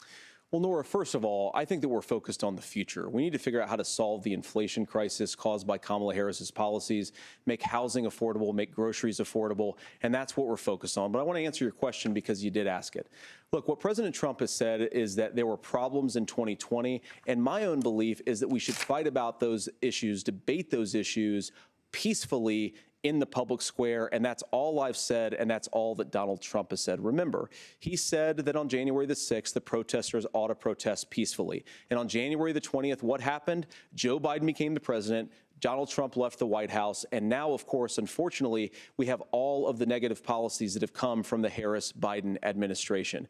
[SPEAKER 10] Well, Nora, first of all, I think that we're focused on the future. We need to figure out how to solve the inflation crisis caused by Kamala Harris's policies, make housing affordable, make groceries affordable, and that's what we're focused on. But I want to answer your question because you did ask it. Look, what President Trump has said is that there were problems in 2020, and my own belief is that we should fight about those issues, debate those issues peacefully in the public square, and that's all I've said, and that's all that Donald Trump has said. Remember, he said that on January the 6th, the protesters ought to protest peacefully. And on January the 20th, what happened? Joe Biden became the president. Donald Trump left the White House. And now, of course, unfortunately, we have all of the negative policies that have come from the Harris-Biden administration.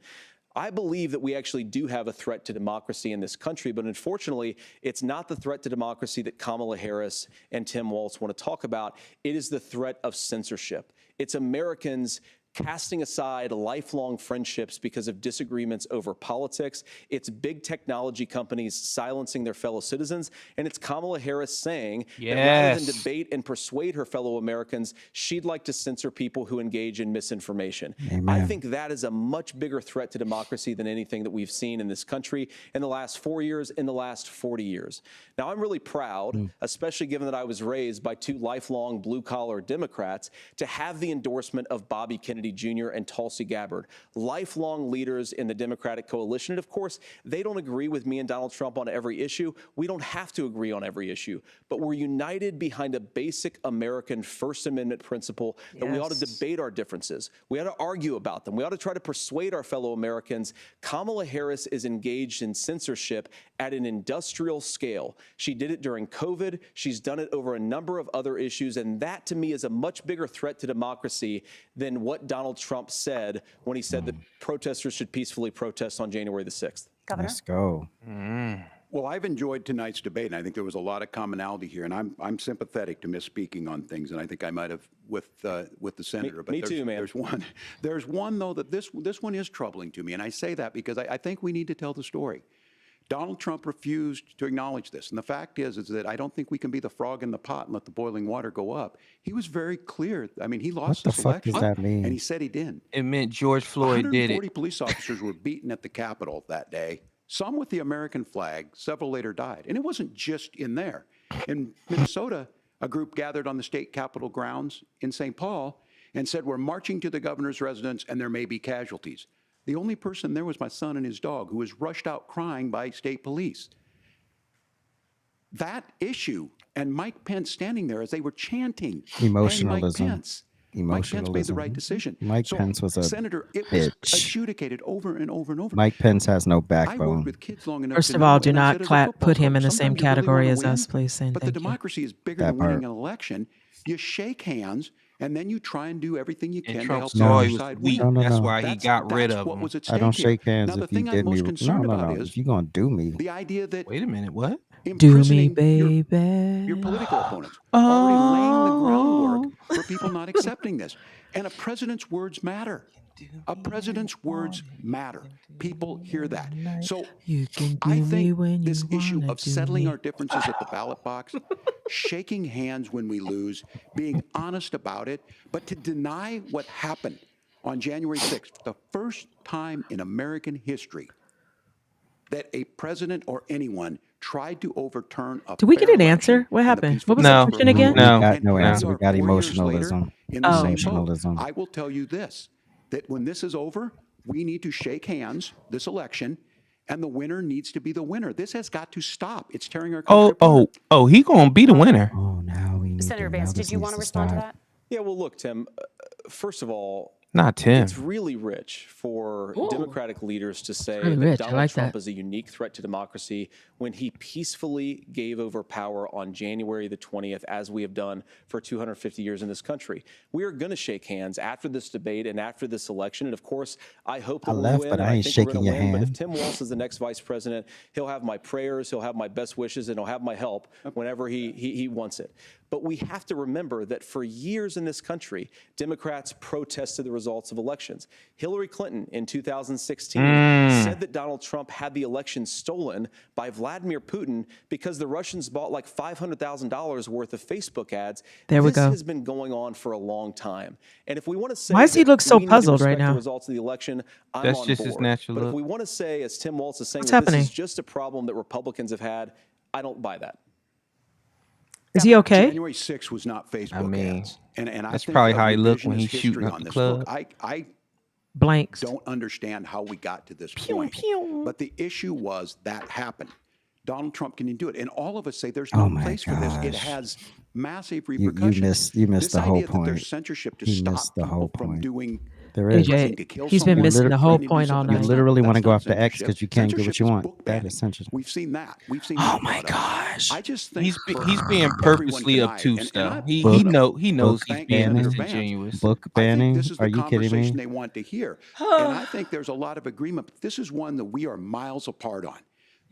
[SPEAKER 10] I believe that we actually do have a threat to democracy in this country, but unfortunately, it's not the threat to democracy that Kamala Harris and Tim Walz want to talk about. It is the threat of censorship. It's Americans casting aside lifelong friendships because of disagreements over politics. It's big technology companies silencing their fellow citizens. And it's Kamala Harris saying that rather than debate and persuade her fellow Americans, she'd like to censor people who engage in misinformation.
[SPEAKER 1] Amen.
[SPEAKER 10] I think that is a much bigger threat to democracy than anything that we've seen in this country in the last 4 years, in the last 40 years. Now, I'm really proud, especially given that I was raised by two lifelong blue-collar Democrats, to have the endorsement of Bobby Kennedy Jr. and Tulsi Gabbard, lifelong leaders in the Democratic coalition. And of course, they don't agree with me and Donald Trump on every issue. We don't have to agree on every issue, but we're united behind a basic American First Amendment principle that we ought to debate our differences. We ought to argue about them. We ought to try to persuade our fellow Americans. Kamala Harris is engaged in censorship at an industrial scale. She did it during COVID. She's done it over a number of other issues. And that, to me, is a much bigger threat to democracy than what Donald Trump said when he said that protesters should peacefully protest on January the 6th.
[SPEAKER 5] Governor?
[SPEAKER 1] Let's go.
[SPEAKER 8] Well, I've enjoyed tonight's debate, and I think there was a lot of commonality here. And I'm sympathetic to misspeaking on things, and I think I might have with the senator.
[SPEAKER 10] Me too, man.
[SPEAKER 8] There's one though that this one is troubling to me, and I say that because I think we need to tell the story. Donald Trump refused to acknowledge this. And the fact is that I don't think we can be the frog in the pot and let the boiling water go up. He was very clear. I mean, he lost this election.
[SPEAKER 1] What the fuck does that mean?
[SPEAKER 8] And he said he didn't.
[SPEAKER 2] It meant George Floyd did it.
[SPEAKER 8] 140 police officers were beaten at the Capitol that day. Some with the American flag, several later died. And it wasn't just in there. In Minnesota, a group gathered on the state capitol grounds in St. Paul and said, we're marching to the governor's residence and there may be casualties. The only person there was my son and his dog, who was rushed out crying by state police. That issue, and Mike Pence standing there as they were chanting,
[SPEAKER 1] Emotionalism.
[SPEAKER 8] Mike Pence made the right decision.
[SPEAKER 1] Mike Pence was a
[SPEAKER 8] Senator, it
[SPEAKER 1] bitch.
[SPEAKER 8] was adjudicated over and over and over.
[SPEAKER 1] Mike Pence has no
[SPEAKER 8] I worked
[SPEAKER 1] backbone.
[SPEAKER 8] with kids long enough
[SPEAKER 3] First
[SPEAKER 8] to
[SPEAKER 3] of all,
[SPEAKER 8] know,
[SPEAKER 3] do
[SPEAKER 8] and I
[SPEAKER 3] not
[SPEAKER 8] said as a football
[SPEAKER 3] put him
[SPEAKER 8] coach,
[SPEAKER 3] in the same
[SPEAKER 8] sometimes you really
[SPEAKER 3] category
[SPEAKER 8] wanna
[SPEAKER 3] as
[SPEAKER 8] win,
[SPEAKER 3] us, please. And
[SPEAKER 8] but the
[SPEAKER 3] thank you.
[SPEAKER 8] democracy is bigger
[SPEAKER 1] That
[SPEAKER 8] than winning
[SPEAKER 1] part.
[SPEAKER 8] an election. You shake hands, and then you try and do everything you can
[SPEAKER 2] And
[SPEAKER 8] to
[SPEAKER 2] Trump
[SPEAKER 8] help
[SPEAKER 2] saw
[SPEAKER 8] the
[SPEAKER 2] he
[SPEAKER 8] other
[SPEAKER 2] was
[SPEAKER 8] side
[SPEAKER 2] weak.
[SPEAKER 8] win.
[SPEAKER 1] No,
[SPEAKER 2] That's
[SPEAKER 1] no.
[SPEAKER 2] why he got rid of
[SPEAKER 8] what
[SPEAKER 2] him.
[SPEAKER 8] was at
[SPEAKER 1] I
[SPEAKER 8] stake
[SPEAKER 1] don't
[SPEAKER 8] here.
[SPEAKER 1] shake hands
[SPEAKER 8] Now, the
[SPEAKER 1] if you
[SPEAKER 8] thing I'm
[SPEAKER 1] did me.
[SPEAKER 8] most
[SPEAKER 1] No,
[SPEAKER 8] concerned
[SPEAKER 1] no,
[SPEAKER 8] about
[SPEAKER 1] no.
[SPEAKER 8] is
[SPEAKER 1] If you're gonna do me,
[SPEAKER 8] the idea that
[SPEAKER 2] Wait a minute, what?
[SPEAKER 3] Do me,
[SPEAKER 8] imprisoning
[SPEAKER 3] baby.
[SPEAKER 8] your political opponents, already laying the groundwork
[SPEAKER 3] Oh.
[SPEAKER 8] for people not accepting this. And a president's words matter. A president's words matter. People hear that. So
[SPEAKER 3] You can do
[SPEAKER 8] I
[SPEAKER 3] me
[SPEAKER 8] think
[SPEAKER 3] when you
[SPEAKER 8] this issue
[SPEAKER 3] wanna
[SPEAKER 8] of
[SPEAKER 3] do
[SPEAKER 8] settling
[SPEAKER 3] me.
[SPEAKER 8] our differences at the ballot box, shaking hands when we lose, being honest about it, but to deny what happened on January 6th, the first time in American history that a president or anyone tried to overturn a
[SPEAKER 3] Did we get
[SPEAKER 8] fair
[SPEAKER 3] an answer?
[SPEAKER 8] election
[SPEAKER 3] What
[SPEAKER 8] and the
[SPEAKER 3] happened?
[SPEAKER 8] peaceful
[SPEAKER 3] What was the
[SPEAKER 2] No.
[SPEAKER 3] question
[SPEAKER 8] transfer of
[SPEAKER 3] again?
[SPEAKER 8] power.
[SPEAKER 1] We got
[SPEAKER 8] And
[SPEAKER 1] no
[SPEAKER 8] here
[SPEAKER 1] answer.
[SPEAKER 8] we
[SPEAKER 1] We
[SPEAKER 8] are
[SPEAKER 1] got
[SPEAKER 8] 4 years later
[SPEAKER 1] emotionalism.
[SPEAKER 8] in the same boat.
[SPEAKER 1] Emotionalism.
[SPEAKER 8] I will tell you this, that when this is over, we need to shake hands this election, and the winner needs to be the winner. This has got to stop. It's tearing our country apart.
[SPEAKER 2] He gonna be the winner.
[SPEAKER 1] Oh, now we need
[SPEAKER 6] Senator Vance, did you want to respond to that?
[SPEAKER 10] Yeah, well, look, Tim, first of all,
[SPEAKER 2] Not Tim.
[SPEAKER 10] it's really rich for Democratic leaders to say
[SPEAKER 3] really
[SPEAKER 10] that
[SPEAKER 3] rich. I
[SPEAKER 10] Donald
[SPEAKER 3] like
[SPEAKER 10] Trump
[SPEAKER 3] that.
[SPEAKER 10] is a unique threat to democracy when he peacefully gave over power on January the 20th, as we have done for 250 years in this country. We are going to shake hands after this debate and after this election. And of course, I hope that we'll
[SPEAKER 1] left,
[SPEAKER 10] win.
[SPEAKER 1] but
[SPEAKER 10] And
[SPEAKER 1] I ain't
[SPEAKER 10] think we're
[SPEAKER 1] shaking
[SPEAKER 10] gonna
[SPEAKER 1] your
[SPEAKER 10] win. But if
[SPEAKER 1] hand.
[SPEAKER 10] Tim Walz is the next vice president, he'll have my prayers, he'll have my best wishes, and he'll have my help whenever he wants it. But we have to remember that for years in this country, Democrats protested the results of elections. Hillary Clinton in 2016 said that Donald Trump had the election stolen by Vladimir Putin because the Russians bought like $500,000 worth of Facebook ads.
[SPEAKER 3] There we
[SPEAKER 10] This
[SPEAKER 3] go.
[SPEAKER 10] has been going on for a long time. And if we want to say
[SPEAKER 3] Why does he
[SPEAKER 10] that
[SPEAKER 3] look so
[SPEAKER 10] we need to
[SPEAKER 3] puzzled right
[SPEAKER 10] respect
[SPEAKER 3] now?
[SPEAKER 10] the results of the election, I'm
[SPEAKER 2] That's
[SPEAKER 10] on
[SPEAKER 2] just
[SPEAKER 10] board.
[SPEAKER 2] his natural
[SPEAKER 10] But if
[SPEAKER 2] look.
[SPEAKER 10] we want to say, as Tim Walz is saying,
[SPEAKER 3] What's
[SPEAKER 10] that
[SPEAKER 3] happening?
[SPEAKER 10] this is just a problem that Republicans have had, I don't buy that.
[SPEAKER 3] Is he okay?
[SPEAKER 8] January 6th was not Facebook
[SPEAKER 2] mean,
[SPEAKER 8] ads. And I
[SPEAKER 2] that's
[SPEAKER 8] think
[SPEAKER 2] probably
[SPEAKER 8] a
[SPEAKER 2] how he looked when
[SPEAKER 8] revisionist
[SPEAKER 2] he's shooting
[SPEAKER 8] history
[SPEAKER 2] up
[SPEAKER 8] on
[SPEAKER 2] the
[SPEAKER 8] this.
[SPEAKER 2] club.
[SPEAKER 8] Look, I
[SPEAKER 3] Blanks.
[SPEAKER 8] don't understand how we got to this point. But the issue was that happened. Donald Trump can do it. And all of us say there's no
[SPEAKER 1] Oh my
[SPEAKER 8] place for this. It
[SPEAKER 1] gosh.
[SPEAKER 8] has massive
[SPEAKER 1] You
[SPEAKER 8] repercussions.
[SPEAKER 1] missed
[SPEAKER 8] This
[SPEAKER 1] the whole
[SPEAKER 8] idea that
[SPEAKER 1] point.
[SPEAKER 8] there's censorship to
[SPEAKER 1] You
[SPEAKER 8] stop
[SPEAKER 1] missed the
[SPEAKER 8] people
[SPEAKER 1] whole
[SPEAKER 8] from
[SPEAKER 1] point.
[SPEAKER 8] doing
[SPEAKER 1] There is.
[SPEAKER 8] anything
[SPEAKER 3] AJ,
[SPEAKER 8] to kill
[SPEAKER 3] he's been
[SPEAKER 8] someone,
[SPEAKER 3] missing the whole
[SPEAKER 8] threatening to do
[SPEAKER 3] point all
[SPEAKER 8] something
[SPEAKER 1] You
[SPEAKER 3] night.
[SPEAKER 8] else.
[SPEAKER 1] literally want to
[SPEAKER 8] That's
[SPEAKER 1] go
[SPEAKER 8] not
[SPEAKER 1] off the X
[SPEAKER 8] censorship.
[SPEAKER 1] because you can't get what
[SPEAKER 8] Censorship
[SPEAKER 1] you
[SPEAKER 8] is
[SPEAKER 1] want.
[SPEAKER 8] book
[SPEAKER 1] That
[SPEAKER 8] banning.
[SPEAKER 1] is censorship.
[SPEAKER 8] We've seen that. We've seen
[SPEAKER 3] Oh
[SPEAKER 8] that
[SPEAKER 3] my
[SPEAKER 8] brought up.
[SPEAKER 3] gosh.
[SPEAKER 8] I just think
[SPEAKER 2] He's
[SPEAKER 8] for
[SPEAKER 2] being
[SPEAKER 8] everyone
[SPEAKER 2] purposely
[SPEAKER 8] tonight,
[SPEAKER 2] obtuse,
[SPEAKER 8] and I
[SPEAKER 2] though. He
[SPEAKER 8] wanna
[SPEAKER 2] knows he's
[SPEAKER 8] thank
[SPEAKER 2] being
[SPEAKER 8] Senator
[SPEAKER 2] disingenuous.
[SPEAKER 8] Vance.
[SPEAKER 1] Book
[SPEAKER 8] I think
[SPEAKER 1] banning?
[SPEAKER 8] this is the
[SPEAKER 1] Are you kidding me?
[SPEAKER 8] conversation they want to hear. And I think there's a lot of agreement. But this is one that we are miles apart on.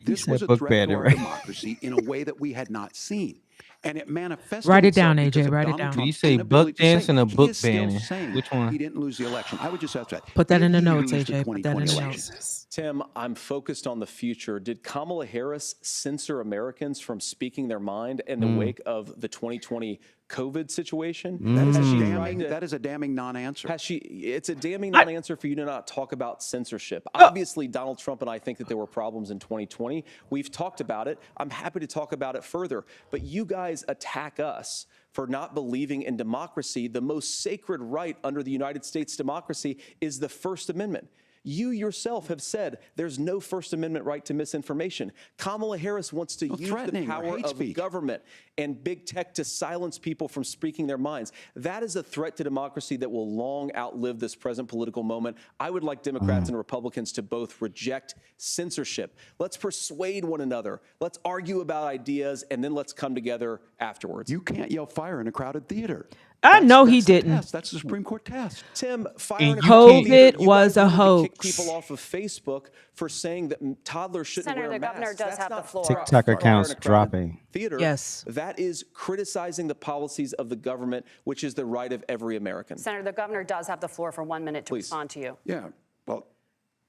[SPEAKER 8] This
[SPEAKER 1] said
[SPEAKER 8] was a
[SPEAKER 1] book
[SPEAKER 8] threat
[SPEAKER 1] banning,
[SPEAKER 8] to our
[SPEAKER 1] right?
[SPEAKER 8] democracy in a way that we had not seen. And it manifested
[SPEAKER 3] Write it down,
[SPEAKER 8] itself because
[SPEAKER 3] AJ,
[SPEAKER 8] of
[SPEAKER 3] write it
[SPEAKER 8] Donald
[SPEAKER 3] down.
[SPEAKER 2] Did you
[SPEAKER 8] Trump's
[SPEAKER 2] say
[SPEAKER 8] inability
[SPEAKER 2] book
[SPEAKER 8] to say
[SPEAKER 2] dancing or
[SPEAKER 8] he
[SPEAKER 2] book
[SPEAKER 8] is still
[SPEAKER 2] banning?
[SPEAKER 8] saying
[SPEAKER 2] Which one?
[SPEAKER 8] he didn't lose the election. I would just ask that.
[SPEAKER 3] Put that
[SPEAKER 8] Did
[SPEAKER 3] in the
[SPEAKER 8] he
[SPEAKER 3] notes,
[SPEAKER 8] lose the
[SPEAKER 3] AJ. Put that in
[SPEAKER 8] 2020
[SPEAKER 3] the
[SPEAKER 8] election?
[SPEAKER 3] notes.
[SPEAKER 10] Tim, I'm focused on the future. Did Kamala Harris censor Americans from speaking their mind in the wake of the 2020 COVID situation?
[SPEAKER 8] That is,
[SPEAKER 10] Has
[SPEAKER 8] a
[SPEAKER 10] she
[SPEAKER 8] damning,
[SPEAKER 10] tried to-
[SPEAKER 8] that is a damning non-answer.
[SPEAKER 10] Has she? It's a damning non-answer for you to not talk about censorship. Obviously, Donald Trump and I think that there were problems in 2020. We've talked about it. I'm happy to talk about it further. But you guys attack us for not believing in democracy. The most sacred right under the United States democracy is the First Amendment. You yourself have said there's no First Amendment right to misinformation. Kamala Harris wants to use the
[SPEAKER 8] threatening or
[SPEAKER 10] power
[SPEAKER 8] hate
[SPEAKER 10] of
[SPEAKER 8] speech.
[SPEAKER 10] government and big tech to silence people from speaking their minds. That is a threat to democracy that will long outlive this present political moment. I would like Democrats and Republicans to both reject censorship. Let's persuade one another. Let's argue about ideas, and then let's come together afterwards.
[SPEAKER 8] You can't yell fire in a crowded theater.
[SPEAKER 3] I know he
[SPEAKER 8] That's the
[SPEAKER 3] didn't.
[SPEAKER 8] test. That's the Supreme Court test.
[SPEAKER 10] Tim, fire
[SPEAKER 2] And
[SPEAKER 10] in a
[SPEAKER 2] you
[SPEAKER 10] crowded
[SPEAKER 2] can't-
[SPEAKER 10] theater.
[SPEAKER 3] COVID
[SPEAKER 10] You
[SPEAKER 3] was
[SPEAKER 10] guys
[SPEAKER 3] a
[SPEAKER 10] wanted to
[SPEAKER 3] hoax.
[SPEAKER 10] kick people off of Facebook for saying that toddlers shouldn't
[SPEAKER 6] Senator,
[SPEAKER 10] wear
[SPEAKER 6] the governor
[SPEAKER 10] masks.
[SPEAKER 6] does
[SPEAKER 10] That's
[SPEAKER 6] have the
[SPEAKER 10] not
[SPEAKER 6] floor.
[SPEAKER 10] fire
[SPEAKER 1] TikTok
[SPEAKER 10] in a
[SPEAKER 1] accounts
[SPEAKER 10] crowded
[SPEAKER 1] dropping.
[SPEAKER 10] Theater.
[SPEAKER 3] Yes.
[SPEAKER 10] That is criticizing the policies of the government, which is the right of every American.
[SPEAKER 6] Senator, the governor does have the floor for 1 minute to
[SPEAKER 10] Please.
[SPEAKER 6] respond to you.
[SPEAKER 8] Yeah. Well,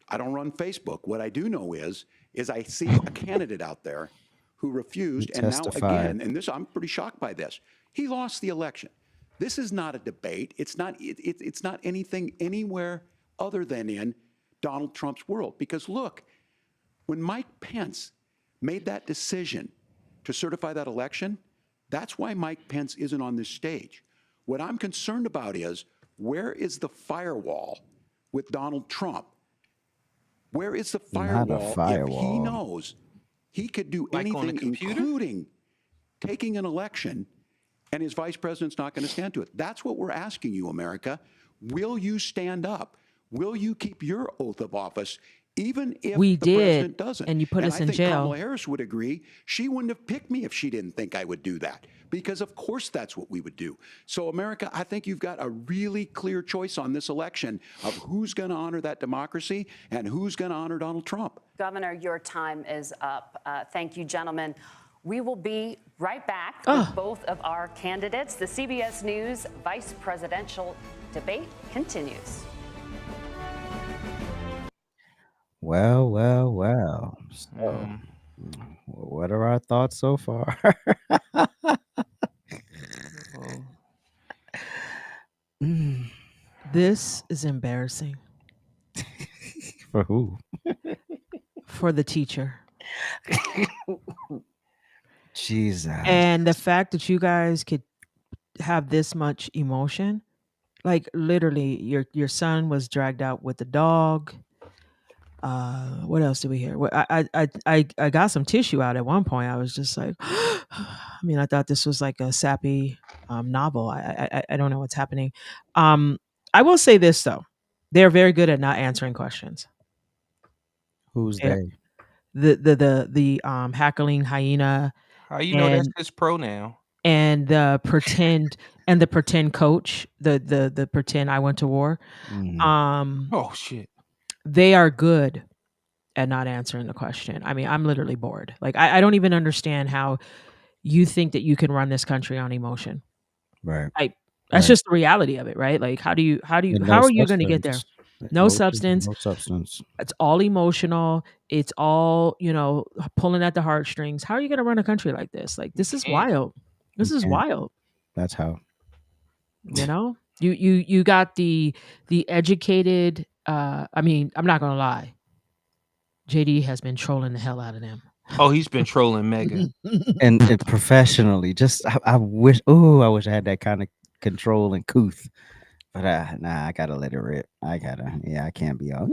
[SPEAKER 8] I don't run Facebook. What I do know is I see a candidate out there who refused,
[SPEAKER 1] He
[SPEAKER 8] and now
[SPEAKER 1] testified.
[SPEAKER 8] again, and this I'm pretty shocked by this. He lost the election. This is not a debate. It's not anything anywhere other than in Donald Trump's world. Because look, when Mike Pence made that decision to certify that election, that's why Mike Pence isn't on this stage. What I'm concerned about is, where is the firewall with Donald Trump? Where is the firewall if he
[SPEAKER 1] firewall.
[SPEAKER 8] knows he could do
[SPEAKER 2] Like on a
[SPEAKER 8] anything,
[SPEAKER 2] computer?
[SPEAKER 8] including taking an election, and his vice president's not going to stand to it? That's what we're asking you, America. Will you stand up? Will you keep your oath of office, even if
[SPEAKER 3] We
[SPEAKER 8] the
[SPEAKER 3] did,
[SPEAKER 8] president doesn't?
[SPEAKER 3] and you put us
[SPEAKER 8] I
[SPEAKER 3] in
[SPEAKER 8] think
[SPEAKER 3] jail.
[SPEAKER 8] Kamala Harris would agree. She wouldn't have picked me if she didn't think I would do that, because of course that's what we would do. So, America, I think you've got a really clear choice on this election of who's going to honor that democracy and who's going to honor Donald Trump.
[SPEAKER 6] Governor, your time is up. Thank you, gentlemen. We will be right back with both of our candidates. The CBS News vice presidential debate continues.
[SPEAKER 1] Well. So, what are our thoughts so far?
[SPEAKER 3] This is embarrassing
[SPEAKER 1] For who?
[SPEAKER 3] for the teacher.
[SPEAKER 1] Jesus.
[SPEAKER 3] And the fact that you guys could have this much emotion, like literally your son was dragged out with the dog. What else did we hear? I got some tissue out at one point. I was just like, I mean, I thought this was like a sappy novel. I don't know what's happening. I will say this though, they're very good at not answering questions.
[SPEAKER 1] Who's
[SPEAKER 3] They're-
[SPEAKER 1] they?
[SPEAKER 3] the hackling hyena
[SPEAKER 2] How you know that's
[SPEAKER 3] and
[SPEAKER 2] his pronoun?
[SPEAKER 3] and the pretend coach, the pretend I went to war.
[SPEAKER 1] Mhm.
[SPEAKER 2] Oh shit.
[SPEAKER 3] They are good at not answering the question. I mean, I'm literally bored. Like I don't even understand how you think that you can run this country on emotion.
[SPEAKER 1] Right.
[SPEAKER 3] That's
[SPEAKER 1] Right.
[SPEAKER 3] just the reality of it, right? Like how
[SPEAKER 1] And
[SPEAKER 3] how
[SPEAKER 1] no
[SPEAKER 3] are you going to get there?
[SPEAKER 1] substance.
[SPEAKER 3] No substance.
[SPEAKER 1] No substance.
[SPEAKER 3] It's all emotional. It's all, pulling at the heartstrings. How are you going to run a country like this? Like this is
[SPEAKER 2] can't.
[SPEAKER 3] wild. This is
[SPEAKER 1] can't.
[SPEAKER 3] wild.
[SPEAKER 1] That's how.
[SPEAKER 3] You got the educated. I mean, I'm not gonna lie. JD has been trolling the hell out of them.
[SPEAKER 2] Oh, he's been trolling Mega.
[SPEAKER 1] And professionally, just I wish. Oh, I wish I had that kind of control and couth. But nah, I gotta let it rip. I can't be all.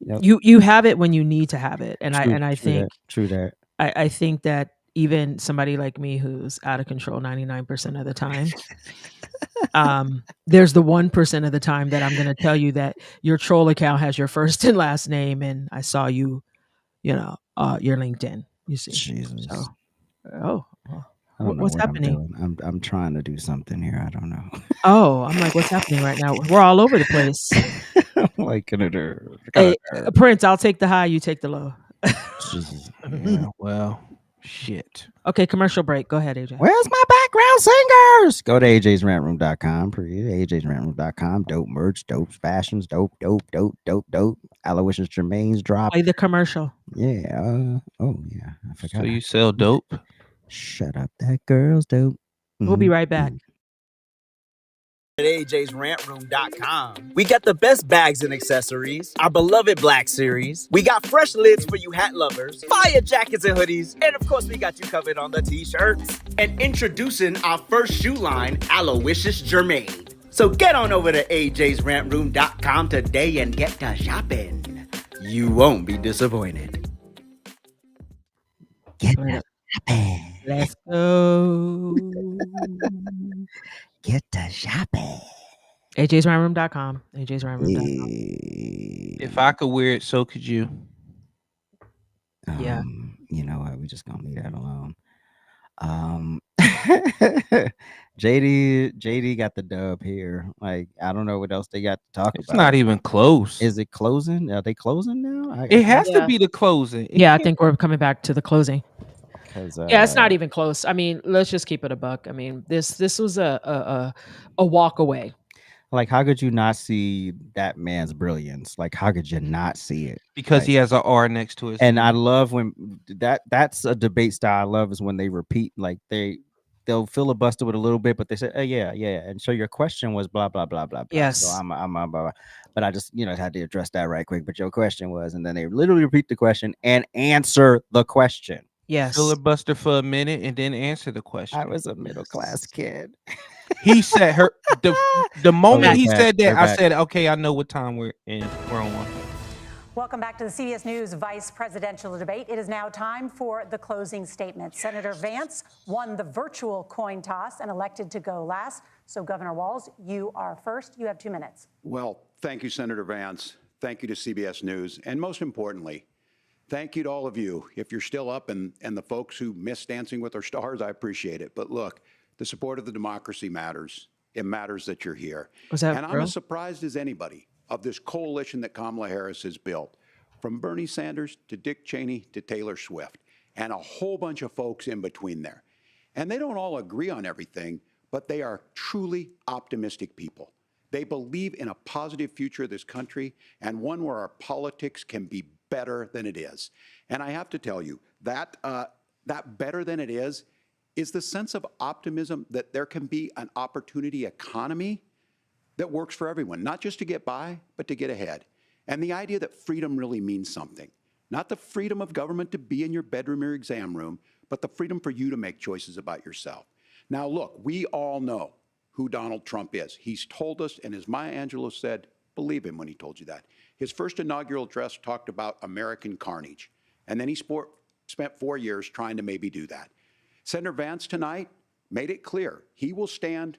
[SPEAKER 1] Yep.
[SPEAKER 3] You have it when you need to have it, and I think
[SPEAKER 1] true that.
[SPEAKER 3] I think that even somebody like me who's out of control 99% of the time, there's the 1% of the time that I'm going to tell you that your troll account has your first and last name, and I saw you, your LinkedIn. You see,
[SPEAKER 1] Jesus.
[SPEAKER 3] So,
[SPEAKER 1] I don't know
[SPEAKER 3] what's
[SPEAKER 1] what
[SPEAKER 3] happening?
[SPEAKER 1] I'm doing. I'm trying to do something here. I don't know.
[SPEAKER 3] Oh, I'm like, what's happening right now? We're all over the place.
[SPEAKER 1] I'm like,
[SPEAKER 3] Hey, Prince, I'll take the high, you take the low.
[SPEAKER 1] Jesus.
[SPEAKER 2] Yeah, well, shit.
[SPEAKER 3] Okay, commercial break. Go ahead, AJ.
[SPEAKER 1] Where's my background singers? Go to ajsrantroom.com. ajsrantroom.com. Dope merch, dope fashions, dope. Aloysius Jermaine's drop.
[SPEAKER 3] Play the commercial.
[SPEAKER 1] Yeah. Oh yeah. I forgot.
[SPEAKER 2] So you sell dope?
[SPEAKER 1] Shut up. That girl's dope.
[SPEAKER 3] We'll be right back.
[SPEAKER 11] At ajsrantroom.com. We got the best bags and accessories, our beloved Black Series. We got fresh lids for you hat lovers, fire jackets and hoodies, and of course we got you covered on the t-shirts. And introducing our first shoe line, Aloysius Jermaine. So get on over to ajsrantroom.com today and get to shopping. You won't be disappointed.
[SPEAKER 1] Get to shopping.
[SPEAKER 3] Let's go.
[SPEAKER 1] Get to shopping.
[SPEAKER 3] ajsrantroom.com. ajsrantroom.com.
[SPEAKER 2] If I could wear it, so could you.
[SPEAKER 3] Yeah.
[SPEAKER 1] You know what? We just gonna leave that alone. JD got the dub here. Like, I don't know what else they got to talk about.
[SPEAKER 2] It's not even close.
[SPEAKER 1] Is it closing? Are they closing now?
[SPEAKER 2] It has to be the closing.
[SPEAKER 3] I think we're coming back to the closing.
[SPEAKER 1] Yeah,
[SPEAKER 3] it's not even close. I mean, let's just keep it a buck. I mean, this was a walk away.
[SPEAKER 1] Like, how could you not see that man's brilliance? Like, how could you not see it?
[SPEAKER 2] Because
[SPEAKER 1] like,
[SPEAKER 2] he has an R next to his
[SPEAKER 1] and
[SPEAKER 2] name.
[SPEAKER 1] I love when that's a debate style I love is when they repeat, like they'll filibuster with a little bit, but they say, oh yeah. And so your question was blah, blah, blah, blah, blah.
[SPEAKER 3] Yes.
[SPEAKER 1] So I'm blah, blah. But I just, had to address that right quick. But your question was, and then they literally repeat the question and answer the question.
[SPEAKER 3] Yes.
[SPEAKER 2] Filibuster for a minute and then answer the question.
[SPEAKER 1] I was a middle class kid.
[SPEAKER 2] He said the moment he said that, I
[SPEAKER 1] back.
[SPEAKER 2] said, okay, I know what time we're in. We're on one.
[SPEAKER 5] Welcome back to the CBS News vice presidential debate. It is now time for the closing statement. Senator Vance won the virtual coin toss and elected to go last. So, Governor Walz, you are first. You have 2 minutes.
[SPEAKER 8] Well, thank you, Senator Vance. Thank you to CBS News. And most importantly, thank you to all of you. If you're still up and the folks who miss Dancing with Our Stars, I appreciate it. But look, the support of the democracy matters. It matters that you're here. And I'm as surprised as anybody of this coalition that Kamala Harris has built, from Bernie Sanders to Dick Cheney to Taylor Swift, and a whole bunch of folks in between there. And they don't all agree on everything, but they are truly optimistic people. They believe in a positive future of this country and one where our politics can be better than it is. And I have to tell you, that better than it is the sense of optimism that there can be an opportunity economy that works for everyone, not just to get by, but to get ahead. And the idea that freedom really means something. Not the freedom of government to be in your bedroom or exam room, but the freedom for you to make choices about yourself. Now, look, we all know who Donald Trump is. He's told us, and as Maya Angelou said, believe him when he told you that. His first inaugural address talked about American carnage, and then he spent 4 years trying to maybe do that. Senator Vance tonight made it clear he will stand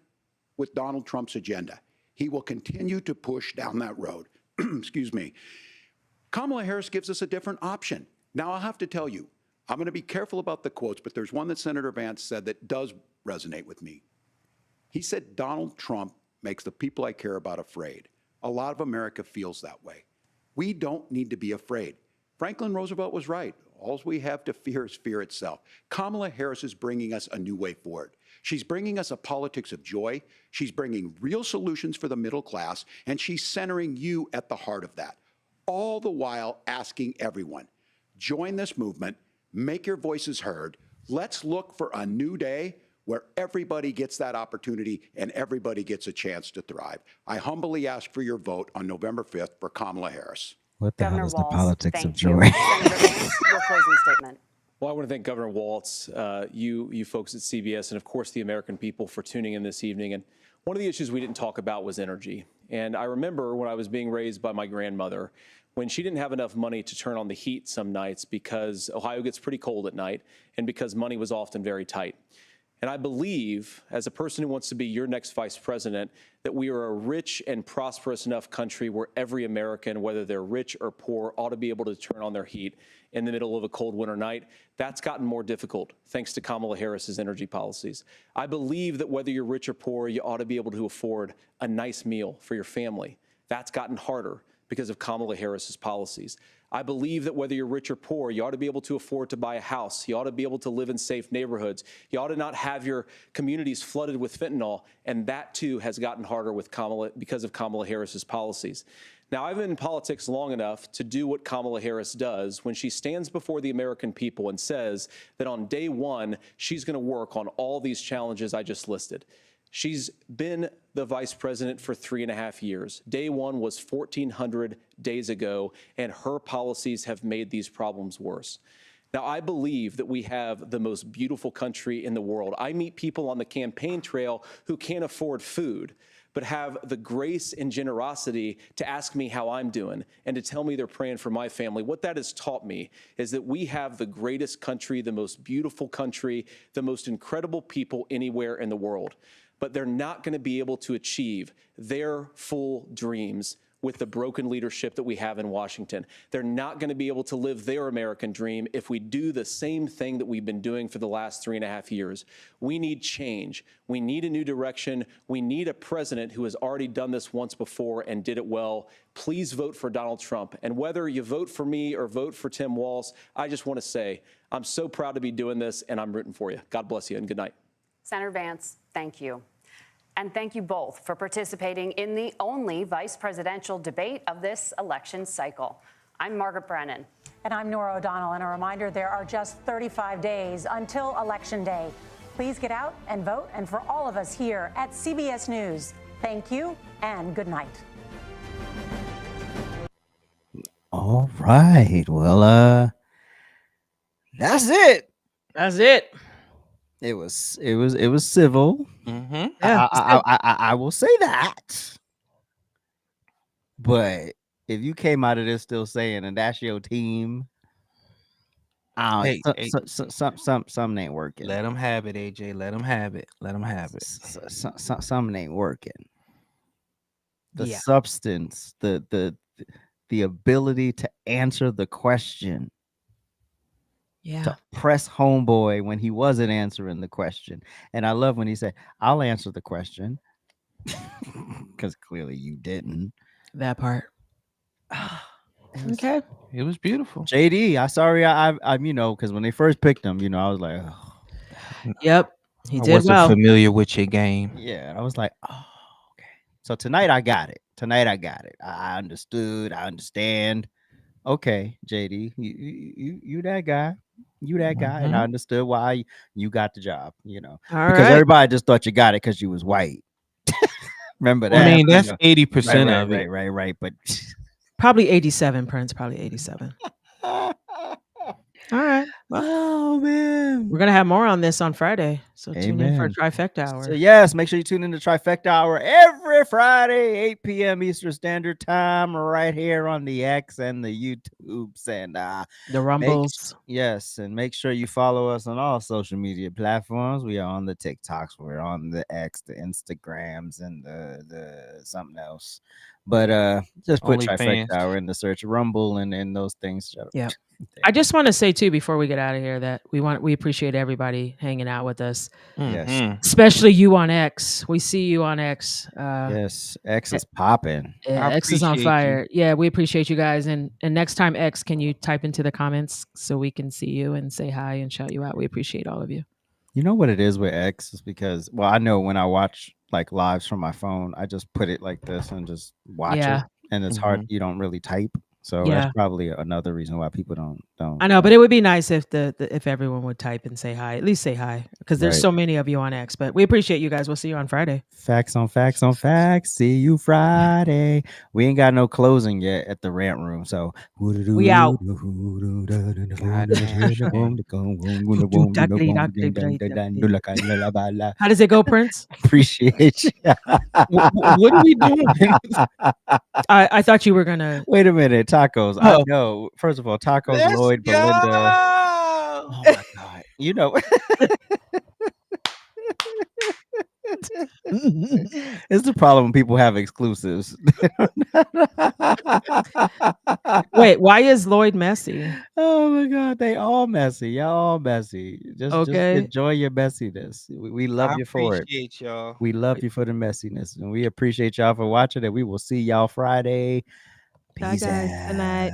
[SPEAKER 8] with Donald Trump's agenda. He will continue to push down that road. Excuse me. Kamala Harris gives us a different option. Now, I'll have to tell you, I'm going to be careful about the quotes, but there's one that Senator Vance said that does resonate with me. He said, Donald Trump makes the people I care about afraid. A lot of America feels that way. We don't need to be afraid. Franklin Roosevelt was right. All we have to fear is fear itself. Kamala Harris is bringing us a new way forward. She's bringing us a politics of joy. She's bringing real solutions for the middle class, and she's centering you at the heart of that. All the while asking everyone, join this movement, make your voices heard. Let's look for a new day where everybody gets that opportunity and everybody gets a chance to thrive. I humbly ask for your vote on November 5th for Kamala Harris.
[SPEAKER 1] What the
[SPEAKER 6] Governor
[SPEAKER 1] hell is
[SPEAKER 6] Walz,
[SPEAKER 1] the politics of
[SPEAKER 6] thank
[SPEAKER 1] joy?
[SPEAKER 6] you. Senator Vance, your closing statement.
[SPEAKER 10] Well, I want to thank Governor Walz, you folks at CBS, and of course the American people for tuning in this evening. And one of the issues we didn't talk about was energy. And I remember when I was being raised by my grandmother, when she didn't have enough money to turn on the heat some nights because Ohio gets pretty cold at night and because money was often very tight. And I believe, as a person who wants to be your next vice president, that we are a rich and prosperous enough country where every American, whether they're rich or poor, ought to be able to turn on their heat in the middle of a cold winter night. That's gotten more difficult thanks to Kamala Harris's energy policies. I believe that whether you're rich or poor, you ought to be able to afford a nice meal for your family. That's gotten harder because of Kamala Harris's policies. I believe that whether you're rich or poor, you ought to be able to afford to buy a house. You ought to be able to live in safe neighborhoods. You ought to not have your communities flooded with fentanyl. And that, too, has gotten harder with because of Kamala Harris's policies. Now, I've been in politics long enough to do what Kamala Harris does when she stands before the American people and says that on day one, she's going to work on all these challenges I just listed. She's been the vice president for 3.5 years. Day one was 1,400 days ago, and her policies have made these problems worse. Now, I believe that we have the most beautiful country in the world. I meet people on the campaign trail who can't afford food, but have the grace and generosity to ask me how I'm doing and to tell me they're praying for my family. What that has taught me is that we have the greatest country, the most beautiful country, the most incredible people anywhere in the world. But they're not going to be able to achieve their full dreams with the broken leadership that we have in Washington. They're not going to be able to live their American dream if we do the same thing that we've been doing for the last 3.5 years. We need change. We need a new direction. We need a president who has already done this once before and did it well. Please vote for Donald Trump. And whether you vote for me or vote for Tim Walz, I just want to say I'm so proud to be doing this, and I'm rooting for you. God bless you, and good night.
[SPEAKER 6] Senator Vance, thank you. And thank you both for participating in the only vice presidential debate of this election cycle. I'm Margaret Brennan.
[SPEAKER 5] And I'm Nora O'Donnell. And a reminder, there are just 35 days until Election Day. Please get out and vote. And for all of us here at CBS News, thank you and good night.
[SPEAKER 1] All right. Well, that's it.
[SPEAKER 3] That's it.
[SPEAKER 1] It was civil.
[SPEAKER 2] Mm-hmm.
[SPEAKER 3] Yeah,
[SPEAKER 1] I will say that. But if you came out of this still saying, and that's your team, something ain't working.
[SPEAKER 2] Let them have it, AJ. Let them have it. Let them have it.
[SPEAKER 1] Something ain't working. The
[SPEAKER 3] Yeah.
[SPEAKER 1] substance, the ability to answer the question.
[SPEAKER 3] Yeah.
[SPEAKER 1] To press homeboy when he wasn't answering the question. And I love when he said, I'll answer the question. Because clearly you didn't.
[SPEAKER 3] That part. Okay.
[SPEAKER 2] It was beautiful.
[SPEAKER 1] JD, I'm because when they first picked him, I was like, oh.
[SPEAKER 3] Yep. He
[SPEAKER 2] I
[SPEAKER 3] did
[SPEAKER 2] wasn't
[SPEAKER 3] well.
[SPEAKER 2] familiar with your game.
[SPEAKER 1] Yeah. I was like, oh, okay. So tonight I got it. I understood. I understand. Okay, JD, you that guy. You that guy. And I understood why you got the job,
[SPEAKER 3] All
[SPEAKER 1] because
[SPEAKER 3] right.
[SPEAKER 1] everybody just thought you got it because you was white. Remember that?
[SPEAKER 2] I mean, that's
[SPEAKER 1] Right,
[SPEAKER 2] 80% of it.
[SPEAKER 1] right. But
[SPEAKER 3] Probably 87, Prince. Probably 87. All right. Well,
[SPEAKER 1] oh man.
[SPEAKER 3] we're gonna have more on this on Friday. So tune in for
[SPEAKER 1] Amen.
[SPEAKER 3] Trifecta Hour.
[SPEAKER 1] So yes, make sure you tune in to Trifecta Hour every Friday, 8 p.m. Eastern Standard Time, right here on the X and the YouTubes and
[SPEAKER 3] the Rumbles.
[SPEAKER 1] Yes, and make sure you follow us on all social media platforms. We are on the TikToks, we're on the X, the Instagrams, and the something else. But just put Trifecta Hour in the search, Rumble, and those things.
[SPEAKER 3] Yeah. I just want to say too, before we get out of here, that we appreciate everybody hanging out with us.
[SPEAKER 1] Yes,
[SPEAKER 3] especially you on X. We see you on X.
[SPEAKER 1] Yes, X is popping.
[SPEAKER 3] X is on fire. Yeah, we appreciate you guys. And next time, X, can you type into the comments so we can see you and say hi and shout you out? We appreciate all of you.
[SPEAKER 1] You know what it is with X is because, well, I know when I watch like lives from my phone, I just put it like this and just watch it, and it's hard. You don't really type. So that's probably another reason why people don't.
[SPEAKER 3] I know, but it would be nice if if everyone would type and say hi. At least say hi, because there's so many of you on X. But we appreciate you guys. We'll see you on Friday.
[SPEAKER 1] Facts on facts on facts. See you Friday. We ain't got no closing yet at the Rant Room, so
[SPEAKER 3] we out. How does it go, Prince?
[SPEAKER 1] Appreciate you.
[SPEAKER 2] What are we doing?
[SPEAKER 3] I thought you were gonna
[SPEAKER 1] wait a minute. Tacos. I know. First of all, tacos.
[SPEAKER 2] Let's
[SPEAKER 1] Lloyd,
[SPEAKER 2] go!
[SPEAKER 1] Belinda. Oh my God. You know. It's the problem when people have exclusives.
[SPEAKER 3] Wait, why is Lloyd messy?
[SPEAKER 1] Oh my God, they all messy. Y'all all messy. Just enjoy your messiness. We love you for it.
[SPEAKER 2] Appreciate y'all.
[SPEAKER 1] We love you for the messiness, and we appreciate y'all for watching. And we will see y'all Friday. Peace out.
[SPEAKER 3] Good night.